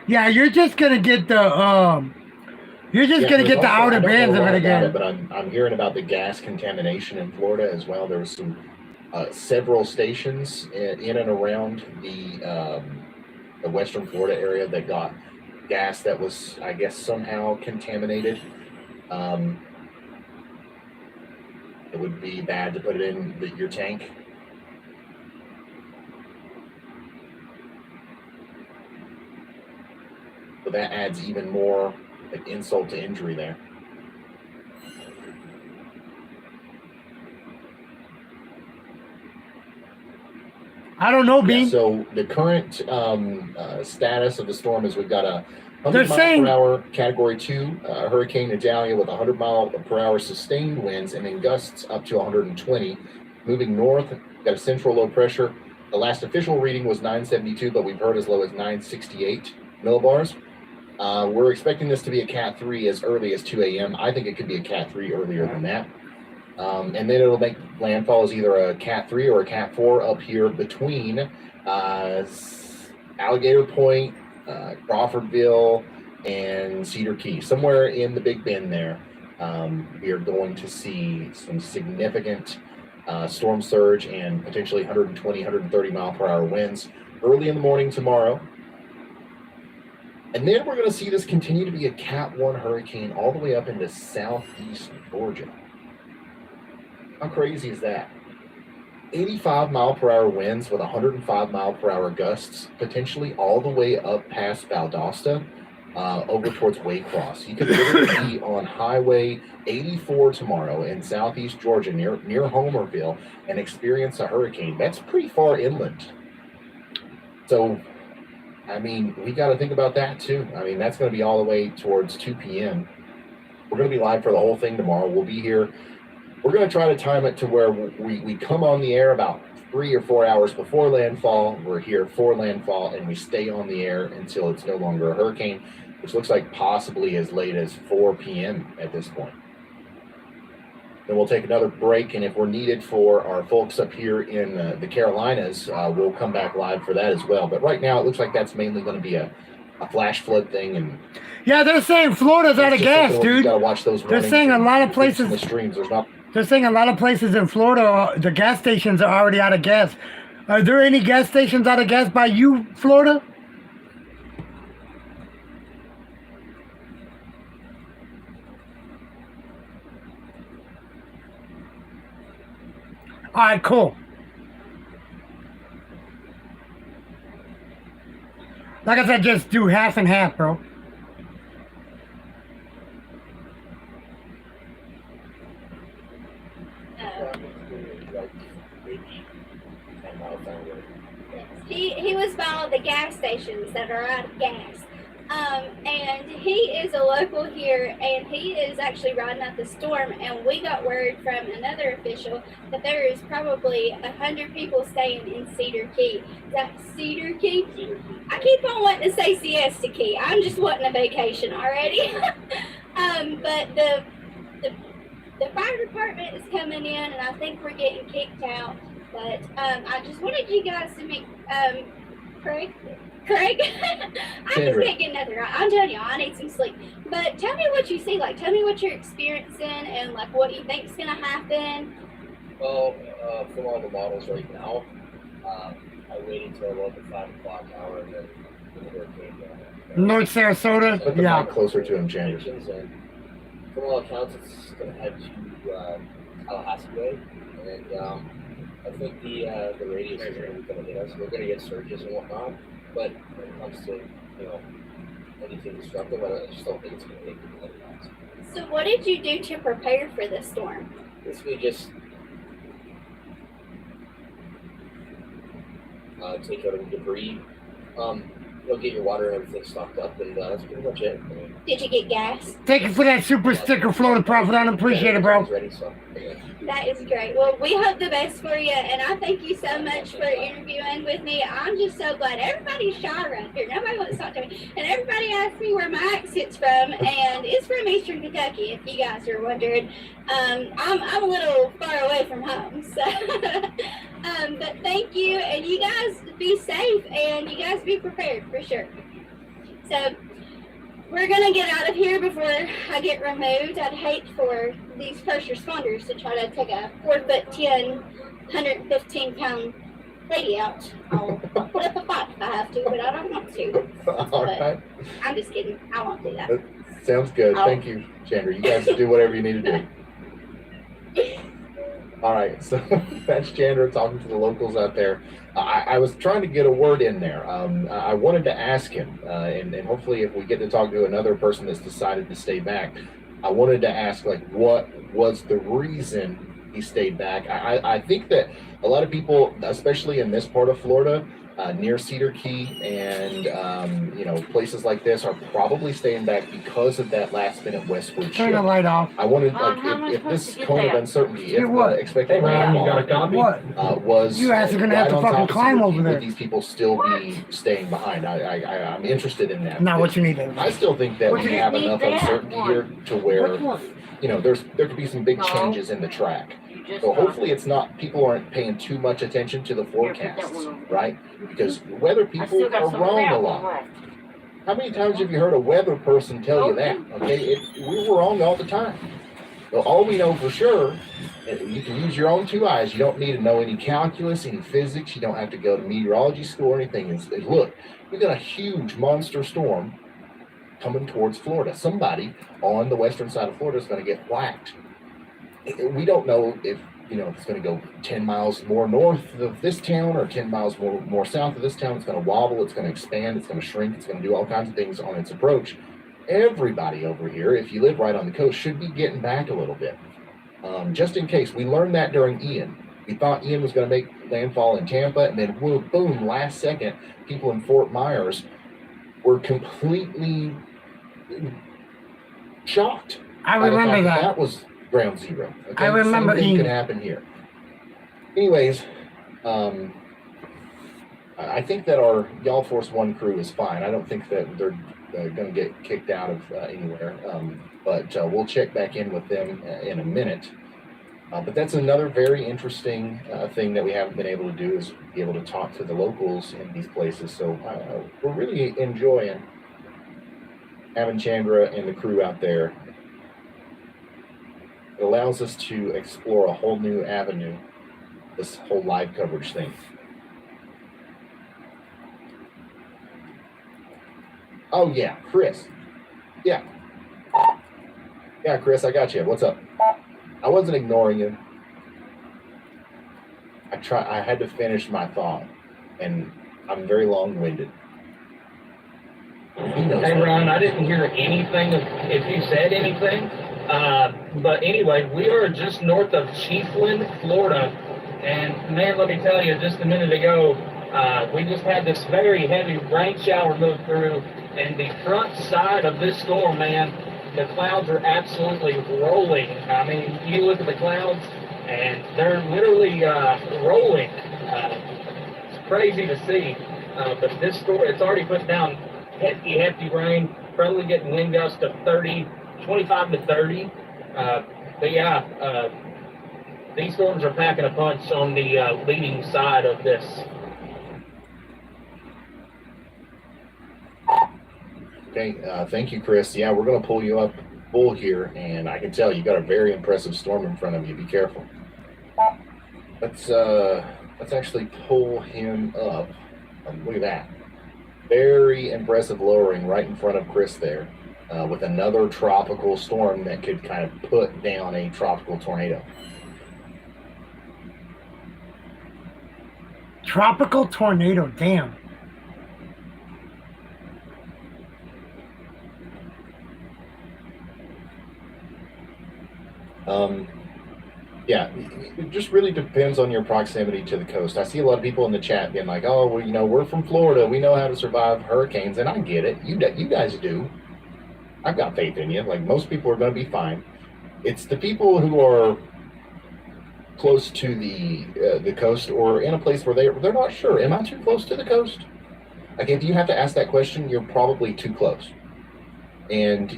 Yeah, you're just going to get the, you're just going to get the outer bands of it again. But I'm hearing about the gas contamination in Florida as well. There was some several stations in and around the western Florida area that got gas that was, I guess, somehow contaminated. It would be bad to put it in your tank. So that adds even more like insult to injury there. I don't know, Bean. Yeah, so the current status of the storm is we've got a 100 They're mile saying- per hour Category 2 Hurricane Idalia with 100 mile per hour sustained winds and then gusts up to 120. Moving north, got a central low pressure. The last official reading was 972, but we've heard as low as 968 millibars. We're expecting this to be a Cat 3 as early as 2 a.m. I think it could be a Cat 3 earlier than that. And then it'll make landfall as either a Cat 3 or a Cat 4 up here between Alligator Point, Crawfordville, and Cedar Key. Somewhere in the Big Bend there, we are going to see some significant storm surge and potentially 120, 130 mile per hour winds early in the morning tomorrow. And then we're going to see this continue to be a Cat 1 hurricane all the way up into southeast Georgia. How crazy is that? 85 mile per hour winds with 105 mile per hour gusts, potentially all the way up past Valdosta, over towards Waycross. You could literally be on Highway 84 tomorrow in southeast Georgia near Homerville and experience a hurricane. That's pretty far inland. So, I mean, we got to think about that too. I mean, that's going to be all the way towards 2 p.m. We're going to be live for the whole thing tomorrow. We'll be here. We're going to try to time it to where we come on the air about 3 or 4 hours before landfall. We're here for landfall, and we stay on the air until it's no longer a hurricane, which looks like possibly as late as 4 p.m. at this point. Then we'll take another break, and if we're needed for our folks up here in the Carolinas, we'll come back live for that as well. But right now, it looks like that's mainly going to be a flash flood thing. And yeah, they're saying Florida's out of gas, dude. You got to watch those. They're saying a lot of places. The streams. There's not. They're saying a lot of places in Florida, the gas stations are already out of gas. Are there any gas stations out of gas by you, Florida? All right, cool. Like I said, just do half and half, bro. He was by all the gas stations that are out of gas. And he is a local here, and he is actually riding out the storm, and we got word from another official that there is probably 100 people staying in Cedar Key. Is that Cedar Key? Cedar Key. I keep on wanting to say Siesta Key. I'm just wanting a vacation already. But the fire department is coming in, and I think we're getting kicked out. But I just wanted you guys to meet Craig. I just can't get nothing right. I'm telling you, I need some sleep. But tell me what you see. Like, tell me what you're experiencing and like what you think's gonna happen. Well, from all the models right now, I waited till about the 5 o'clock hour and then the hurricane. North Sarasota, Put the yeah. mic closer to him, Chandler. And from all accounts, it's going to head to Tallahassee Way, and I think the radius is really going to hit us. We're going to get surges and whatnot, but when it comes to anything destructive, I just don't think it's going to take the headlines. So what did you do to prepare for the storm? Basically, just take out any debris. Get your water and everything stocked up, and that's pretty much it. I mean, Did you get gas? Thank you for that super sticker, Florida Prophet. I appreciate it, bro. Ready, so, yeah. That is great. Well, we hope the best for you, and I thank you so much for interviewing with me. I'm just so glad. Everybody's shy around here. Nobody wants to talk to me. And everybody asks me where my accent's from, and it's from Eastern Kentucky, if you guys are wondering. I'm a little far away from home, so. But thank you, and you guys be safe, and you guys be prepared, for sure. So, we're going to get out of here before I get removed. I'd hate for these first responders to try to take a 4'10", 115-pound lady out. I'll put up a fight if I have to, but I don't want to. All right. I'm just kidding. I won't do that. Sounds good. Thank you, Chandra. You guys do whatever you need to do. All right, so that's Chandra talking to the locals out there. I was trying to get a word in there. I wanted to ask him, and hopefully if we get to talk to another person that's decided to stay back, I wanted to ask, like, what was the reason he stayed back? I think that a lot of people, especially in this part of Florida, near Cedar Key and places like this are probably staying back because of that last minute westward Turn the shift. light off. I wanted, How am I if this supposed to get cone of that? uncertainty, Get if what? the expected Hey, Ryan, you got a rainfall copy? What? was You guys are gonna have right to on fucking top of climb Cedar over Key, there. would these people still be staying behind? I'm interested in that. Now what you need? I still think that What we you have need enough that uncertainty one? here to where, Which one? there could be some big No. changes in the track. You just So hopefully it's not, people aren't paying too much attention to the Here, put that forecasts, one over. right? Because weather I people still got are some of wrong that a one lot. left. How many times have you heard a weather person tell you that? Okay, we were wrong all the time. So all we know for sure, and you can use your own two eyes. You don't need to know any calculus, any physics. You don't have to go to meteorology school or anything. Is look, we've got a huge monster storm coming towards Florida. Somebody on the western side of Florida is going to get whacked. We don't know if it's going to go 10 miles more north of this town or 10 miles more south of this town. It's going to wobble, it's going to expand, it's going to shrink, it's going to do all kinds of things on its approach. Everybody over here, if you live right on the coast, should be getting back a little bit. Just in case. We learned that during Ian. We thought Ian was going to make landfall in Tampa, and then boom, last second, people in Fort Myers were completely shocked. I by the remember fact that. That was ground zero. Okay? I remember Same thing Ian. could happen here. Anyways, I think that our Y'all Force One crew is fine. I don't think that they're going to get kicked out of anywhere. But we'll check back in with them in a minute. But that's another very interesting thing that we haven't been able to do is be able to talk to the locals in these places. So we're really enjoying having Chandra and the crew out there. It allows us to explore a whole new avenue, this whole live coverage thing. Oh yeah, Chris. Yeah, Chris, I got you. What's up? I wasn't ignoring you. I had to finish my thought, and I'm very long-winded. Hey, Ron, I didn't hear anything if you said anything. But anyway, we are just north of Chiefland, Florida. And man, let me tell you, just a minute ago, we just had this very heavy rain shower move through. And the front side of this storm, man, the clouds are absolutely rolling. I mean, you look at the clouds, and they're literally rolling. It's crazy to see. But this storm, it's already put down hefty rain, probably getting wind gusts of 25 to 30. But yeah, these storms are packing a punch on the leading side of this. Okay, thank you, Chris. Yeah, we're going to pull you up full here, and I can tell you got a very impressive storm in front of you. Be careful. Let's actually pull him up. Look at that. Very impressive lowering right in front of Chris there, with another tropical storm that could kind of put down a tropical tornado. Tropical tornado, damn. Yeah, it just really depends on your proximity to the coast. I see a lot of people in the chat being like, oh, well, we're from Florida. We know how to survive hurricanes. And I get it. You guys do. I've got faith in you. Like, most people are going to be fine. It's the people who are close to the coast or in a place where they're not sure. Am I too close to the coast? Like, if you have to ask that question, you're probably too close. And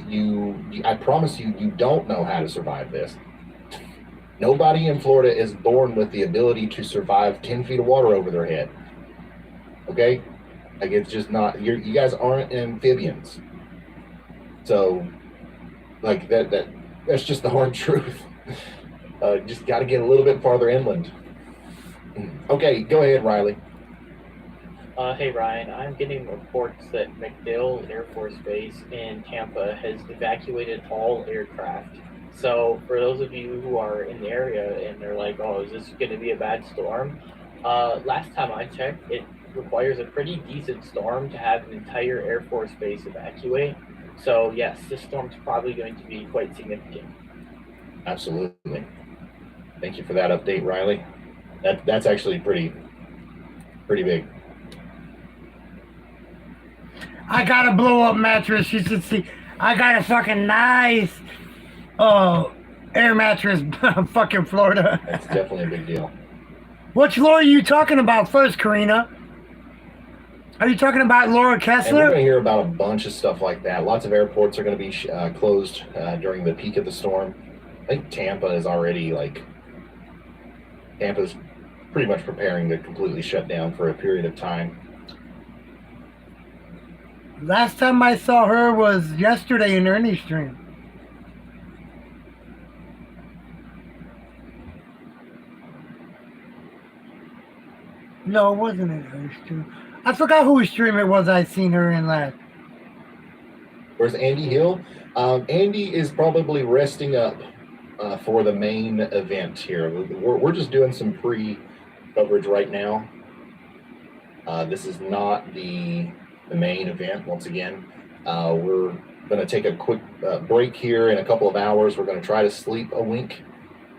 I promise you don't know how to survive this. Nobody in Florida is born with the ability to survive 10 feet of water over their head. Okay? Like, it's just not, you guys aren't amphibians. So, like, that's just the hard truth. Just got to get a little bit farther inland. Okay, go ahead, Riley. Hey Ryan, I'm getting reports that MacDill Air Force Base in Tampa has evacuated all aircraft. So for those of you who are in the area and they're like, oh, is this going to be a bad storm? Last time I checked, it requires a pretty decent storm to have an entire Air Force Base evacuate. So yes, this storm's probably going to be quite significant. Absolutely. Thank you for that update, Riley. That's actually pretty big. I got a blow up mattress. You should see. I got a fucking nice air mattress. Fucking Florida. That's definitely a big deal. Which Laura are you talking about first, Karina? Are you talking about Laura And we're going Kessler? to hear about a bunch of stuff like that. Lots of airports are going to be closed during the peak of the storm. I think Tampa is already Tampa's pretty much preparing to completely shut down for a period of time. Last time I saw her was yesterday in Ernie's stream. No, it wasn't in her stream. I forgot whose stream it was I seen her in last. Where's Andy Hill? Andy is probably resting up for the main event here. We're just doing some pre-coverage right now. This is not the main event. Once again, we're going to take a quick break here in a couple of hours. We're going to try to sleep a wink,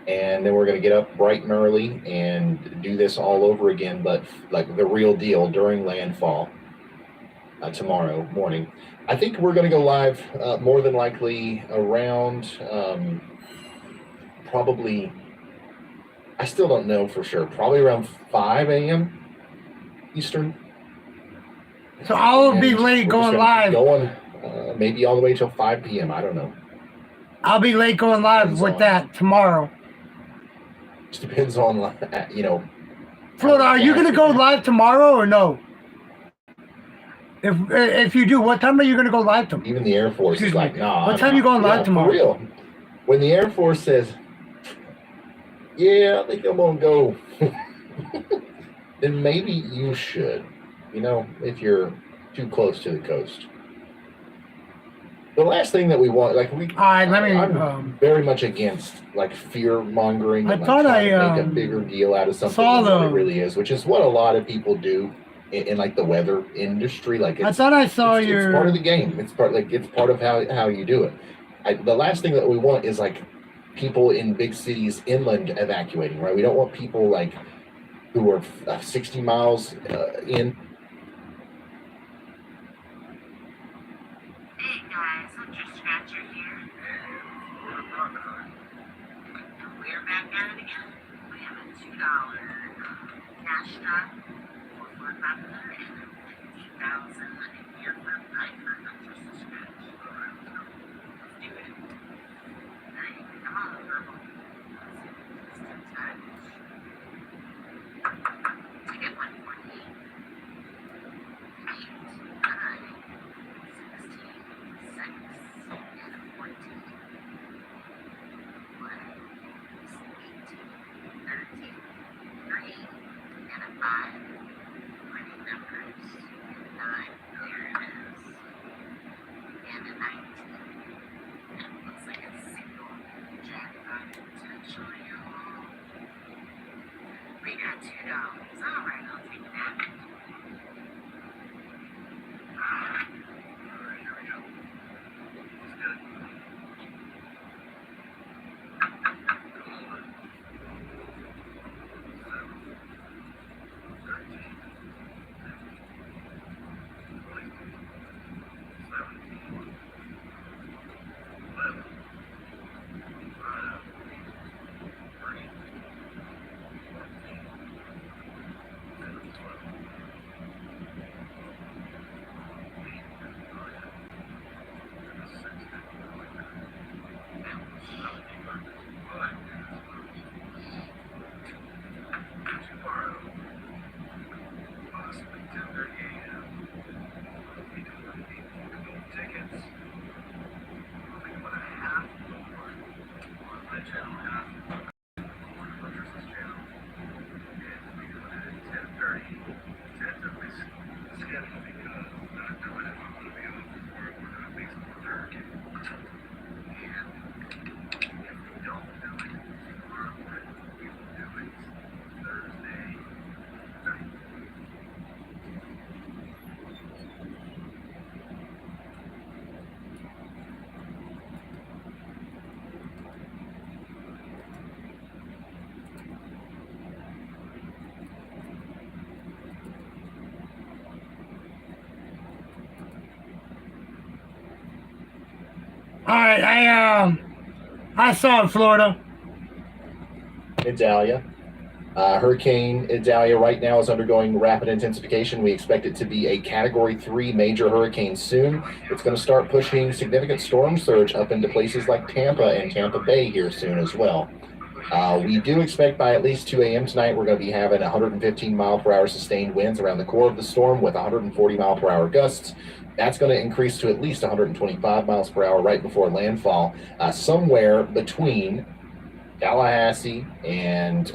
and then we're going to get up bright and early and do this all over again, but like the real deal during landfall tomorrow morning. I think we're going to go live more than likely around probably, I still don't know for sure, probably around 5 a.m. Eastern. So I'll be And late we're just going gonna live. keep going maybe all the way till 5 p.m. I don't know. I'll be late going live with that tomorrow. Just depends on, you know. Florida, are you gonna go live tomorrow or no? If you do, what time are you gonna go live tomorrow? Even the Air Force Excuse is like, me. nah. What time you going live tomorrow? For real. When the Air Force says, yeah, I think I'm gonna go, then maybe you should, you know, if you're too close to the coast. The last thing that we want, like we, All right, let me. I'm very much against like fear mongering. I and, like, thought trying to I, make a bigger deal out of something saw than what it the- really is, which is what a lot of people do in like the weather industry. Like I it's, thought I saw it's part your. of the game. It's part of how you do it. The last thing that we want is like people in big cities inland evacuating, right? We don't want people like who are 60 miles in. Hey guys, I'm just Scratcher here. We're back at it again. We have a $2 cash drop for Fort Butler and a $50,000 in here for Night for Just a Scratch. Let's do it. Hey, come on, Purple. Just in touch. Ticket 148. 8, 9, 16, 6, and 14. 1, 18, 13, 3, and a 5. Winning numbers. 9, there it is. And a 19. That looks like a single jackpot potential, y'all. We got $2. Alright, I'll take that. Alright, here we go. Looks good. All right, I saw it, Florida. Idalia. Hurricane Idalia right now is undergoing rapid intensification. We expect it to be a Category 3 major hurricane soon. It's going to start pushing significant storm surge up into places like Tampa and Tampa Bay here soon as well. We do expect by at least 2 a.m. tonight we're going to be having 115 mile per hour sustained winds around the core of the storm with 140 mile per hour gusts. That's going to increase to at least 125 miles per hour right before landfall, somewhere between Tallahassee and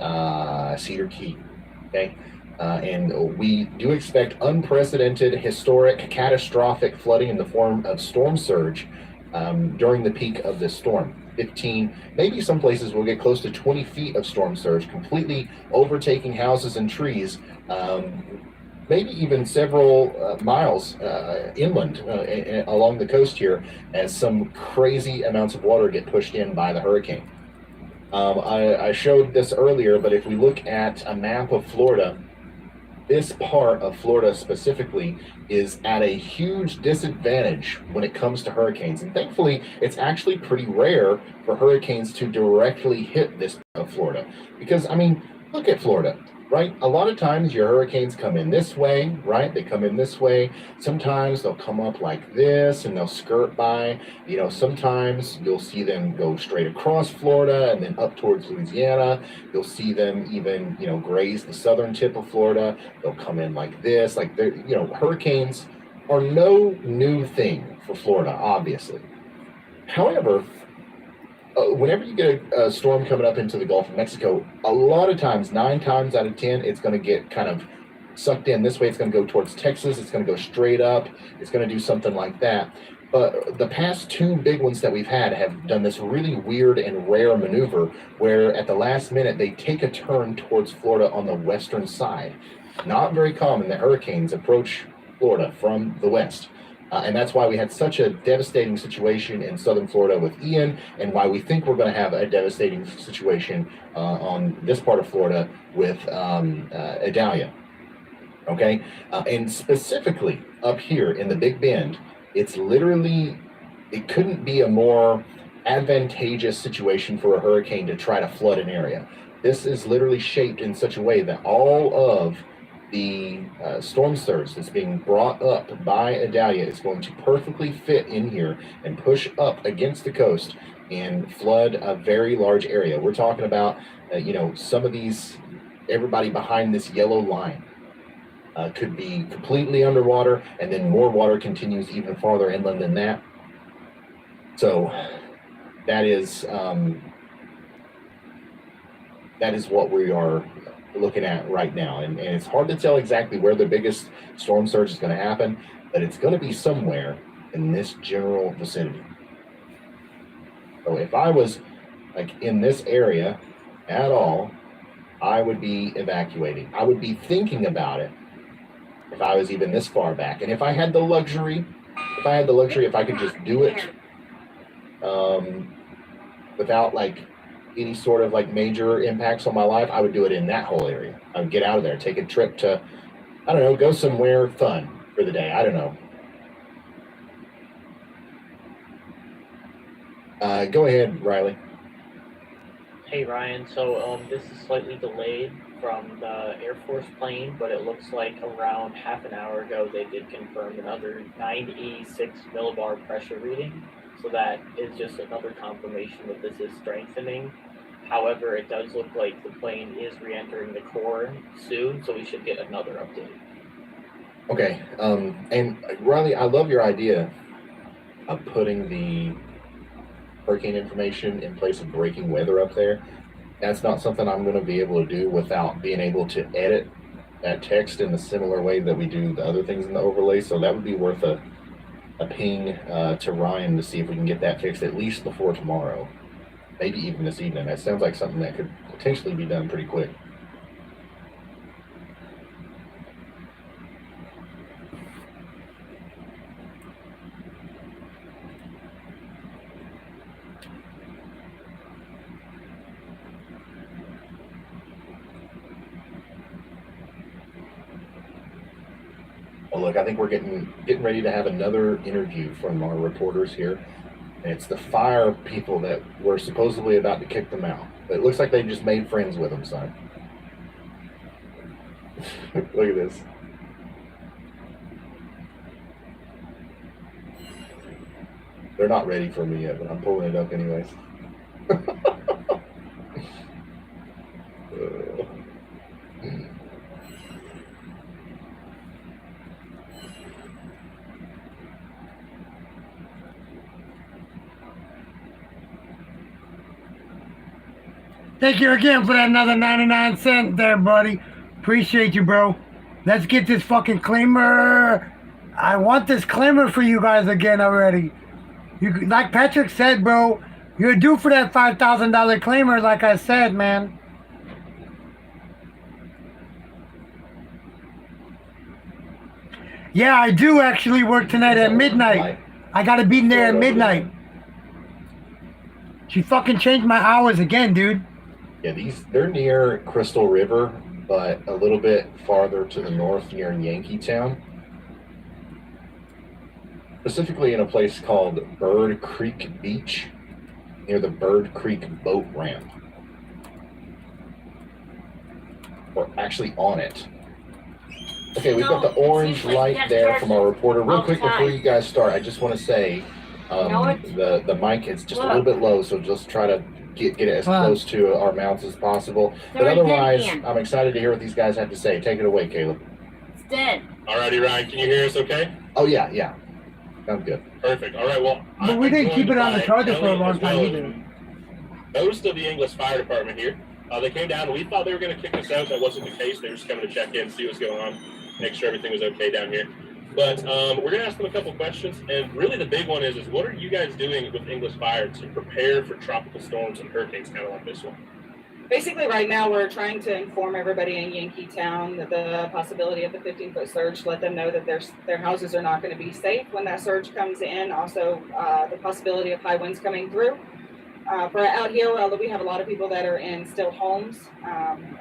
Cedar Key. Okay. And we do expect unprecedented, historic, catastrophic flooding in the form of storm surge during the peak of this storm. 15, maybe some places will get close to 20 feet of storm surge, completely overtaking houses and trees, maybe even several miles inland along the coast here, as some crazy amounts of water get pushed in by the hurricane. I showed this earlier, but if we look at a map of Florida, this part of Florida specifically is at a huge disadvantage when it comes to hurricanes. And thankfully, it's actually pretty rare for hurricanes to directly hit this part of Florida. Because, I mean, look at Florida, right? A lot of times your hurricanes come in this way, right? They come in this way. Sometimes they'll come up like this and they'll skirt by. You know, sometimes you'll see them go straight across Florida and then up towards Louisiana. You'll see them even, you know, graze the southern tip of Florida. They'll come in like this. Like, they're, you know, hurricanes are no new thing for Florida, obviously. However, whenever you get a storm coming up into the Gulf of Mexico, a lot of times, 9 times out of 10, it's going to get kind of sucked in this way. It's going to go towards Texas. It's going to go straight up. It's going to do something like that. But the past 2 big ones that we've had have done this really weird and rare maneuver where at the last minute they take a turn towards Florida on the western side. Not very common that hurricanes approach Florida from the west. And that's why we had such a devastating situation in southern Florida with Ian, and why we think we're going to have a devastating situation on this part of Florida with Idalia. Okay? And specifically up here in the Big Bend, it's literally, it couldn't be a more advantageous situation for a hurricane to try to flood an area. This is literally shaped in such a way that all of the storm surge that's being brought up by Idalia is going to perfectly fit in here and push up against the coast and flood a very large area. We're talking about, you know, some of these, everybody behind this yellow line could be completely underwater, and then more water continues even farther inland than that. So that is what we are looking at right now, and it's hard to tell exactly where the biggest storm surge is going to happen, but it's going to be somewhere in this general vicinity. So if I was like in this area at all, I would be evacuating. I would be thinking about it if I was even this far back, and if I had the luxury, if I could just do it without like any sort of like major impacts on my life, I would do it in that whole area. I would get out of there, take a trip to, I don't know, go somewhere fun for the day. I don't know. Go ahead, Riley. Hey Ryan, so this is slightly delayed from the Air Force plane, but it looks like around half an hour ago they did confirm another 96 millibar pressure reading. So that is just another confirmation that this is strengthening. However, it does look like the plane is re-entering the core soon, so we should get another update. Okay, and Riley, I love your idea of putting the hurricane information in place of breaking weather up there. That's not something I'm going to be able to do without being able to edit that text in the similar way that we do the other things in the overlay. So that would be worth a ping to Ryan to see if we can get that fixed at least before tomorrow, maybe even this evening. That sounds like something that could potentially be done pretty quick. Well, look, I think we're getting ready to have another interview from our reporters here. And it's the fire people that were supposedly about to kick them out. It looks like they just made friends with them, son. Look at this. They're not ready for me yet, but I'm pulling it up anyways. Thank you again for that another 99 cents there, buddy. Appreciate you, bro. Let's get this fucking claimer. I want this claimer for you guys again already. You, like Patrick said, bro, you're due for that $5,000 claimer, like I said, man. Yeah, I do actually work tonight at midnight. I gotta be in there at midnight. She fucking changed my hours again, dude. Yeah, they're near Crystal River, but a little bit farther to the north near Yankeetown. Specifically in a place called Bird Creek Beach, near the Bird Creek boat ramp. Or actually on it. Okay, we've got the orange light there from our reporter. Real quick before you guys start, I just want to say the mic is just a little bit low, so just try to get it as close to our mouths as possible. But otherwise, I'm excited to hear what these guys have to say. Take it away, Caleb. It's dead. Alrighty, Ryan, can you hear us okay? Oh, yeah. Sounds good. Perfect. All right, well, But we didn't keep it on the charger for a long time either. Most of the English Fire Department here. They came down and we thought they were going to kick us out. That wasn't the case. They were just coming to check in, see what's going on, make sure everything was okay down here. But we're going to ask them a couple questions. And really the big one is what are you guys doing with English Fire to prepare for tropical storms and hurricanes kind of like this one? Basically, right now, we're trying to inform everybody in Yankeetown that the possibility of the 15-foot surge, let them know that their houses are not going to be safe when that surge comes in. Also, the possibility of high winds coming through. For out here, although we have a lot of people that are in still homes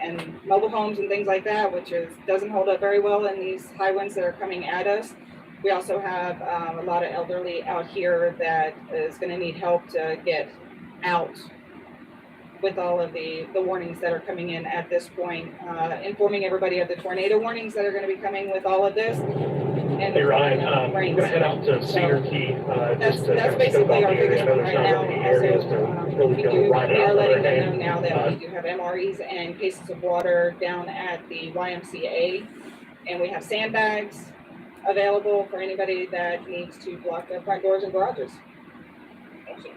and mobile homes and things like that, which doesn't hold up very well in these high winds that are coming at us. We also have a lot of elderly out here that is going to need help to get out with all of the warnings that are coming in at this point, informing everybody of the tornado warnings that are going to be coming with all of this. And Hey Ryan, we're gonna head out to Cedar Key. that's basically our biggest one right now. Also, we are letting them know now that we do have MREs and cases of water down at the YMCA, and we have sandbags available for anybody that needs to block their front doors and garages. Awesome.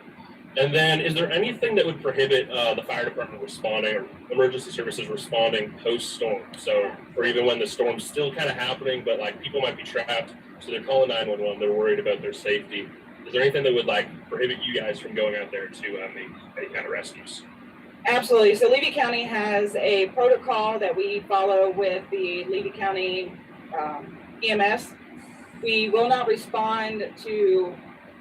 And then, is there anything that would prohibit the fire department responding or emergency services responding post-storm? So, or even when the storm's still kind of happening, but like people might be trapped, so they're calling 911. They're worried about their safety. Is there anything that would like prohibit you guys from going out there to make any kind of rescues? Absolutely. So Levy County has a protocol that we follow with the Levy County EMS. We will not respond to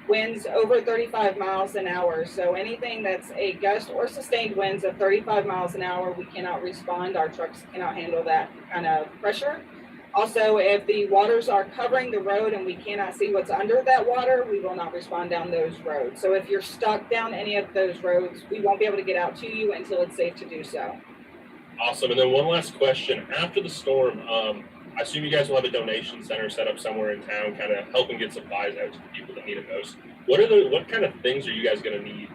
winds over 35 miles an hour. So anything that's a gust or sustained winds of 35 miles an hour, we cannot respond. Our trucks cannot handle that kind of pressure. Also, if the waters are covering the road and we cannot see what's under that water, we will not respond down those roads. So if you're stuck down any of those roads, we won't be able to get out to you until it's safe to do so. Awesome. And then one last question. After the storm, I assume you guys will have a donation center set up somewhere in town, kind of helping get supplies out to the people that need it most. What kind of things are you guys going to need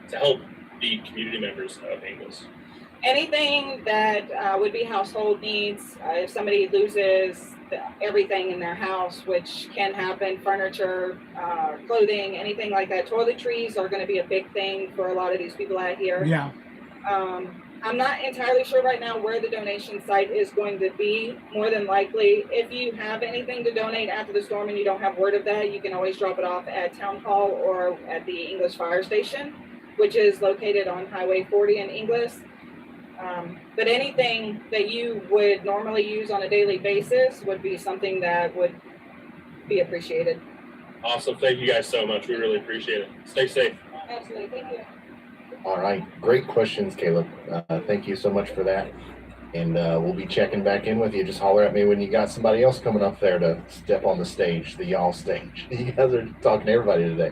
to help the community members of Ingles? Anything that would be household needs. If somebody loses everything in their house, which can happen, furniture, clothing, anything like that. Toiletries are going to be a big thing for a lot of these people out here. Yeah. I'm not entirely sure right now where the donation site is going to be. More than likely, if you have anything to donate after the storm and you don't have word of that, you can always drop it off at Town Hall or at the Inglis Fire Station, which is located on Highway 40 in Inglis. But anything that you would normally use on a daily basis would be something that would be appreciated. Awesome. Thank you guys so much. We really appreciate it. Stay safe. Absolutely. Thank you. All right. Great questions, Caleb. Thank you so much for that. And we'll be checking back in with you. Just holler at me when you got somebody else coming up there to step on the stage, the y'all stage. You guys are talking to everybody today.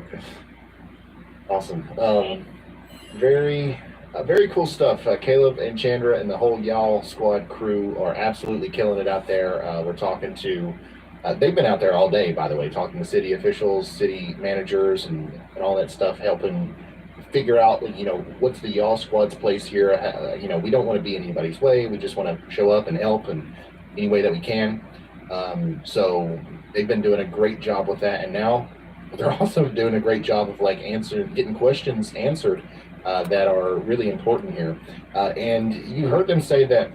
Awesome. Very cool stuff. Caleb and Chandra and the whole Y'all Squad crew are absolutely killing it out there. We're talking to, they've been out there all day, by the way, talking to city officials, city managers, and all that stuff, helping figure out, what's the Y'all Squad's place here. We don't want to be in anybody's way. We just want to show up and help in any way that we can. So they've been doing a great job with that, and now they're also doing a great job of getting questions answered that are really important here. And you heard them say that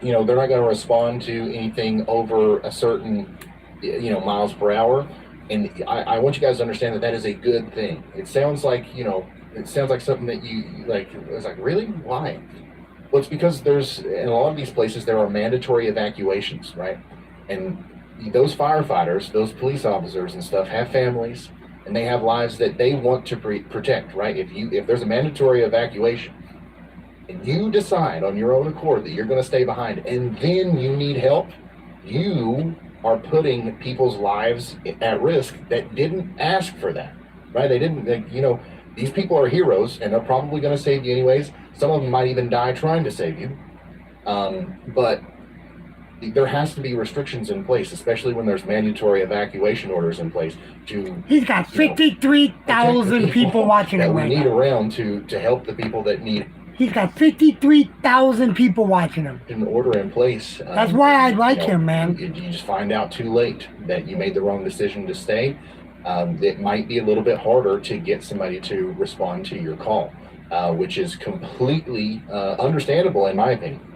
they're not going to respond to anything over a certain miles per hour. And I want you guys to understand that is a good thing. It sounds like something that you like. It's like, really? Why? Well, it's because in a lot of these places there are mandatory evacuations, right? And those firefighters, those police officers and stuff have families, and they have lives that they want to protect, right? If there's a mandatory evacuation and you decide on your own accord that you're going to stay behind and then you need help, you are putting people's lives at risk that didn't ask for that, right? They didn't, these people are heroes and they're probably going to save you anyways. Some of them might even die trying to save you. But there has to be restrictions in place, especially when there's mandatory evacuation orders in place He's got 53,000 people watching him that right we need now. around to help the people that need He's got 53,000 people watching him. an order in place. That's why I like him, man. You just find out too late that you made the wrong decision to stay. It might be a little bit harder to get somebody to respond to your call, which is completely understandable in my opinion.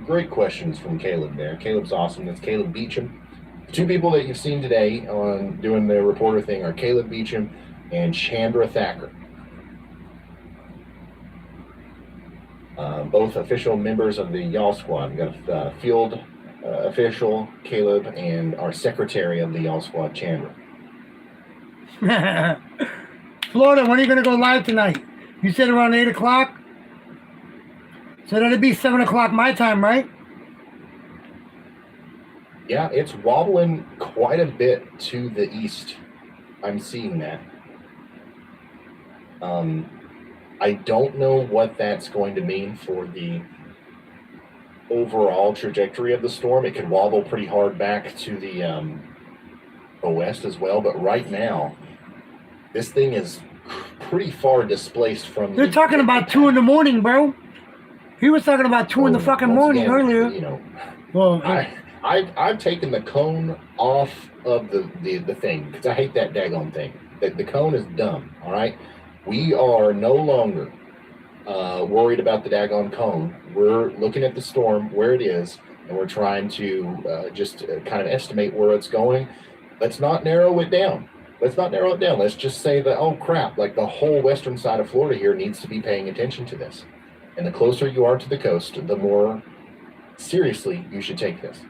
Great questions from Caleb there. Caleb's awesome. That's Caleb Beecham. Two people that you've seen today on doing the reporter thing are Caleb Beecham and Chandra Thacker. Both official members of the Y'all Squad. We got a field official, Caleb, and our secretary of the Y'all Squad, Chandra. Florida, when are you going to go live tonight? You said around 8 o'clock? So that'd be 7 o'clock my time, right? Yeah, it's wobbling quite a bit to the east. I'm seeing that. I don't know what that's going to mean for the overall trajectory of the storm. It could wobble pretty hard back to the west as well, but right now, this thing is pretty far displaced from. They're talking about 2 in the morning, bro. He was talking about 2 in the fucking morning earlier. Well, I've taken the cone off of the thing because I hate that daggone thing. The cone is dumb. All right, we are no longer worried about the daggone cone. We're looking at the storm where it is, and we're trying to just kind of estimate where it's going. Let's not narrow it down. Let's just say that, oh crap, like the whole western side of Florida here needs to be paying attention to this. And the closer you are to the coast, the more seriously you should take this.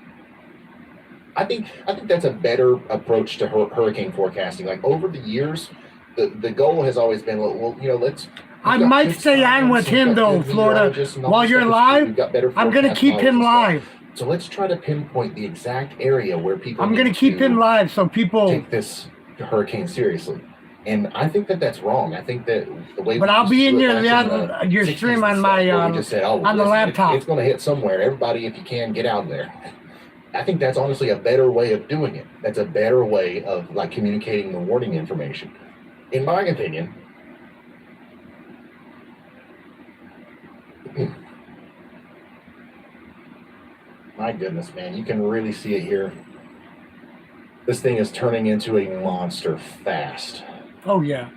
I think that's a better approach to hurricane forecasting. Like over the years, the goal has always been, well, let's. I might stay on with him though, Florida. While you're live, I'm gonna keep him live. So let's try to pinpoint the exact area where people. I'm gonna keep him live so people take this hurricane seriously. And I think that's wrong. I think that the way. But I'll be in your stream on my on the laptop. It's going to hit somewhere. Everybody, if you can, get out there. I think that's honestly a better way of doing it. That's a better way of communicating the warning information, in my opinion. My goodness, man, you can really see it here. This thing is turning into a monster fast. Oh, yeah.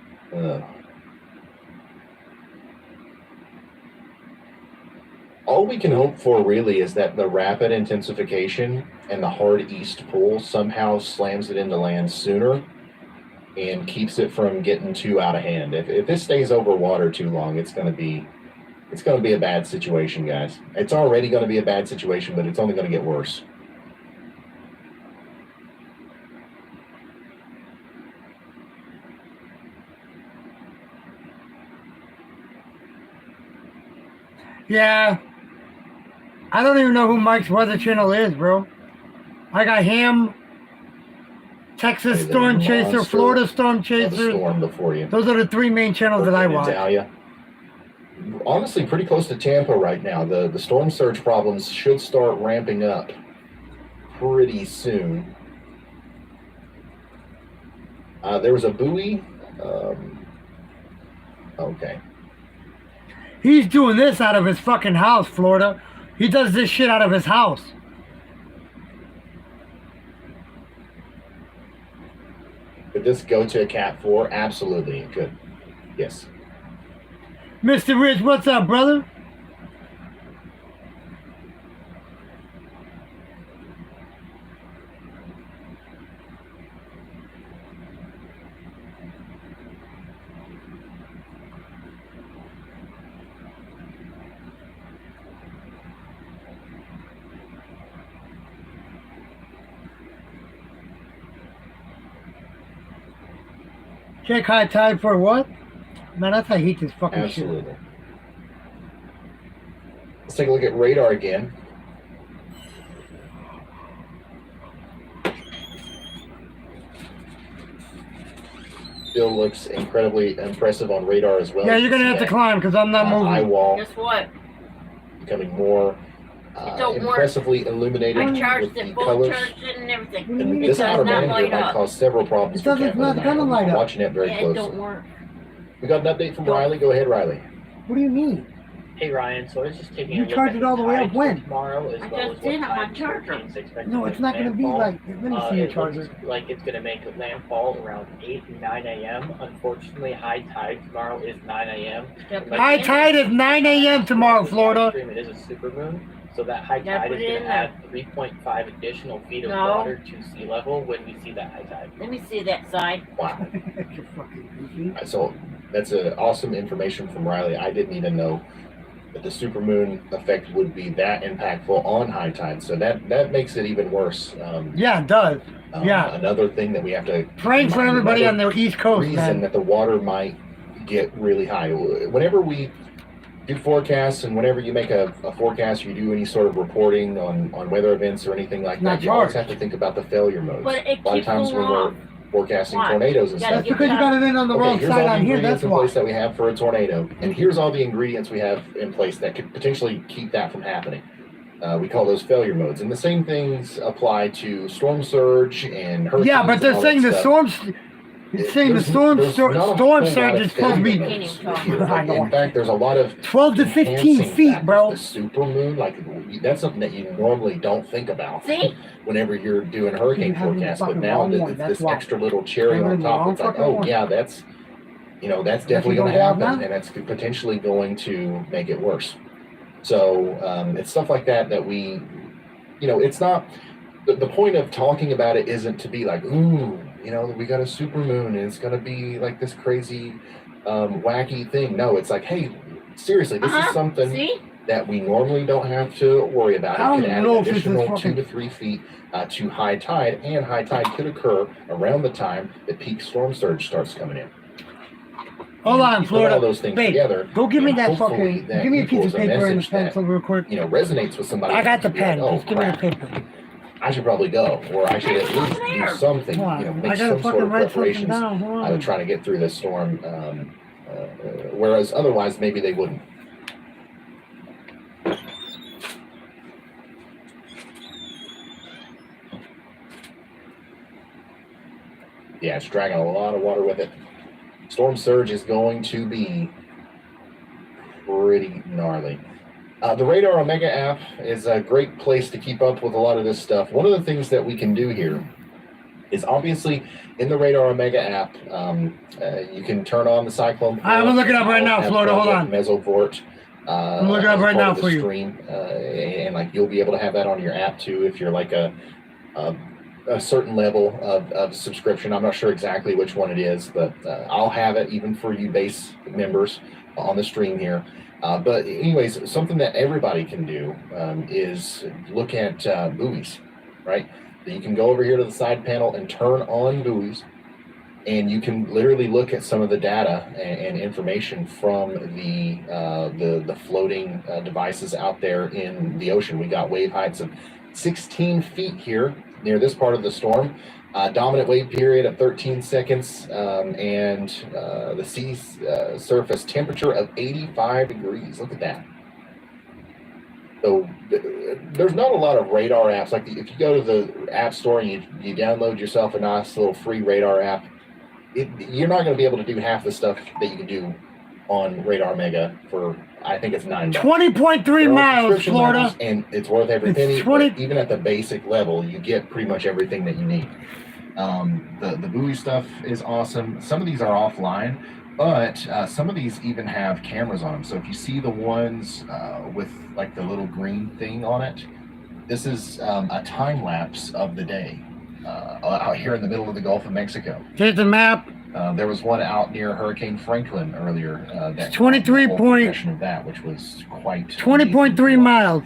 All we can hope for really is that the rapid intensification and the hard east pull somehow slams it into land sooner and keeps it from getting too out of hand. If this stays over water too long, it's going to be a bad situation, guys. It's already going to be a bad situation, but it's only going to get worse. Yeah, I don't even know who Mike's Weather Channel is, bro. I got him, Texas Hey, the Storm Chaser, monster Florida Storm The Chaser. storm before you. Those are the three main channels that I watch. Italia. Honestly, pretty close to Tampa right now. The storm surge problems should start ramping up pretty soon. There was a buoy. Okay. He's doing this out of his fucking house, Florida. He does this shit out of his house. Could this go to a Cat 4? Absolutely, it could. Yes. Mr. Rich, what's up, brother? Check high tide for what? Man, that's how I hate this fucking Absolutely. Let's take a look at radar again. Still looks incredibly impressive on radar as well. shit. Yeah, you're gonna have to climb because I'm not Eye moving. wall Guess what? becoming more It don't work. impressively illuminated I with charged the it, full colors. charged it and everything. And It this does outer not band here light might up. cause several problems. It for doesn't- Cat it's not 9. gonna light I'm up. watching it very Yeah, it closely. don't work. We got an update from Riley. Go ahead, Riley. What do you mean? Hey Ryan, so I was just taking You a look charged at it all the way up tides for when? tomorrow as I well just as did on what my time charger. Hurricane's expected No, to it's not gonna be landfall. like. Let me see your It charger. looks like it's gonna make landfall around 8 and 9 a.m. Unfortunately, high tide tomorrow is 9 a.m. High tide is 9 a.m. tomorrow, Florida. It is a supermoon, so that high Yeah, tide put is it going in to add 3.5 additional feet of No. water to sea level when we see that high tide. Let me see that side. Wow. You're fucking goofy. So that's awesome information from Riley. I didn't even know that the supermoon effect would be that impactful on high tide. So that makes it even worse. Yeah, it does. Yeah. Another thing that we have to Praying for everybody on the East Coast, reason man. that the water might get really high. Whenever we do forecasts and whenever you make a forecast, you do any sort of reporting on weather events or anything like Not that, you always charged. have to think about the failure modes. But it A lot of keeps times going when we're off. forecasting Why? tornadoes and You gotta stuff. That's because you got it in on the Okay, wrong here's all side the on here. ingredients That's in why. place that we have for a tornado, and here's all the ingredients we have in place that could potentially keep that from happening. We call those failure modes, and the same things apply to storm surge and hurricanes. Yeah, but and they're all saying that the stuff. storms. It's saying the There's storm not a storm whole lot surge of is supposed to be failure modes Can't here. even talk. In fact, there's a lot of 12 to 15 enhancing feet, factors. bro. The supermoon, like that's something that you normally don't think about See? whenever you're doing hurricane You have the forecasts, but fucking now wrong that one, it's that's this why. extra little cherry You're on in the top, wrong it's like, fucking oh one. yeah, that's definitely you going to gonna go out happen, now? and that's potentially going to make it worse. So it's stuff like that that we, it's not the point of talking about it isn't to be like, ooh, we got a supermoon and it's going to be like this crazy, wacky thing. No, it's like, hey, seriously, this is something See? that we normally don't have to worry about. I It could don't add know an if this is additional fucking- 2 to 3 feet to high tide, and high tide could occur around the time that peak storm surge starts coming in. Hold on, You put all Florida. those things Babe, together. go give me and that hopefully fucking. that Give me a piece equals of paper and a message that, pencil real quick. resonates with somebody. I got the to be like, pen. oh, Just give me the crap, paper. I should probably go, or I should at least do something. Hold on. Make I gotta some sort fucking of write something preparations down. Hold to on. try to get through this storm. Whereas otherwise, maybe they wouldn't. Yeah, it's dragging a lot of water with it. Storm surge is going to be pretty gnarly. The Radar Omega app is a great place to keep up with a lot of this stuff. One of the things that we can do here is obviously in the Radar Omega app, you can turn on the Cyclone. I'm gonna look it up right now, App Florida. Hold Project on. Mesovort. I'm looking it up as right part now of the for you. stream, and like you'll be able to have that on your app too if you're like a certain level of subscription. I'm not sure exactly which one it is, but I'll have it even for you base members on the stream here. But anyways, something that everybody can do is look at buoys, right? You can go over here to the side panel and turn on buoys, and you can literally look at some of the data and information from the floating devices out there in the ocean. We got wave heights of 16 feet here near this part of the storm. Dominant wave period of 13 seconds, and the sea surface temperature of 85 degrees. Look at that. So there's not a lot of radar apps. Like if you go to the app store and you download yourself a nice little free radar app, you're not going to be able to do half the stuff that you can do on Radar Mega for, I think it's $9. 20.3 miles, Subscription Florida. levels, and it's worth every It's penny. 20 But even at the basic level, you get pretty much everything that you need. The buoy stuff is awesome. Some of these are offline, but some of these even have cameras on them. So if you see the ones with like the little green thing on it, this is a time lapse of the day out here in the middle of the Gulf of Mexico. Here's the map. There was one out near Hurricane Franklin earlier. That 23 point- of that, which was quite 20.3 amazing. miles.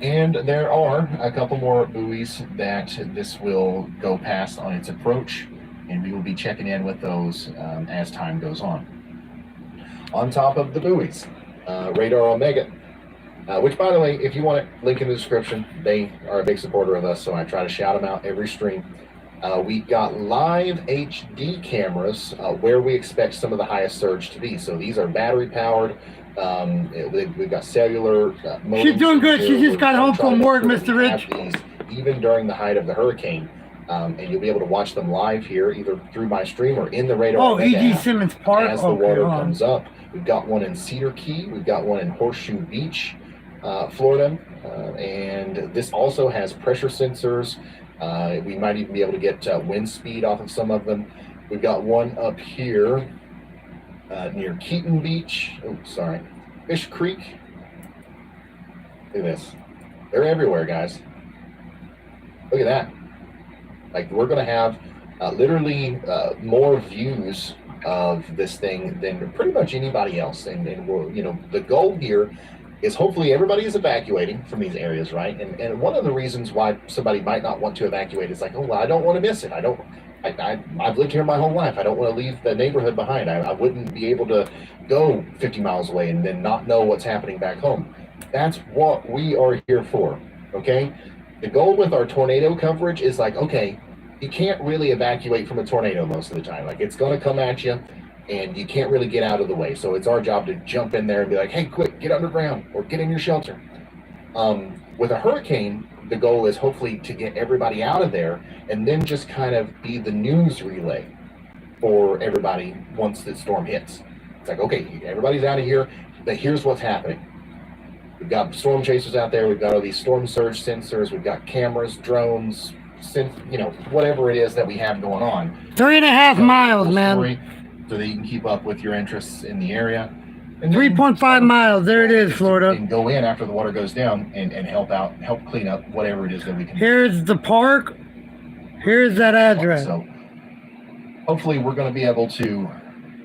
And there are a couple more buoys that this will go past on its approach, and we will be checking in with those as time goes on. On top of the buoys, Radar Omega, which, by the way, if you want it, link in the description. They are a big supporter of us, so I try to shout them out every stream. We've got live HD cameras where we expect some of the highest surge to be. So these are battery powered. We've got cellular. modems She's doing good. here. She just We're got home trying from to work, make sure Mr. we Rich. have these even during the height of the hurricane. And you'll be able to watch them live here, either through my stream or in the Radar Oh, Omega E.G. app Simmons Park. as the Okay, water hold on. comes up. We've got one in Cedar Key. We've got one in Horseshoe Beach, Florida. And this also has pressure sensors. We might even be able to get wind speed off of some of them. We've got one up here near Keaton Beach. Oh, sorry. Fish Creek. Look at this. They're everywhere, guys. Look at that. Like, we're going to have literally more views of this thing than pretty much anybody else. And we're, you know, the goal here is hopefully everybody is evacuating from these areas, right? And one of the reasons why somebody might not want to evacuate is like, oh, well, I don't want to miss it. I've lived here my whole life. I don't want to leave the neighborhood behind. I wouldn't be able to go 50 miles away and then not know what's happening back home. That's what we are here for, okay? The goal with our tornado coverage is like, okay, you can't really evacuate from a tornado most of the time. Like, it's going to come at you and you can't really get out of the way. So it's our job to jump in there and be like, hey, quick, get underground or get in your shelter. With a hurricane, the goal is hopefully to get everybody out of there and then just kind of be the news relay for everybody once the storm hits. It's like, okay, everybody's out of here, but here's what's happening. We've got storm chasers out there. We've got all these storm surge sensors. We've got cameras, drones, you know, whatever it is that we have going on. 3.5 miles, man. So that you can keep up with your interests in the area. And 3.5 miles. There it is, Florida. And go in after the water goes down and help out, help clean up whatever it is that we can. Here's the park. Here's that address. So hopefully we're going to be able to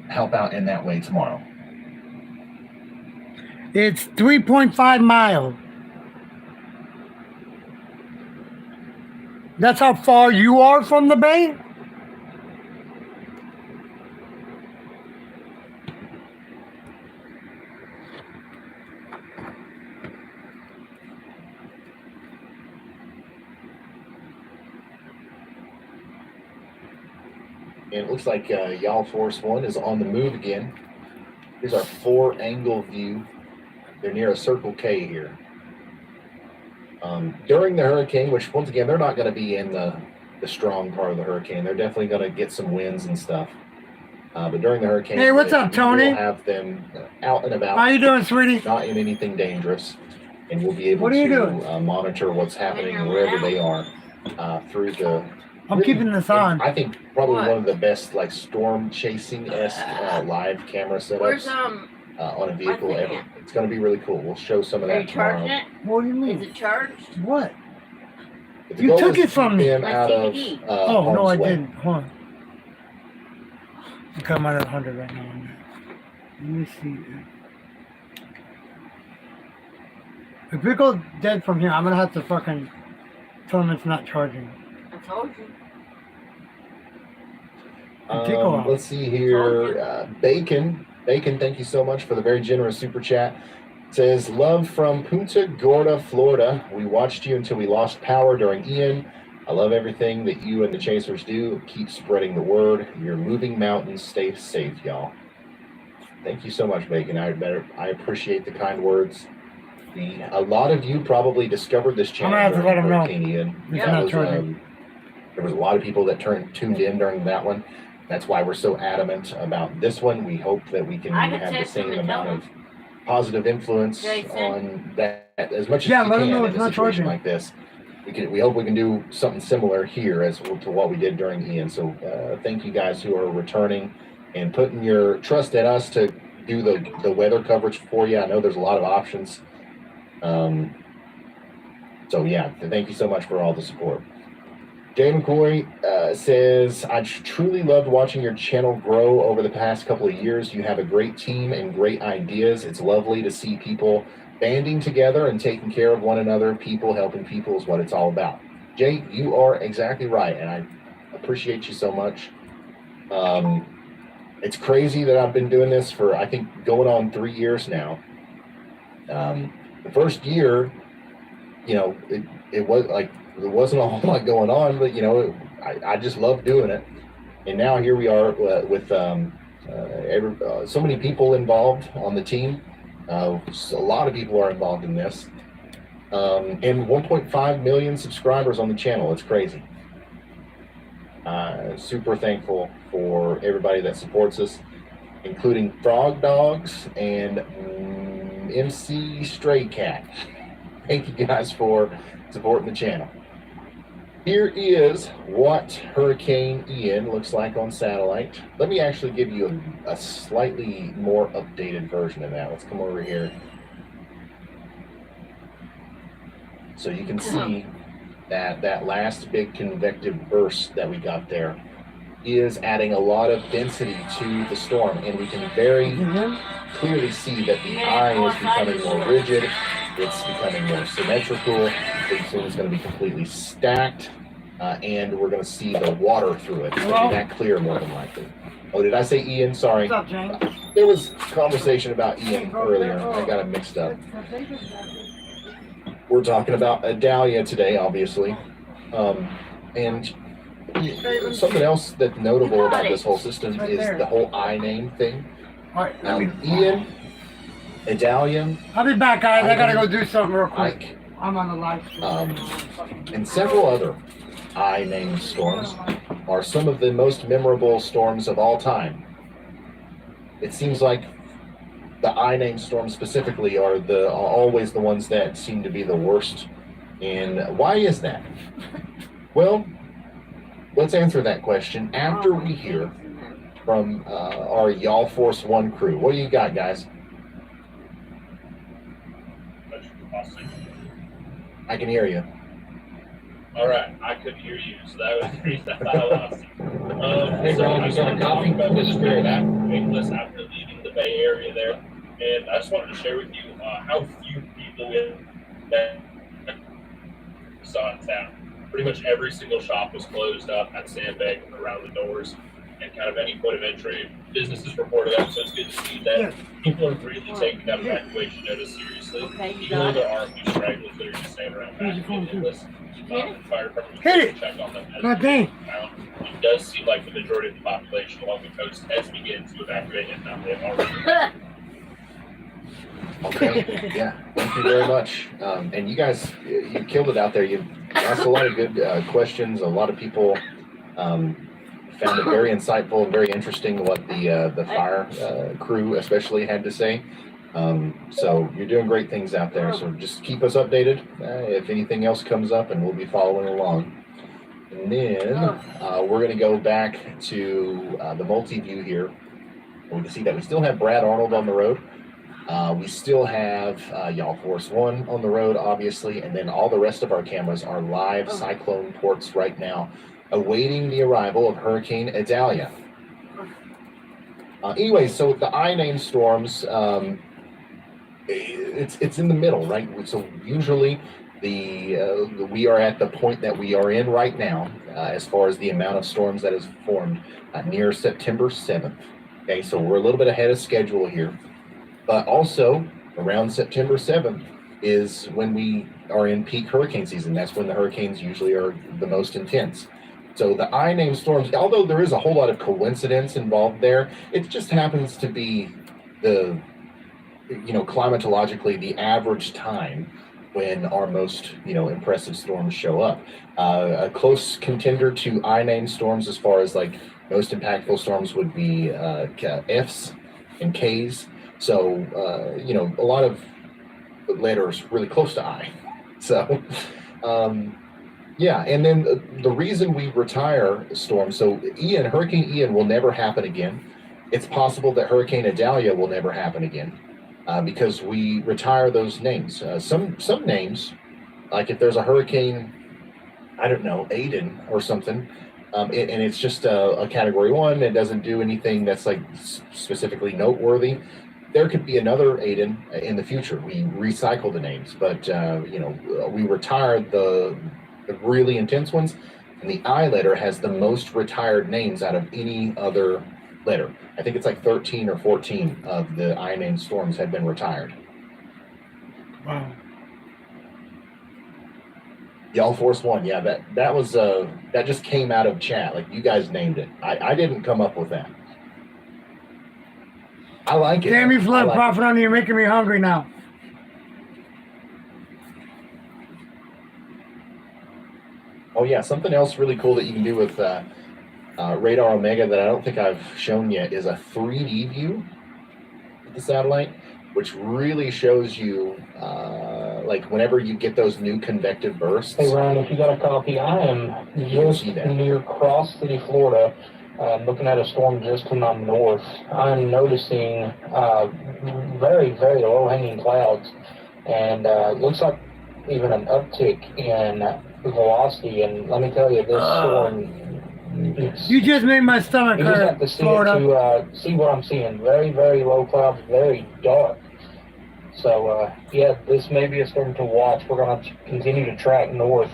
help out in that way tomorrow. It's 3.5 miles. That's how far you are from the bay? And it looks like Y'all Force One is on the move again. Here's our 4-angle view. They're near a Circle K here. During the hurricane, which once again, they're not going to be in the strong part of the hurricane. They're definitely going to get some winds and stuff. But during the hurricane, Hey, what's up, Tony? We'll have them out and about. How you doing, sweetie? Not in anything dangerous. And we'll be able What are you to doing? monitor what's happening wherever they are through the... I'm keeping this on. I think probably What? one of the best like storm chasing-esque live camera Where's setups on a vehicle my thing ever. at? It's going to be really cool. We'll show some of Are that you charging tomorrow. it? What do you Is mean? it charged? What? But the You goal took is it to from keep me. them My out of DVD. Oh, no, I harm's way. didn't. Hold on. Okay, I'm at 100 right now. Let me see. If it goes dead from here, I'm going to have to fucking tell them it's not charging. I told you. Let's see here. Bacon, thank you so much for the very generous super chat. Says, love from Punta Gorda, Florida. We watched you until we lost power during Ian. I love everything that you and the Chasers do. Keep spreading the word. You're moving mountains. Stay safe, y'all. Thank you so much, Bacon. I appreciate the kind words. A lot of you probably discovered this channel. I'm gonna have to let him know. Ian. Yeah. That was, there was a lot of people that tuned in during that one. That's why we're so adamant about this one. We hope that we can I can have the text him same and amount tell of positive influence Jason. on that as much as Yeah, we let him can know in it's a not situation charging. like this. We hope we can do something similar here as to what we did during Ian. So thank you guys who are returning and putting your trust in us to do the weather coverage for you. I know there's a lot of options. So yeah, thank you so much for all the support. Jay McCoy says, I truly loved watching your channel grow over the past couple of years. You have a great team and great ideas. It's lovely to see people banding together and taking care of one another. People helping people is what it's all about. Jay, you are exactly right, and I appreciate you so much. It's crazy that I've been doing this for, I think, going on 3 years now. The first year, it was like, there wasn't a whole lot going on, but I just love doing it. And now here we are with so many people involved on the team. A lot of people are involved in this, and 1.5 million subscribers on the channel. It's crazy. Super thankful for everybody that supports us, including Frog Dogs and MC Stray Cat. Thank you guys for supporting the channel. Here is what Hurricane Ian looks like on satellite. Let me actually give you a slightly more updated version of that. Let's come over here. So you can see that last big convective burst that we got there is adding a lot of density to the storm, and we can very clearly see that the eye is becoming more rigid. It's becoming more symmetrical. Pretty soon it's going to be completely stacked, and we're going to see the water through it. It's going to be that clear more than likely. Oh, did I say Ian? Sorry. What's up, James? There was conversation about Ian earlier. I got it mixed up. We're talking about Adalia today, obviously. And something else that's notable about this whole system is the whole I name thing. All right, Ian, Adalia, I'll be back, guys. I gotta go do something real quick. Ike, I'm on the live stream. and several other I named storms are some of the most memorable storms of all time. It seems like the I named storms specifically are always the ones that seem to be the worst. And why is that? Well, let's answer that question after we hear from our Y'all Force One crew. What do you got, guys? I can hear you. All right, I couldn't hear you, so that was the reason I lost you. Hey, Ron, you got a copy? This is great. After leaving the Bay Area there, and I just wanted to share with you how few people that saw in town. Pretty much every single shop was closed up, had sandbags around the doors, and kind of any point of entry, businesses reported up. So it's good to see that people are really taking that evacuation notice seriously. Even though there are a few stragglers that are just staying around back in this. Fire department Hit check on them. God dang. It does seem like the majority of the population along the coast has begun to evacuate, and now they've already. Okay, yeah, thank you very much. And you guys, you killed it out there. You asked a lot of good questions. A lot of people found it very insightful and very interesting what the fire crew especially had to say. So you're doing great things out there. So just keep us updated if anything else comes up, and we'll be following along. And then we're going to go back to the multi-view here. We can see that we still have Brad Arnold on the road. We still have Y'all Force One on the road, obviously, and then all the rest of our cameras are live cyclone ports right now, awaiting the arrival of Hurricane Adalia. Anyway, so the I name storms, it's in the middle, right? So usually We are at the point that we are in right now, as far as the amount of storms that has formed near September 7th. Okay, so we're a little bit ahead of schedule here, but also around September 7th is when we are in peak hurricane season. That's when the hurricanes usually are the most intense. So the I-named storms, although there is a whole lot of coincidence involved there, it just happens to be climatologically the average time when our most, impressive storms show up. A close contender to I-named storms as far as like most impactful storms would be F's and K's. So, a lot of letters really close to I. So, and then the reason we retire storms, so Hurricane Ian will never happen again. It's possible that Hurricane Idalia will never happen again. Because we retire those names. Some names, like if there's a hurricane, I don't know, Aiden or something, and it's just a Category 1, it doesn't do anything that's like specifically noteworthy. There could be another Aiden in the future. We recycle the names, but we retire the really intense ones, and the I letter has the most retired names out of any other letter. I think it's like 13 or 14 of the I-named storms have been retired. Wow. Y'all Force One, yeah, that was that just came out of chat. Like you guys named it. I didn't come up with that. I like it. Damn you, Flood Prophet on you, you're making me hungry now. Oh yeah, something else really cool that you can do with Radar Omega that I don't think I've shown yet is a 3D view of the satellite, which really shows you like whenever you get those new convective bursts. Hey Ryan, if you got a copy, I am just near Cross City, Florida, looking at a storm just to my north. I'm noticing very, very low-hanging clouds, and it looks like even an uptick in velocity. And let me tell you, this storm. You just made my stomach You just hurt, have to see Florida. it to see what I'm seeing. Very, very low clouds, very dark. So, this may be a storm to watch. We're going to continue to track north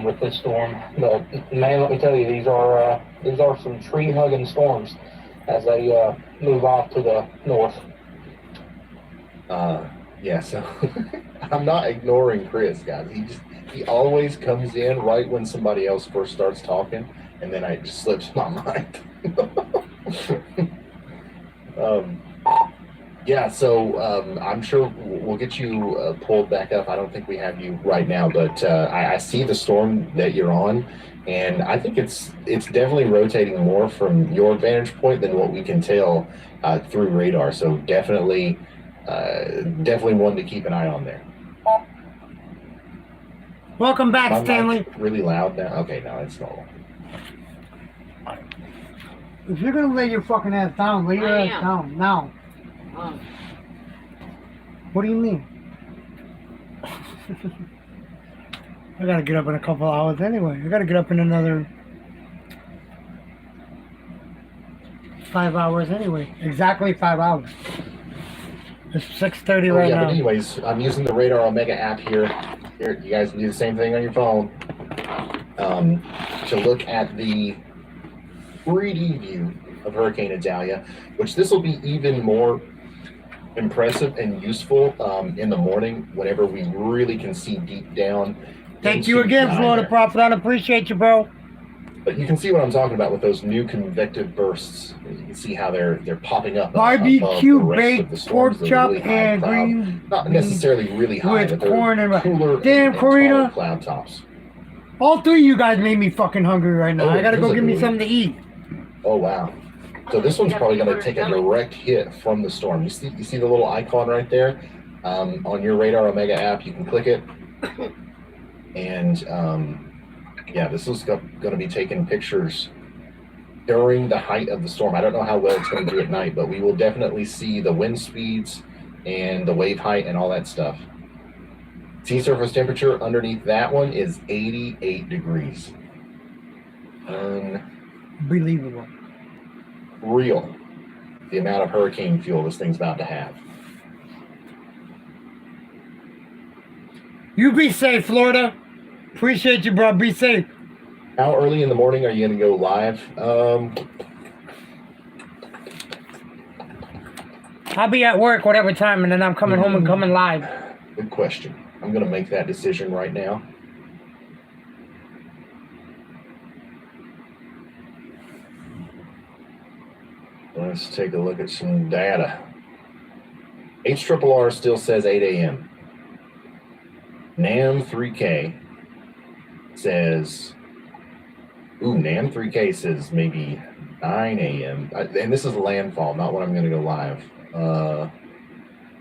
with this storm. But, man, let me tell you, these are some tree-hugging storms as they move off to the north. So I'm not ignoring Chris, guys. He always comes in right when somebody else first starts talking, and then it just slips my mind. I'm sure we'll get you pulled back up. I don't think we have you right now, but I see the storm that you're on, and I think it's definitely rotating more from your vantage point than what we can tell through radar. So definitely one to keep an eye on there. Welcome back, My Stanley. mic's really loud now. Okay, now it's normal. If you're gonna lay your fucking ass down, lay your I ass am. down now. What do you mean? I gotta get up in a couple hours anyway. I gotta get up in another 5 hours anyway. Exactly 5 hours. It's 6:30 right now. But anyways, I'm using the Radar Omega app here. Here, you guys can do the same thing on your phone. To look at the 3D view of Hurricane Idalia, which this will be even more impressive and useful in the morning whenever we really can see deep down. Thank you again, Florida Prophet. I appreciate you, bro. But you can see what I'm talking about with those new convective bursts. You can see how they're popping up. Barbecue above the rest of the baked storms. pork They're chop really high and cloud. green Not necessarily really high, with but they're corn and cooler damn, and Karina. taller cloud tops. All three of you guys made me fucking hungry right now. Oh, I gotta go there's a get me good something to eat. Oh wow! So this one's probably going to take a direct hit from the storm. You see the little icon right there on your Radar Omega app. You can click it, and this is going to be taking pictures during the height of the storm. I don't know how well it's going to do at night, but we will definitely see the wind speeds and the wave height and all that stuff. Sea surface temperature underneath that one is 88 degrees. Unbelievable. Real. The amount of hurricane fuel this thing's about to have. You be safe, Florida. Appreciate you, bro. Be safe. How early in the morning are you going to go live? I'll be at work whatever time, and then I'm coming home and coming live. Good question. I'm going to make that decision right now. Let's take a look at some data. HRRR still says 8 a.m. NAM 3K says, NAM 3K says maybe 9 a.m. And this is landfall, not when I'm going to go live.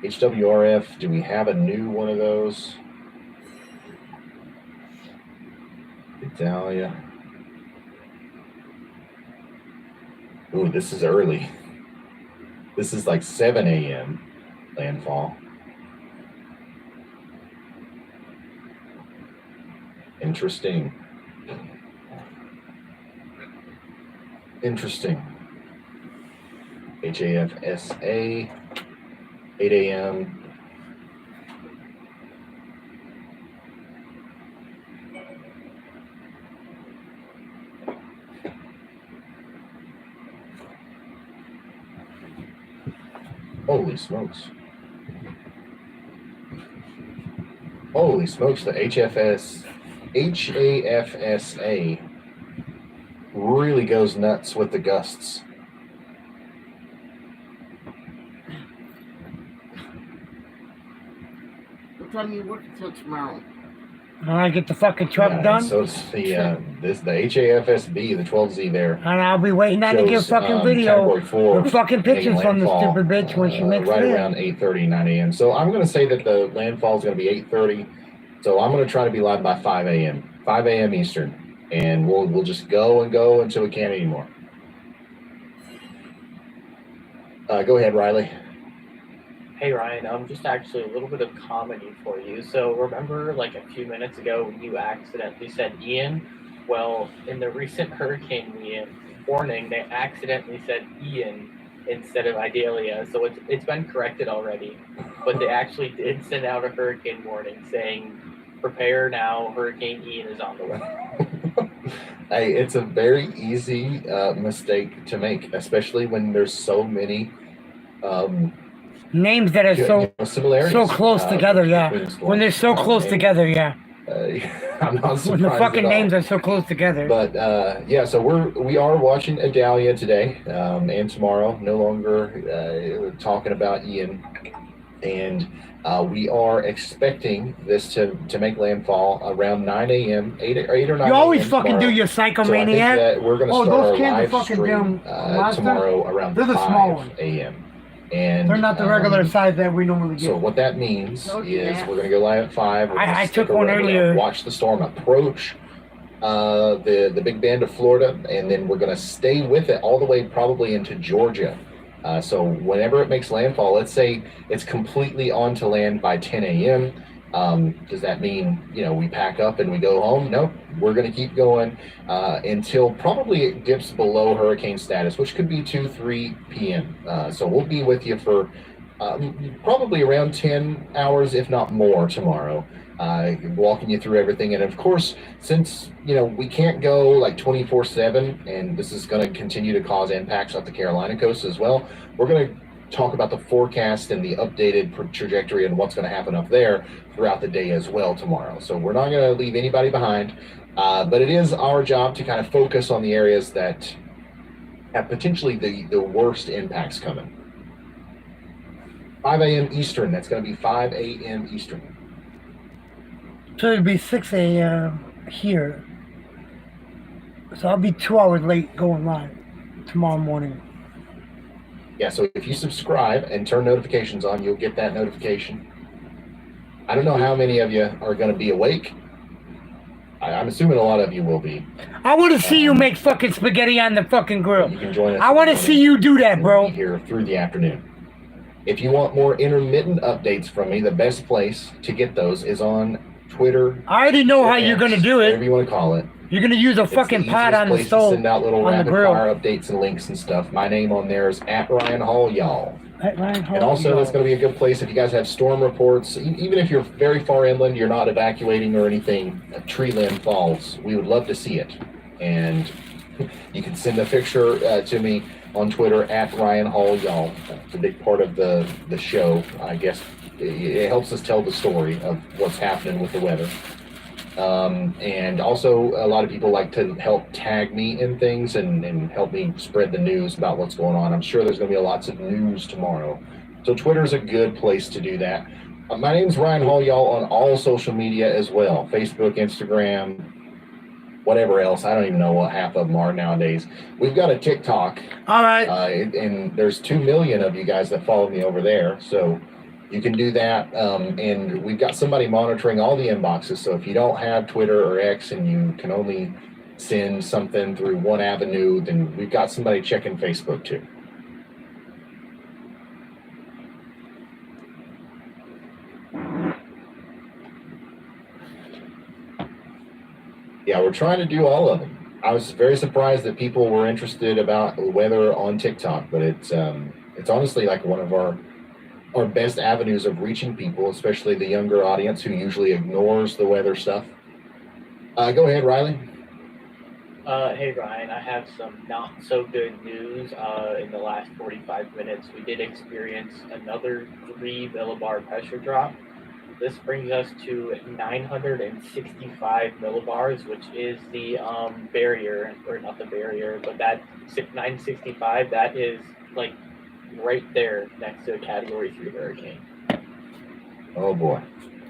HWRF, do we have a new one of those? Italia. Ooh, this is early. This is like 7 a.m. landfall. Interesting. Interesting. HAFSA, 8 a.m. Holy smokes. Holy smokes, the HAFSA really goes nuts with the gusts. What time you work until tomorrow? I get the fucking truck done. So it's the HAFSB, the 12Z there. And I'll be waiting on to get fucking video or fucking pictures from the stupid bitch when she makes right it. around 8:30, 9 a.m. So I'm going to say that the landfall is going to be 8:30. So I'm going to try to be live by 5 a.m. 5 a.m. Eastern. And we'll just go and go until we can't anymore. Go ahead, Riley. Hey Ryan, just actually a little bit of comedy for you. So remember like a few minutes ago when you accidentally said Ian? Well, in the recent hurricane warning, they accidentally said Ian instead of Idalia. So it's been corrected already. But they actually did send out a hurricane warning saying, prepare now, Hurricane Ian is on the way. Hey, it's a very easy mistake to make, especially when there's so many names that are similarities, so close together, yeah. When they're so close together, yeah. I'm not surprised. When the fucking at all. names are so close together. But yeah, so we are watching Adalia today and tomorrow. No longer talking about Ian, and we are expecting this to make landfall around 9 a.m. 8 or 9. You always fucking do your psychomaniac. So I think that we're going to start those our cans are live fucking stream tomorrow around They're the small 5 ones. a.m. And they're not the regular size that we normally get. So what that means is we're going to go live at 5. I took one earlier. Watch the storm approach the big band of Florida, and then we're going to stay with it all the way probably into Georgia. So whenever it makes landfall, let's say it's completely onto land by 10 a.m. Does that mean, we pack up and we go home? Nope. We're going to keep going until probably it dips below hurricane status, which could be 2, 3 p.m. So we'll be with you for probably around 10 hours, if not more, tomorrow, walking you through everything. And of course, since, we can't go like 24/7, and this is going to continue to cause impacts off the Carolina coast as well, we're going to talk about the forecast and the updated trajectory and what's going to happen up there throughout the day as well tomorrow. So we're not going to leave anybody behind, but it is our job to kind of focus on the areas that have potentially the worst impacts coming. 5 a.m. Eastern, that's going to be 5 a.m. Eastern. So it'll be 6 a.m. here. So I'll be 2 hours late going live tomorrow morning. Yeah, so if you subscribe and turn notifications on, you'll get that notification. I don't know how many of you are going to be awake. I'm assuming a lot of you will be. I want to see you make fucking spaghetti on the fucking grill. You can join us. I want to see you do that, bro. Here through the afternoon. If you want more intermittent updates from me, the best place to get those is on Twitter. I already know how you're going to do it. Whatever you want to call it. You're going to use a fucking pot on the stove. Send out little on rapid the grill. fire updates and links and stuff. My name on there is @Ryan Hall, y'all. At Ryan Hall, And also, it's y'all. going to be a good place if you guys have storm reports. Even if you're very far inland, you're not evacuating or anything, a tree limb falls. We would love to see it. And you can send a picture to me on Twitter at Ryan Hall, y'all. It's a big part of the show. I guess it helps us tell the story of what's happening with the weather. And also, a lot of people like to help tag me in things and help me spread the news about what's going on. I'm sure there's going to be lots of news tomorrow. So Twitter's a good place to do that. My name's Ryan Hall, y'all, on all social media as well. Facebook, Instagram, whatever else. I don't even know what half of them are nowadays. We've got a TikTok. All right. And there's 2 million of you guys that follow me over there. So you can do that. And we've got somebody monitoring all the inboxes. So if you don't have Twitter or X and you can only send something through one avenue, then we've got somebody checking Facebook too. Yeah, we're trying to do all of them. I was very surprised that people were interested about the weather on TikTok, but it's honestly like one of our best avenues of reaching people, especially the younger audience who usually ignores the weather stuff. Go ahead, Riley. Hey Ryan, I have some not so good news. In the last 45 minutes, we did experience another 3 millibar pressure drop. This brings us to 965 millibars, which is the barrier, or not the barrier, but that 965, that is like right there next to a Category 3 hurricane. Oh boy.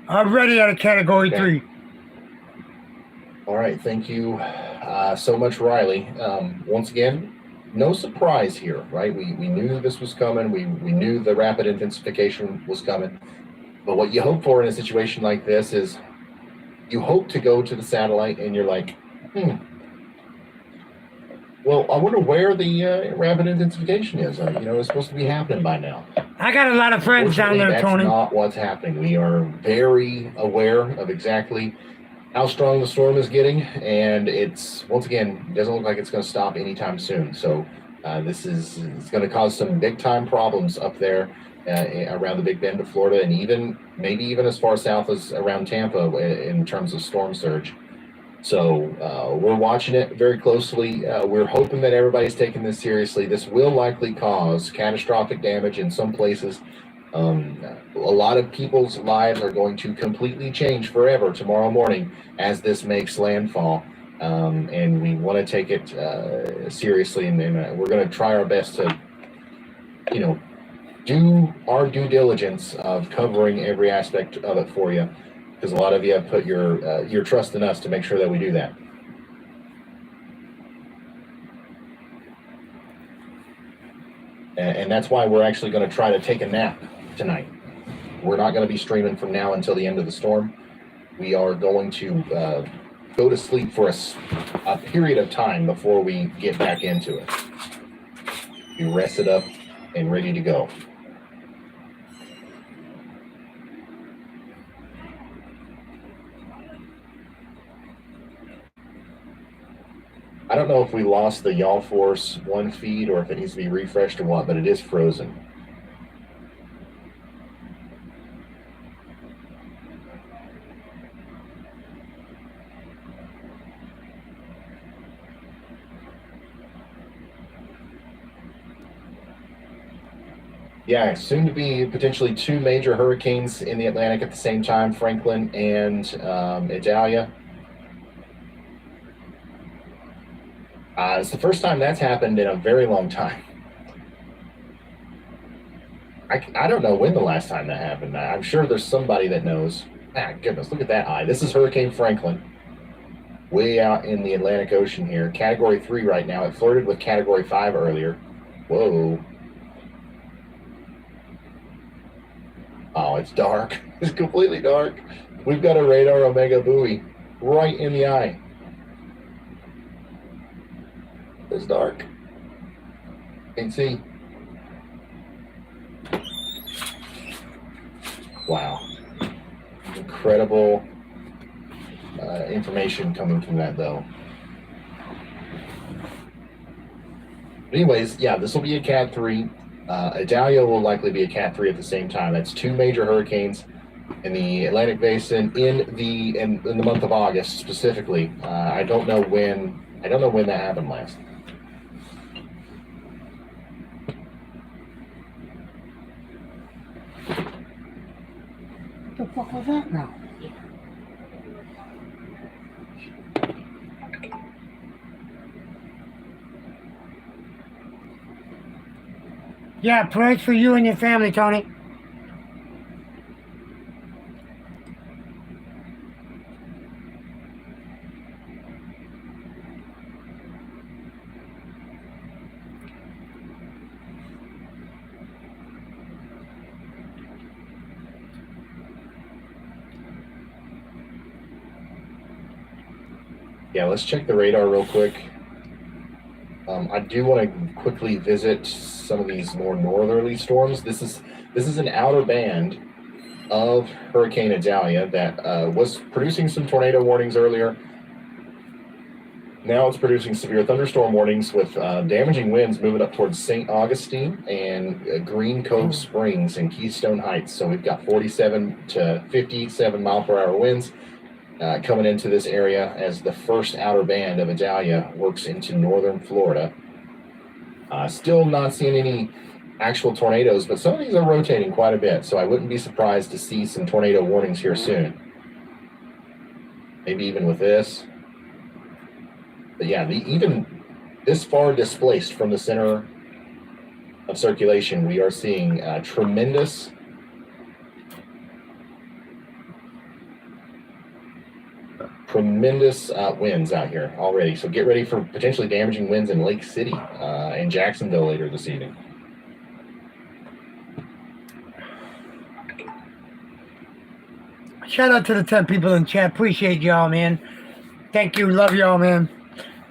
Already at a Category 3. All right, thank you so much, Riley. Once again, no surprise here, right? We knew this was coming. We knew the rapid intensification was coming. But what you hope for in a situation like this is you hope to go to the satellite and you're like, well, I wonder where the rapid intensification is. It's supposed to be happening by now. I got a lot of friends down there, Tony. That's not what's happening. We are very aware of exactly how strong the storm is getting, and it's, once again, it doesn't look like it's going to stop anytime soon. So it's going to cause some big time problems up there around the Big Bend of Florida, and maybe even as far south as around Tampa in terms of storm surge. So we're watching it very closely. We're hoping that everybody's taking this seriously. This will likely cause catastrophic damage in some places. A lot of people's lives are going to completely change forever tomorrow morning as this makes landfall. And we want to take it seriously, and we're going to try our best to, do our due diligence of covering every aspect of it for you, because a lot of you have put your trust in us to make sure that we do that. And that's why we're actually going to try to take a nap tonight. We're not going to be streaming from now until the end of the storm. We are going to go to sleep for a period of time before we get back into it. Be rested up and ready to go. I don't know if we lost the Y'all Force 1 feed or if it needs to be refreshed or what, but it is frozen. Yeah, soon to be potentially 2 major hurricanes in the Atlantic at the same time, Franklin and Idalia. It's the first time that's happened in a very long time. I don't know when the last time that happened. I'm sure there's somebody that knows. Goodness, look at that eye. This is Hurricane Franklin, way out in the Atlantic Ocean here. Category 3 right now. It flirted with Category 5 earlier. Whoa. Oh, it's dark. It's completely dark. We've got a radar Omega buoy right in the eye. It's dark. Can't see. Wow. Incredible information coming from that, though. But anyways, yeah, this will be a Cat 3. Idalia will likely be a Cat 3 at the same time. That's two major hurricanes in the Atlantic Basin in the month of August specifically. I don't know when that happened last. What the fuck was that now? Yeah, prayers for you and your family, Tony. Yeah, let's check the radar real quick. I do want to quickly visit some of these more northerly storms. This is an outer band of Hurricane Idalia that was producing some tornado warnings earlier. Now it's producing severe thunderstorm warnings with damaging winds moving up towards St. Augustine and Green Cove Springs and Keystone Heights. So we've got 47 to 57 mile per hour winds coming into this area as the first outer band of Idalia works into northern Florida. Still not seeing any actual tornadoes, but some of these are rotating quite a bit, so I wouldn't be surprised to see some tornado warnings here soon. Maybe even with this. But yeah, even this far displaced from the center of circulation, we are seeing tremendous winds out here already. So get ready for potentially damaging winds in Lake City and Jacksonville later this evening. Shout out to the 10 people in chat. Appreciate y'all, man. Thank you. Love y'all, man.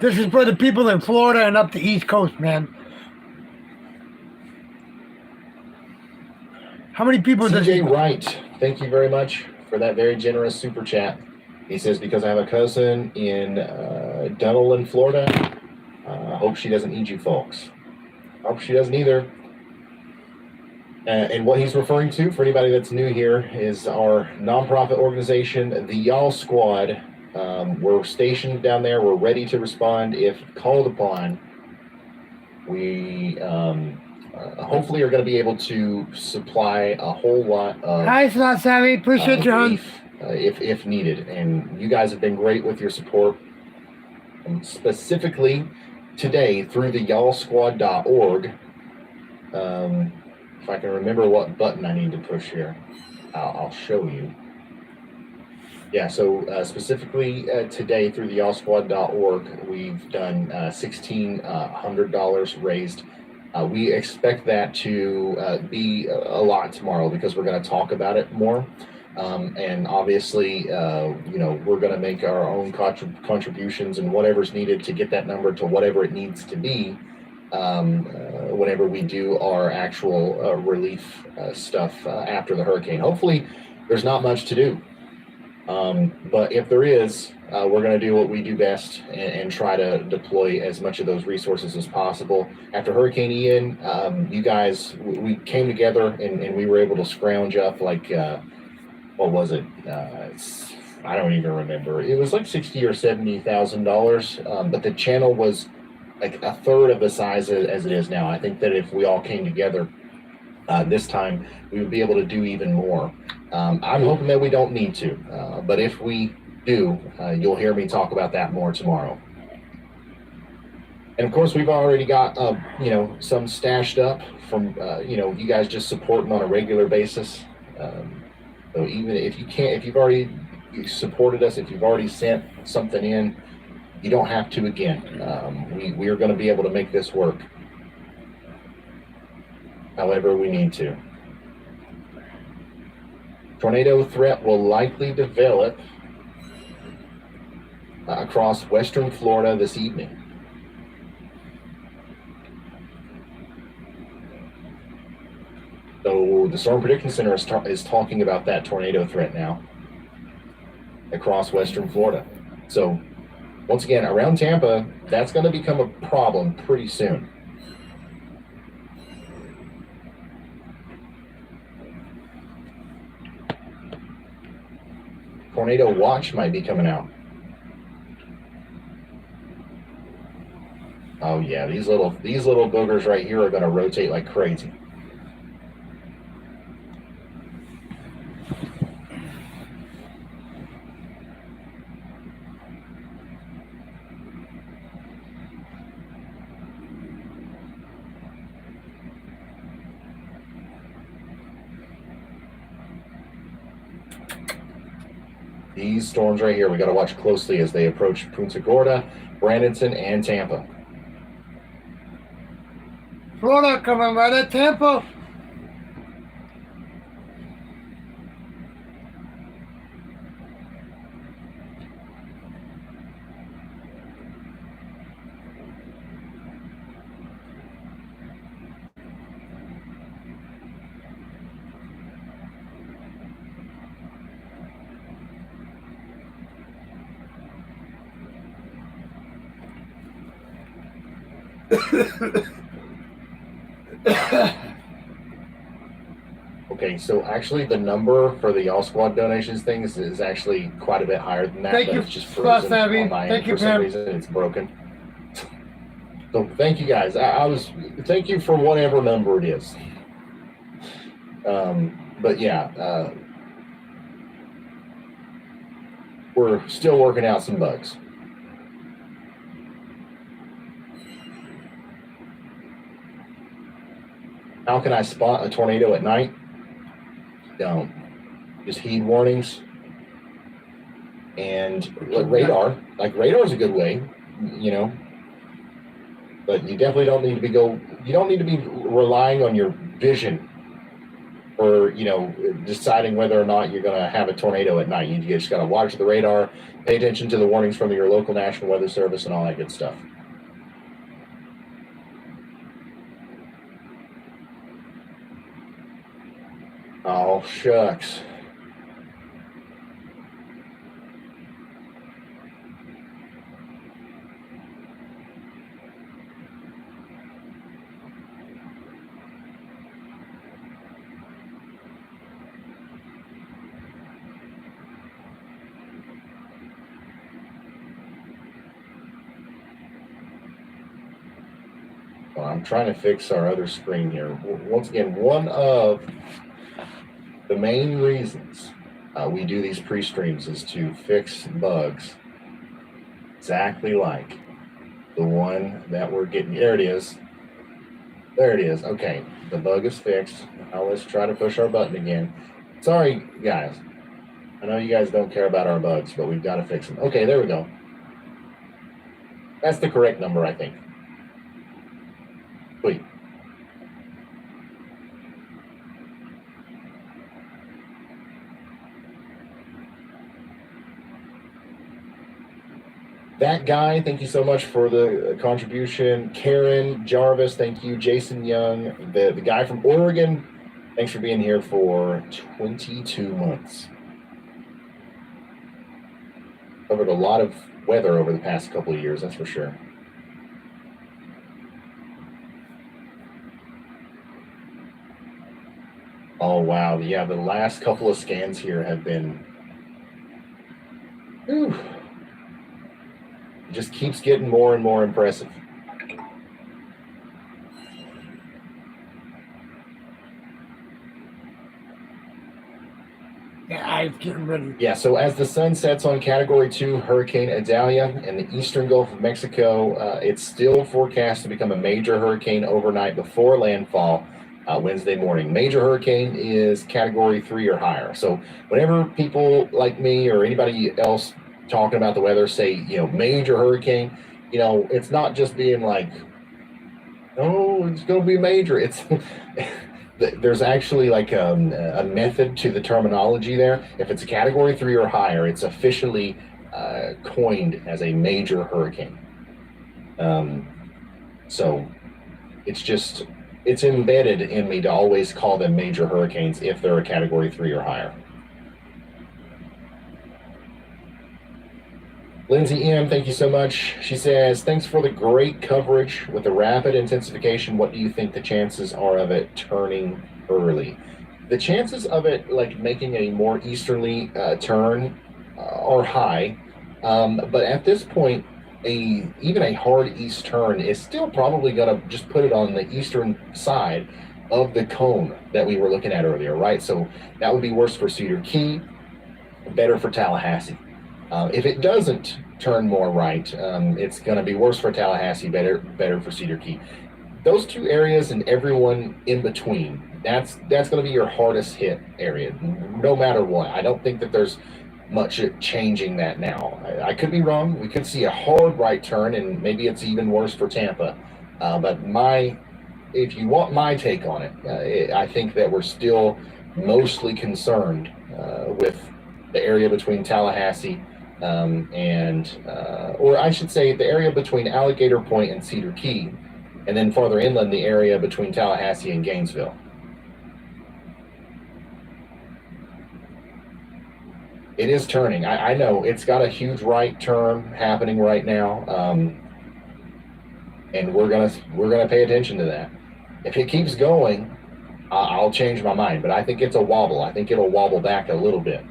This is for the people in Florida and up the East Coast, man. How many people does CJ Wright, thank you very much for that very generous super chat. He says, because I have a cousin in Dunedin, Florida, I hope she doesn't need you folks. I hope she doesn't either. And what he's referring to, for anybody that's new here, is our nonprofit organization, the Y'all Squad. We're stationed down there. We're ready to respond if called upon. We hopefully are going to be able to supply a whole lot of Hi, it's not Savvy. Appreciate you, hon. relief, if needed. And you guys have been great with your support. Specifically today through the y'allsquad.org. If I can remember what button I need to push here, I'll show you. Yeah, so specifically today through the y'allsquad.org, we've done $1,600 raised. We expect that to be a lot tomorrow because we're going to talk about it more. And obviously, we're going to make our own contributions and whatever's needed to get that number to whatever it needs to be whenever we do our actual relief stuff after the hurricane. Hopefully, there's not much to do. But if there is, we're going to do what we do best and try to deploy as much of those resources as possible. After Hurricane Ian, you guys, we came together and we were able to scrounge up like, what was it? I don't even remember. It was like $60,000 or $70,000, but the channel was like a third of the size as it is now. I think that if we all came together this time, we would be able to do even more. I'm hoping that we don't need to, but if we do, you'll hear me talk about that more tomorrow. And of course, we've already got, some stashed up from, you guys just supporting on a regular basis. So even if you can't, if you've already supported us, if you've already sent something in, you don't have to again. We are going to be able to make this work however we need to. Tornado threat will likely develop across western Florida this evening. So the Storm Prediction Center is talking about that tornado threat now across western Florida. So once again, around Tampa, that's going to become a problem pretty soon. Tornado watch might be coming out. Oh yeah, these little boogers right here are going to rotate like crazy. These storms right here, we got to watch closely as they approach Punta Gorda, Bradenton, and Tampa. Florida coming right at Tampa. Okay, so actually the number for the All Squad donations thing is actually quite a bit higher than that. Thank but you, it's just frozen Savvy. on my Thank end you, for some Pam. reason. It's broken. So thank you guys. Thank you for whatever number it is. But yeah, we're still working out some bugs. How can I spot a tornado at night? Don't. Just heed warnings. And radar. Like radar's a good way, you know. But you definitely don't need to you don't need to be relying on your vision for, you know, deciding whether or not you're going to have a tornado at night. You just got to watch the radar, pay attention to the warnings from your local National Weather Service and all that good stuff. Oh, shucks. Well, I'm trying to fix our other screen here. Once again, one of the main reasons we do these pre-streams is to fix bugs exactly like the one that we're getting. There it is. There it is. Okay, the bug is fixed. Now let's try to push our button again. Sorry, guys. I know you guys don't care about our bugs, but we've got to fix them. Okay, there we go. That's the correct number, I think. Sweet. That guy, thank you so much for the contribution. Karen Jarvis, thank you. Jason Young, the guy from Oregon, thanks for being here for 22 months. Covered a lot of weather over the past couple of years, that's for sure. Oh, wow. Yeah, the last couple of scans here have been... Whew. It just keeps getting more and more impressive. Yeah, I'm getting ready. Yeah, so as the sun sets on Category 2 Hurricane Idalia in the eastern Gulf of Mexico, it's still forecast to become a major hurricane overnight before landfall Wednesday morning. Major hurricane is Category 3 or higher. So whenever people like me or anybody else talking about the weather say, you know, major hurricane, you know, it's not just being like, oh, it's going to be major. It's there's actually like a method to the terminology there. If it's a Category 3 or higher, it's officially coined as a major hurricane. So it's embedded in me to always call them major hurricanes if they're a Category 3 or higher. Lindsay M., thank you so much. She says, thanks for the great coverage. With the rapid intensification, what do you think the chances are of it turning early? The chances of it like making a more easterly turn are high, but at this point, even a hard east turn is still probably going to just put it on the eastern side of the cone that we were looking at earlier, right? So that would be worse for Cedar Key, better for Tallahassee. If it doesn't turn more right, it's going to be worse for Tallahassee, better for Cedar Key. Those two areas and everyone in between, that's going to be your hardest hit area, no matter what. I don't think that there's much changing that now. I could be wrong. We could see a hard right turn, and maybe it's even worse for Tampa. But if you want my take on it, I think that we're still mostly concerned with the area between Tallahassee or I should say the area between Alligator Point and Cedar Key, and then farther inland, the area between Tallahassee and Gainesville. It is turning. I know it's got a huge right turn happening right now, and we're gonna pay attention to that. If it keeps going, I'll change my mind. But I think it's a wobble. I think it'll wobble back a little bit.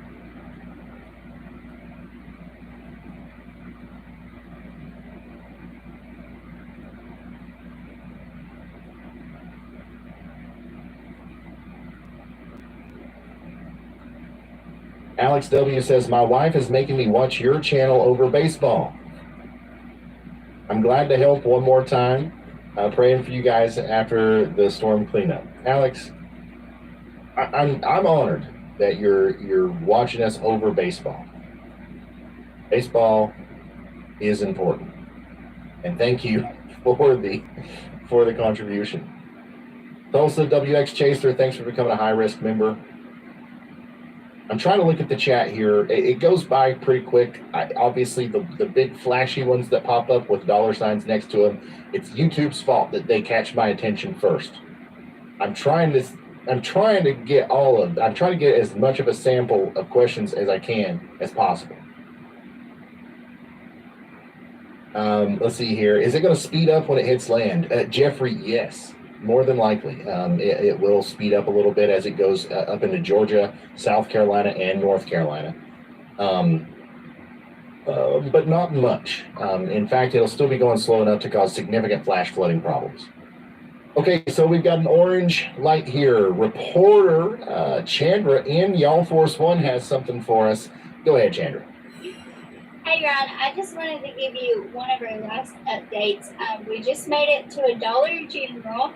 Alex W. says, my wife is making me watch your channel over baseball. I'm glad to help one more time. Praying for you guys after the storm cleanup. Alex, I'm honored that you're watching us over baseball. Baseball is important. And thank you for the contribution. Tulsa WX Chaser, thanks for becoming a high-risk member. I'm trying to look at the chat here. It goes by pretty quick. Obviously, the big flashy ones that pop up with dollar signs next to them, it's YouTube's fault that they catch my attention first. I'm trying to get as much of a sample of questions as I can as possible. Let's see here. Is it going to speed up when it hits land? Jeffrey, yes. More than likely. It will speed up a little bit as it goes up into Georgia, South Carolina, and North Carolina. But not much. In fact, it'll still be going slow enough to cause significant flash flooding problems. Okay, so we've got an orange light here. Reporter Chandra in Y'all Force One has something for us. Go ahead, Chandra. Hey Ron, I just wanted to give you one of our last updates. We just made it to a Dollar General.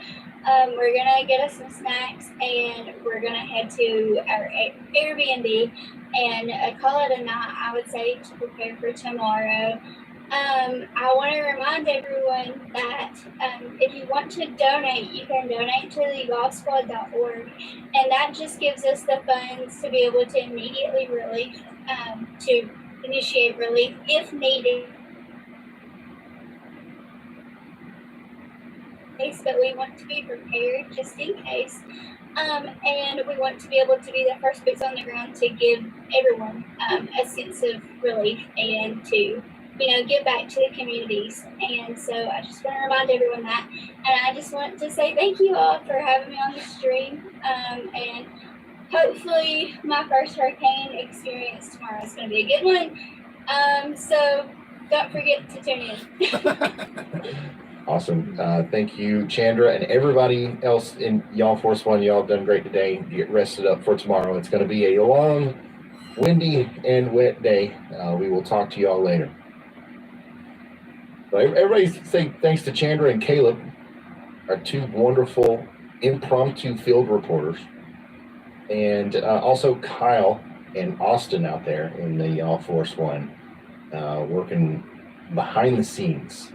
We're gonna get us some snacks and we're gonna head to our Airbnb and call it a night, I would say, to prepare for tomorrow. I want to remind everyone that if you want to donate, you can donate to thegolfsquad.org, and that just gives us the funds to be able to immediately initiate relief if needed. But we want to be prepared just in case. And we want to be able to be the first boots on the ground to give everyone a sense of relief and to, give back to the communities. And so I just want to remind everyone that. And I just want to say thank you all for having me on the stream. And hopefully my first hurricane experience tomorrow is going to be a good one. So don't forget to tune in. Awesome. Thank you, Chandra, and everybody else in Y'all Force One. Y'all have done great today. Get rested up for tomorrow. It's going to be a long, windy, and wet day. We will talk to y'all later. So everybody say thanks to Chandra and Caleb, our two wonderful impromptu field reporters, and also Kyle and Austin out there in the Y'all Force One, working behind the scenes.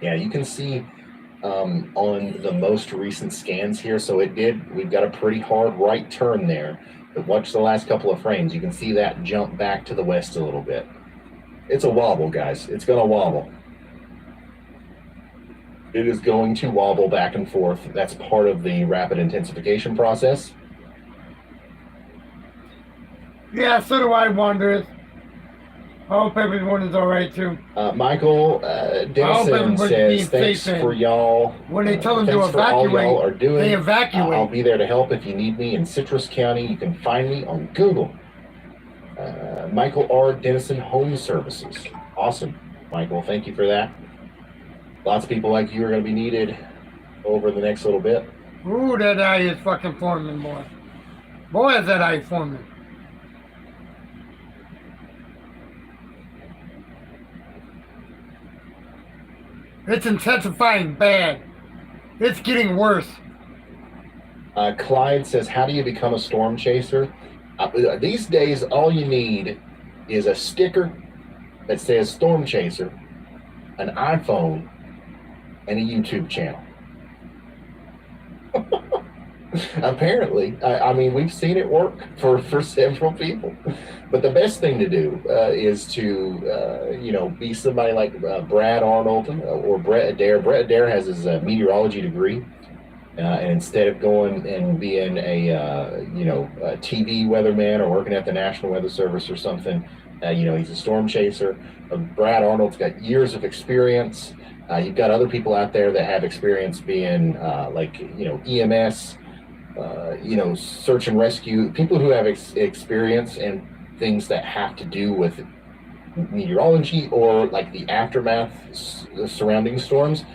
Yeah, you can see on the most recent scans here, so we've got a pretty hard right turn there, but watch the last couple of frames. You can see that jump back to the west a little bit. It's a wobble, guys. It's going to wobble. It is going to wobble back and forth. That's part of the rapid intensification process. Yeah, so do I, Wanderers. I hope everyone is all right too. Michael Dennison everybody's says, being thanks safe for and y'all. when they tell them to thanks for all evacuate, y'all are doing. they evacuate. I'll be there to help if you need me in Citrus County. You can find me on Google. Michael R. Dennison Home Services. Awesome, Michael. Thank you for that. Lots of people like you are going to be needed over the next little bit. Ooh, that eye is fucking forming, boy. Boy, is that eye forming. It's intensifying bad. It's getting worse. Clyde says, how do you become a storm chaser? These days, all you need is a sticker that says storm chaser, an iPhone, and a YouTube channel. Apparently, I mean, we've seen it work for several people. But the best thing to do is to, be somebody like Brad Arnold or Brett Adair. Brett Adair has his meteorology degree. And instead of going and being a TV weatherman or working at the National Weather Service or something, he's a storm chaser. Brad Arnold's got years of experience. You've got other people out there that have experience being EMS, search and rescue, people who have experience in things that have to do with meteorology or like the aftermath surrounding storms.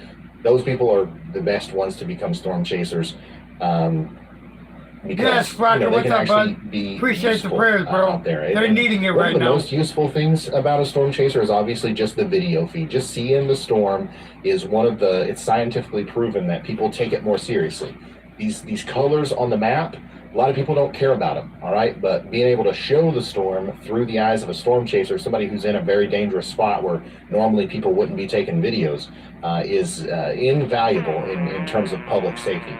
Those people are the best ones to become storm chasers. Because, yes, Roger, what's up, bud? Appreciate the prayers, bro. Out there. They're needing it right now. One of the most useful things about a storm chaser is obviously just the video feed. Just seeing the storm is it's scientifically proven that people take it more seriously. These colors on the map, a lot of people don't care about them, all right? But being able to show the storm through the eyes of a storm chaser, somebody who's in a very dangerous spot where normally people wouldn't be taking videos, is invaluable in terms of public safety.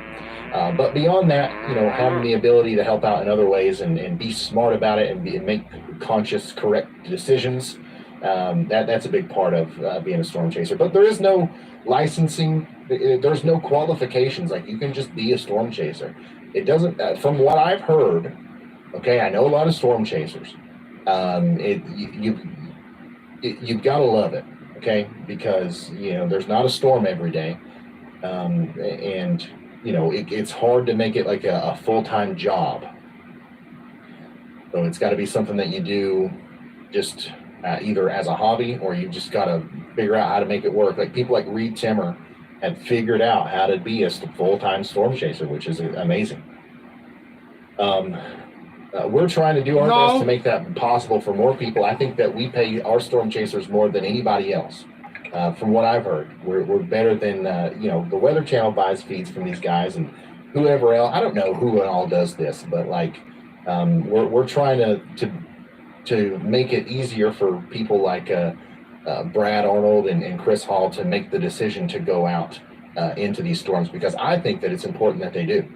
But beyond that, having the ability to help out in other ways and be smart about it and make conscious, correct decisions, that's a big part of being a storm chaser. But there is no licensing, there's no qualifications. Like, you can just be a storm chaser. It doesn't, from what I've heard, okay, I know a lot of storm chasers. You've got to love it, okay? Because, there's not a storm every day. It's hard to make it like a full-time job. So it's got to be something that you do just either as a hobby, or you just got to figure out how to make it work. Like people like Reed Timmer have figured out how to be a full-time storm chaser, which is amazing. We're trying to do our best to make that possible for more people. I think that we pay our storm chasers more than anybody else. From what I've heard, we're better than, the Weather Channel buys feeds from these guys and whoever else. I don't know who all does this, but we're trying to make it easier for people like Brad Arnold and Chris Hall to make the decision to go out into these storms, because I think that it's important that they do.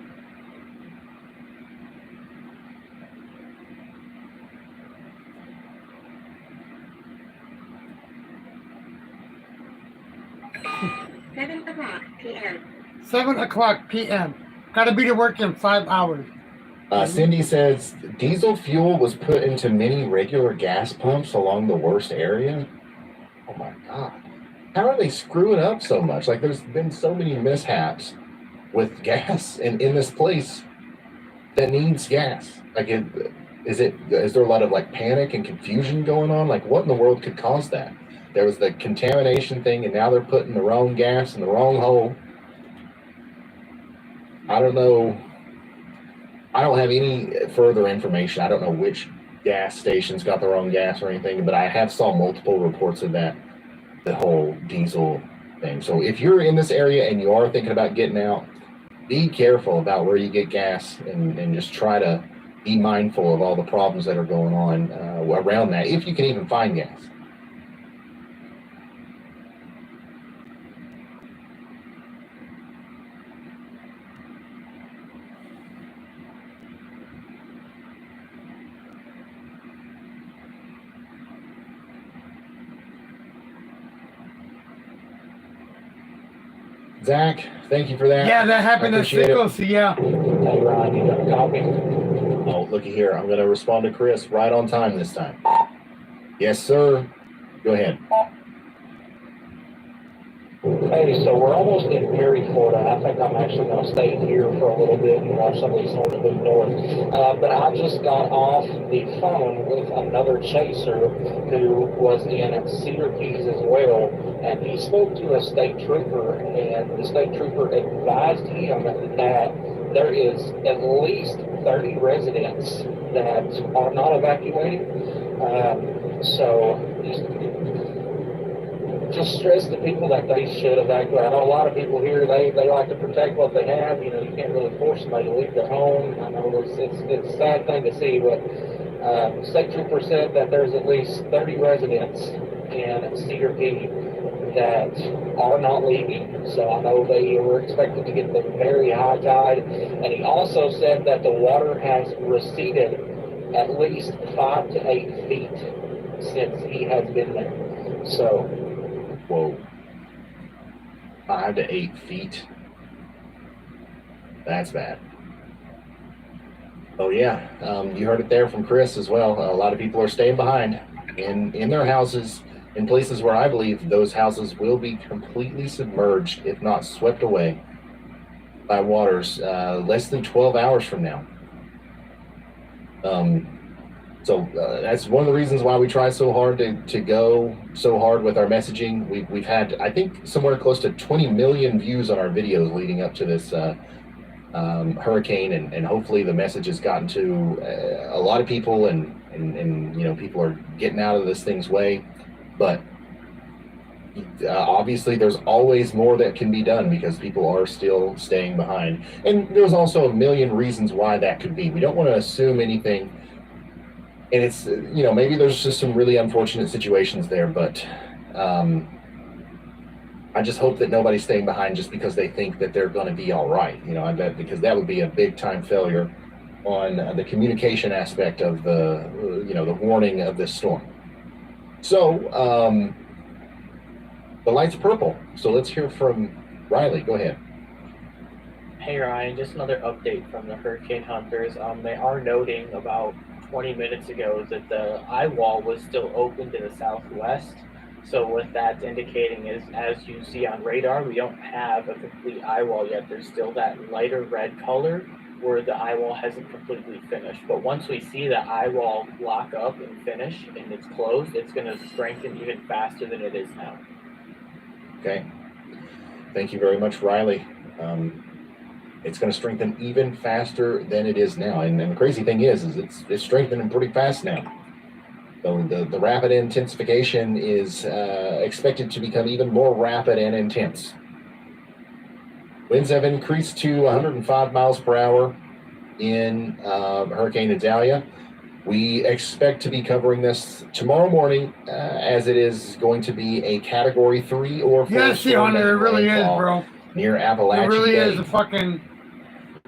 PM. 7 o'clock p.m. Gotta be to work in 5 hours. Cindy says, diesel fuel was put into many regular gas pumps along the worst area. Oh my God. How are they screwing up so much? Like, there's been so many mishaps with gas in this place that needs gas. Like, is there a lot of panic and confusion going on? Like, what in the world could cause that? There was the contamination thing, and now they're putting the wrong gas in the wrong hole. I don't know. I don't have any further information. I don't know which gas stations got the wrong gas or anything, but I have saw multiple reports of that, the whole diesel thing. So if you're in this area and you are thinking about getting out, be careful about where you get gas and just try to be mindful of all the problems that are going on around that, if you can even find gas. Zach, thank you for that. Yeah, that happened I at appreciate it. Sickles, yeah. Hey, Ron, you got a copy? Oh, looky here. I'm going to respond to Chris right on time this time. Yes, sir. Go ahead. Hey, so we're almost in Perry, Florida. I think I'm actually going to stay here for a little bit and watch some of these horses move north. But I just got off the phone with another chaser who was in Cedar Keys as well, and he spoke to a state trooper, and the state trooper advised him that there is at least 30 residents that are not evacuating. So just stress to people that they should evacuate. I know a lot of people here, they like to protect what they have. You know, you can't really force somebody to leave their home. I know it's a sad thing to see, but state trooper said that there's at least 30 residents in Cedar Key that are not leaving. So I know they were expected to get the very high tide. And he also said that the water has receded at least 5 to 8 feet since he has been there. So, whoa, 5 to 8 feet. That's bad. Oh yeah, you heard it there from Chris as well. A lot of people are staying behind in their houses, in places where I believe those houses will be completely submerged, if not swept away by waters, less than 12 hours from now. So that's one of the reasons why we try so hard to go so hard with our messaging. We've had, I think, somewhere close to 20 million views on our videos leading up to this hurricane, and hopefully the message has gotten to a lot of people, and you know, people are getting out of this thing's way. But obviously there's always more that can be done because people are still staying behind, and there's also a million reasons why that could be. We don't want to assume anything. And it's, you know, maybe there's just some really unfortunate situations there, but I just hope that nobody's staying behind just because they think that they're going to be all right. You know, I bet, because that would be a big time failure on the communication aspect of the, you know, the warning of this storm. So the light's purple. So let's hear from Riley. Go ahead. Hey Ryan, just another update from the hurricane hunters. They are noting about 20 minutes ago that the eye wall was still open to the southwest. So what that's indicating is, as you see on radar, we don't have a complete eye wall yet. There's still that lighter red color where the eye wall hasn't completely finished. But once we see the eye wall lock up and finish and it's closed, it's going to strengthen even faster than it is now. Okay. Thank you very much, Riley. It's going to strengthen even faster than it is now. And the crazy thing is it's strengthening pretty fast now. So the rapid intensification is expected to become even more rapid and intense. Winds have increased to 105 miles per hour in Hurricane Idalia. We expect to be covering this tomorrow morning, as it is going to be a Category 3 or 4 Yes, storm Hunter, it really is, bro. near Appalachia It really Bay. is a fucking,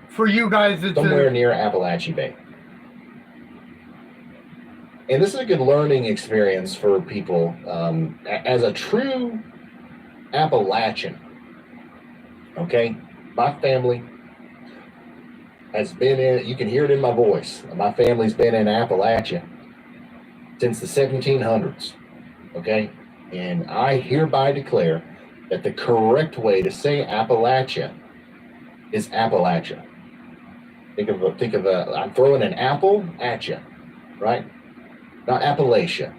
for you guys, it's Somewhere near Appalachia Bay. And this is a good learning experience for people. As a true Appalachian, okay, my family has been in, you can hear it in my voice, my family's been in Appalachia since the 1700s, okay? And I hereby declare that the correct way to say Appalachia is Appalachia. Think of a, I'm throwing an apple at you, right? Not Appalachia.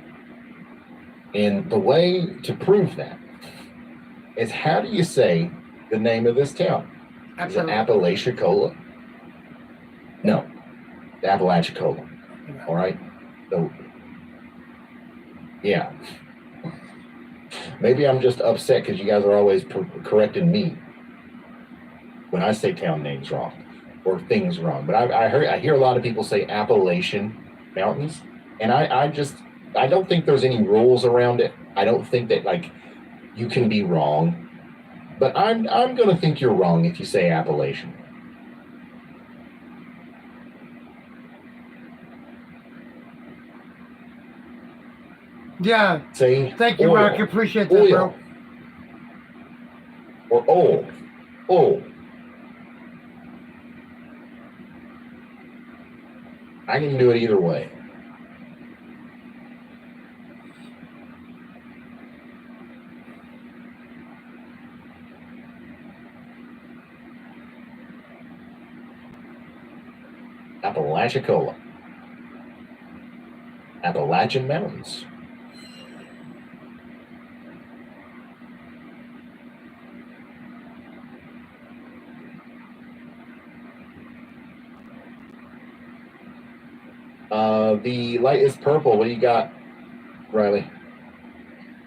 And the way to prove that is, how do you say the name of this town? Is it Apalachicola? No, the Apalachicola. All right. So, yeah. Maybe I'm just upset because you guys are always correcting me when I say town names wrong or things wrong. But I hear a lot of people say Appalachian Mountains, and I don't think there's any rules around it. I don't think that, like, you can be wrong, but I'm gonna think you're wrong if you say Appalachian. yeah. Say Thank you, oil, Rock. Appreciate that, bro. or oil. I can do it either way. Apalachicola. Appalachian Mountains. The light is purple. What do you got, Riley?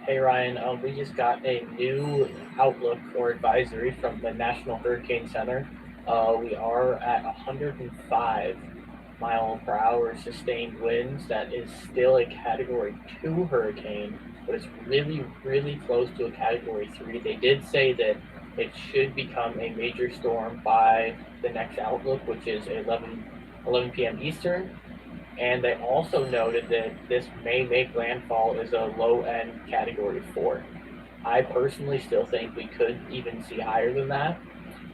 Hey Ryan, we just got a new outlook or advisory from the National Hurricane Center. We are at 105 mile per hour sustained winds. That is still a Category 2 hurricane, but it's really, really close to a Category 3. They did say that it should become a major storm by the next outlook, which is 11 p.m. Eastern. And they also noted that this may make landfall as a low-end Category 4. I personally still think we could even see higher than that.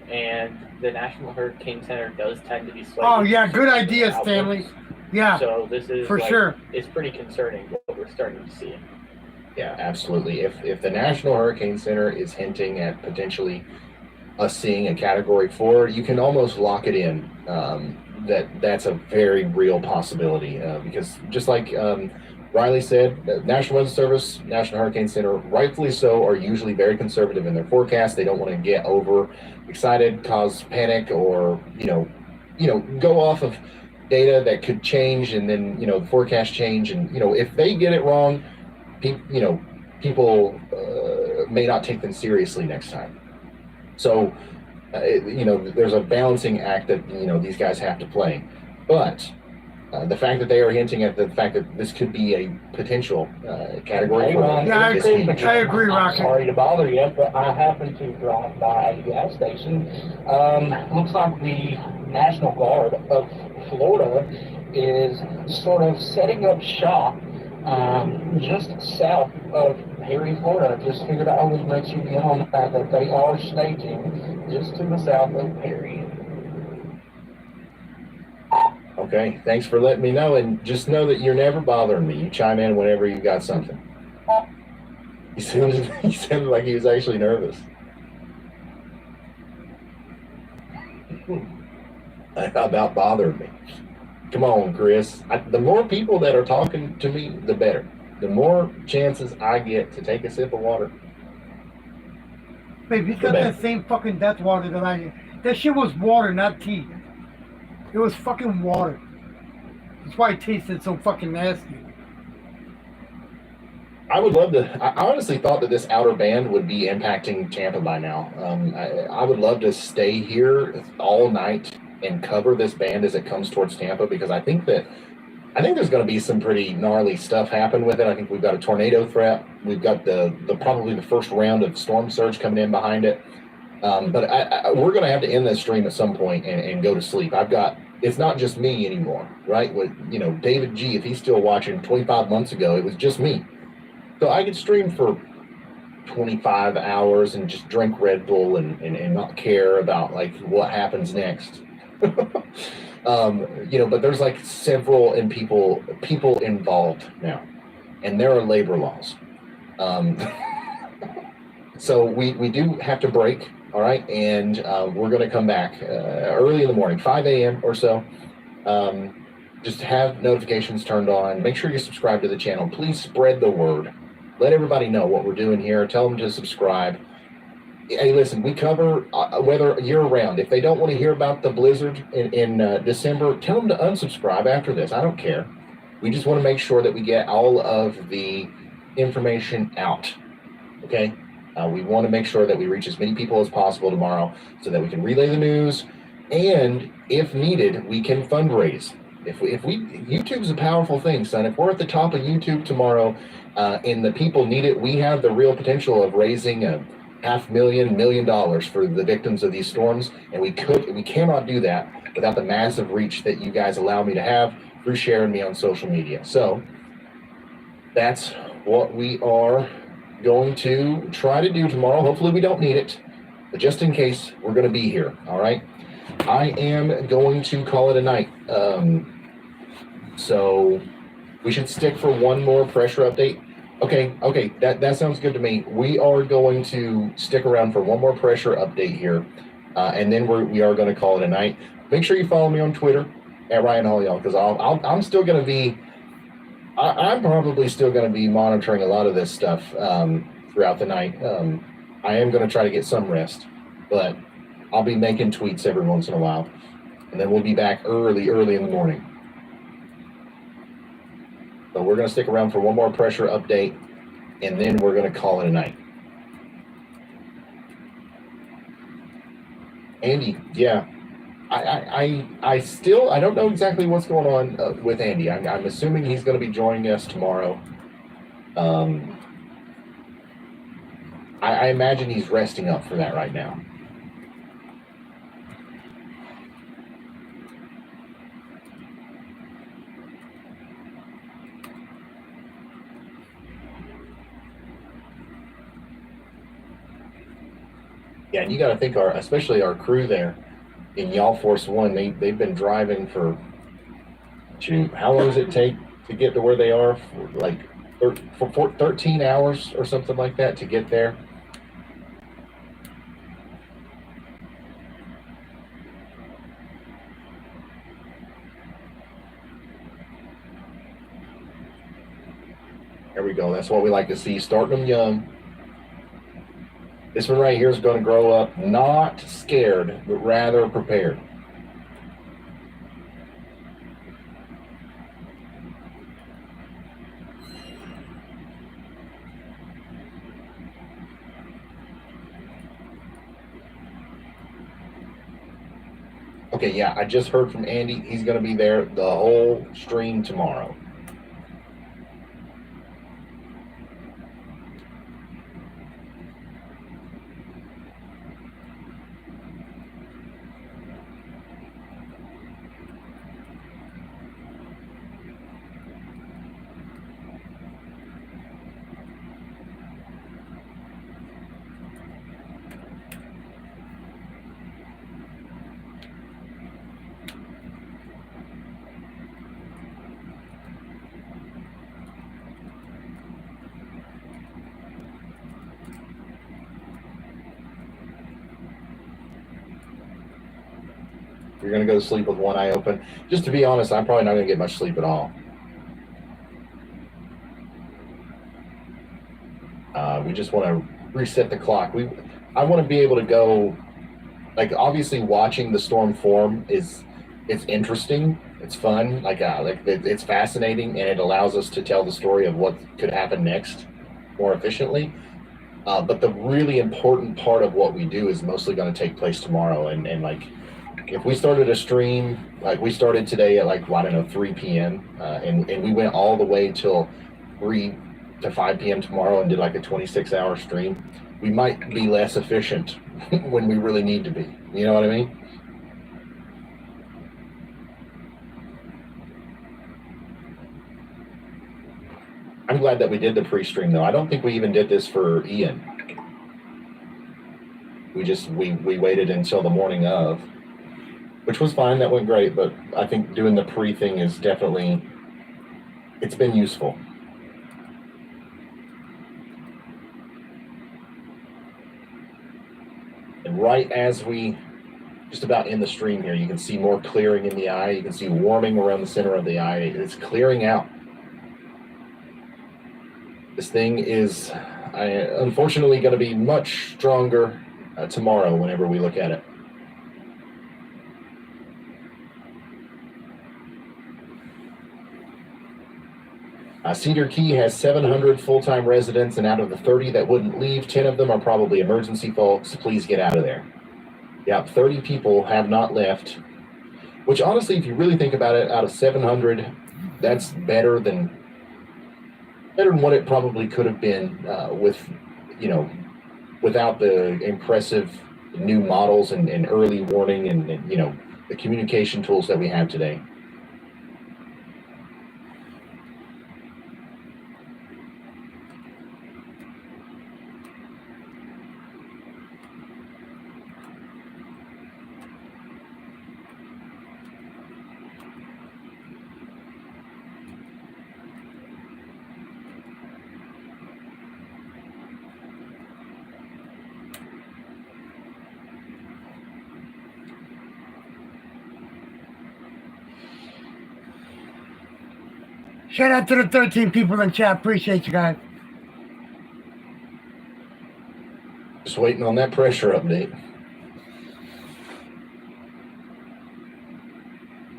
And the National Hurricane Center does tend to be slightly... Oh, yeah, good idea, Stanley. Yeah, so this is for sure. It's pretty concerning what we're starting to see. Yeah, absolutely. If the National Hurricane Center is hinting at potentially us seeing a Category 4, you can almost lock it in. That's a very real possibility because just like Riley said, the National Weather Service, National Hurricane Center, rightfully so, are usually very conservative in their forecast. They don't want to get over excited, cause panic, or go off of data that could change, and then the forecast change, and if they get it wrong, people may not take them seriously next time. So. There's a balancing act that these guys have to play, but the fact that they are hinting at the fact that this could be a potential Category 4. Yeah, I agree, Rocky. Sorry to bother you, but I happened to drive by a gas station. Looks like the National Guard of Florida is sort of setting up shop just south of Perry, Florida. Just figured I would let you in on the fact that they are staging just to the south of Perry. Okay, thanks for letting me know, and just know that you're never bothering me. You chime in whenever you got something. He sounded like he was actually nervous. About bothering me. Come on, Chris. The more people that are talking to me, the better. The more chances I get to take a sip of water. Babe, he's got that same fucking death water that I did. That shit was water, not tea. It was fucking water. That's why it tasted so fucking nasty. I would love to. I honestly thought that this outer band would be impacting Tampa by now. I would love to stay here all night and cover this band as it comes towards Tampa, because I think there's going to be some pretty gnarly stuff happen with it. I think we've got a tornado threat. We've got the probably the first round of storm surge coming in behind it. But we're going to have to end this stream at some point and go to sleep. It's not just me anymore, right? With David G, if he's still watching, 25 months ago, it was just me. So I could stream for 25 hours and just drink Red Bull and not care about like what happens next. But there's like several people involved now, and there are labor laws. So we do have to break, all right, and we're going to come back early in the morning, 5 a.m. or so. Just have notifications turned on. Make sure you subscribe to the channel. Please spread the word. Let everybody know what we're doing here. Tell them to subscribe. Hey, listen, we cover weather year-round. If they don't want to hear about the blizzard in December, tell them to unsubscribe after this. I don't care. We just want to make sure that we get all of the information out, okay? We want to make sure that we reach as many people as possible tomorrow so that we can relay the news, and if needed, we can fundraise. YouTube's a powerful thing, son. If we're at the top of YouTube tomorrow and the people need it, we have the real potential of raising $500,000, $1 million for the victims of these storms, and we cannot do that without the massive reach that you guys allow me to have through sharing me on social media. So that's what we are going to try to do tomorrow. Hopefully we don't need it, but just in case, we're going to be here. All right. I am going to call it a night. So we should stick for one more pressure update. Okay, that sounds good to me. We are going to stick around for one more pressure update here, and then we are going to call it a night. Make sure you follow me on Twitter at Ryan Hall, y'all, because I'm still going to be. I'm probably still going to be monitoring a lot of this stuff throughout the night. I am going to try to get some rest, but I'll be making tweets every once in a while, and then we'll be back early in the morning. So we're going to stick around for one more pressure update, and then we're going to call it a night. Andy, yeah. I still don't know exactly what's going on with Andy. I'm assuming he's going to be joining us tomorrow. I imagine he's resting up for that right now. Yeah, and you got to think especially our crew there in Y'all Force One, they've been driving for, how long does it take to get to where they are? For 13 hours or something like that to get there. There we go. That's what we like to see. Starting them young. This one right here is going to grow up not scared, but rather prepared. Okay, yeah, I just heard from Andy. He's going to be there the whole stream tomorrow. You're going to go to sleep with one eye open. Just to be honest, I'm probably not going to get much sleep at all. We just want to reset the clock. I want to be able to go, like, obviously watching the storm form it's interesting. It's fun. It's fascinating, and it allows us to tell the story of what could happen next more efficiently. But the really important part of what we do is mostly going to take place tomorrow. And if we started a stream, like we started today at 3 p.m., and we went all the way till 3 to 5 p.m. tomorrow and did a 26-hour stream, we might be less efficient when we really need to be. You know what I mean? I'm glad that we did the pre-stream, though. I don't think we even did this for Ian. We waited until the morning of, which was fine. That went great, but I think doing the pre-thing is definitely, it's been useful. And right as we just about end the stream here, you can see more clearing in the eye. You can see warming around the center of the eye. It's clearing out. This thing is unfortunately going to be much stronger tomorrow whenever we look at it. Cedar Key has 700 full-time residents, and out of the 30 that wouldn't leave, 10 of them are probably emergency folks. Please get out of there. Yeah, 30 people have not left, which honestly, if you really think about it, out of 700, that's better than what it probably could have been without the impressive new models and early warning and the communication tools that we have today. Shout out to the 13 people in chat. Appreciate you guys. Just waiting on that pressure update.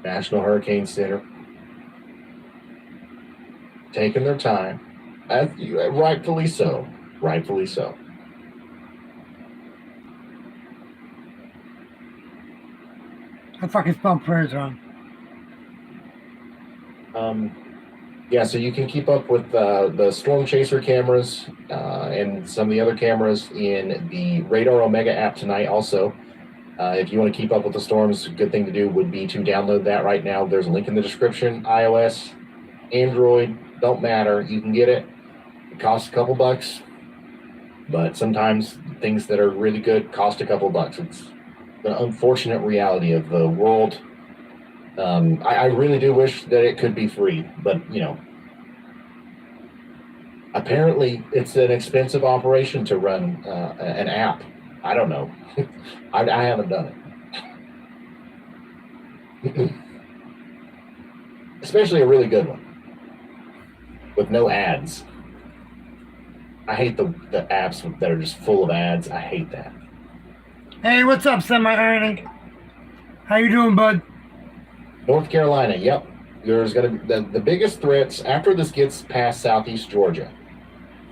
National Hurricane Center taking their time, rightfully so. Rightfully so. I fucking spelled prayers wrong. Yeah, so you can keep up with the Storm Chaser cameras and some of the other cameras in the Radar Omega app tonight also. If you want to keep up with the storms, a good thing to do would be to download that right now. There's a link in the description. iOS, Android, don't matter. You can get it. It costs a couple bucks, but sometimes things that are really good cost a couple bucks. It's the unfortunate reality of the world. I really do wish that it could be free, but you know, apparently it's an expensive operation to run an app. I don't know. I haven't done it. Especially a really good one with no ads. I hate the apps that are just full of ads. I hate that. Hey, what's up, Semi-Ernie? How you doing, bud? North Carolina, yep. There's going to be the biggest threats after this gets past southeast Georgia.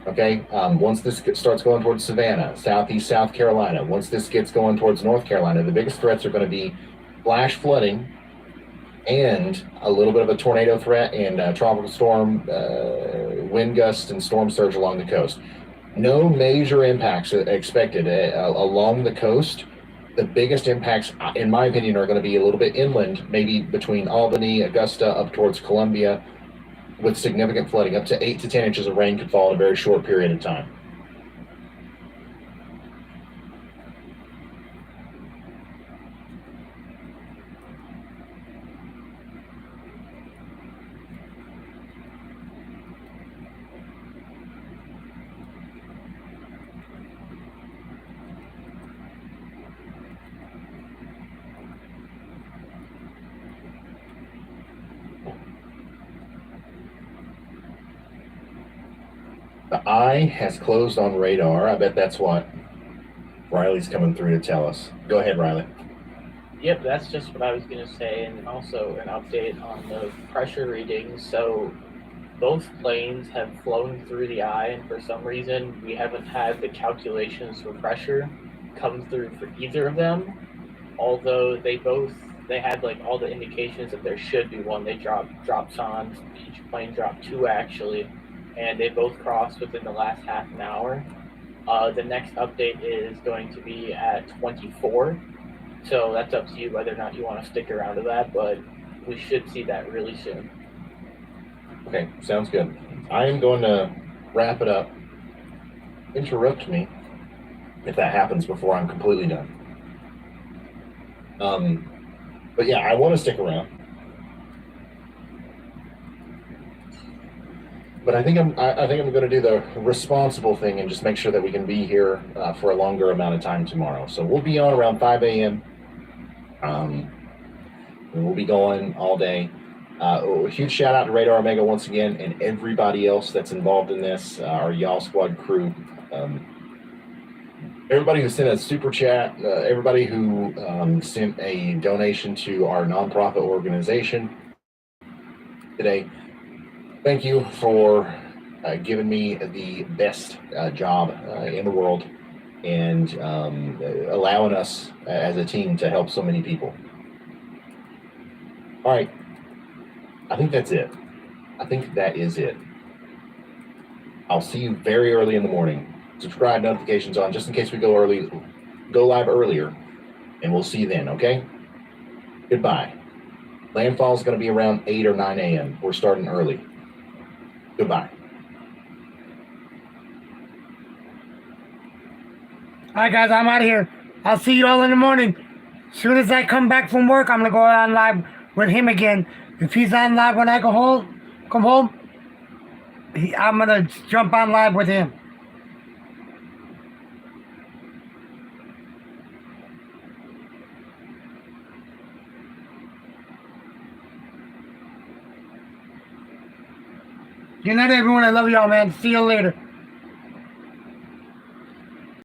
Okay, once this starts going towards Savannah, southeast South Carolina, once this gets going towards North Carolina, the biggest threats are going to be flash flooding and a little bit of a tornado threat and tropical storm, wind gusts and storm surge along the coast. No major impacts expected along the coast. The biggest impacts, in my opinion, are going to be a little bit inland, maybe between Albany, Augusta, up towards Columbia, with significant flooding. Up to 8 to 10 inches of rain could fall in a very short period of time. The eye has closed on radar. I bet that's what Riley's coming through to tell us. Go ahead, Riley. Yep, that's just what I was going to say, and also an update on the pressure readings. So both planes have flown through the eye, and for some reason we haven't had the calculations for pressure come through for either of them. Although they had like all the indications that there should be one. They dropped on, each plane dropped 2 actually, and they both crossed within the last half an hour. The next update is going to be at 24. So that's up to you whether or not you want to stick around to that, but we should see that really soon. Okay, sounds good. I am going to wrap it up. Interrupt me if that happens before I'm completely done. But yeah, I want to stick around. But I think I'm going to do the responsible thing and just make sure that we can be here for a longer amount of time tomorrow. So we'll be on around 5 a.m. We'll be going all day. A huge shout out to Radar Omega once again and everybody else that's involved in this, our Y'all Squad crew. Everybody who sent a super chat, everybody who sent a donation to our nonprofit organization today. Thank you for giving me the best job in the world and allowing us as a team to help so many people. All right. I think that's it. I think that is it. I'll see you very early in the morning. Subscribe, notifications on, just in case we go live earlier, and we'll see you then, okay? Goodbye. Landfall is going to be around 8 or 9 a.m. We're starting early. Goodbye. All right, guys, I'm out of here. I'll see you all in the morning. As soon as I come back from work, I'm going to go on live with him again. If he's on live when I come home, I'm going to jump on live with him. Good night, everyone. I love y'all, man. See you later.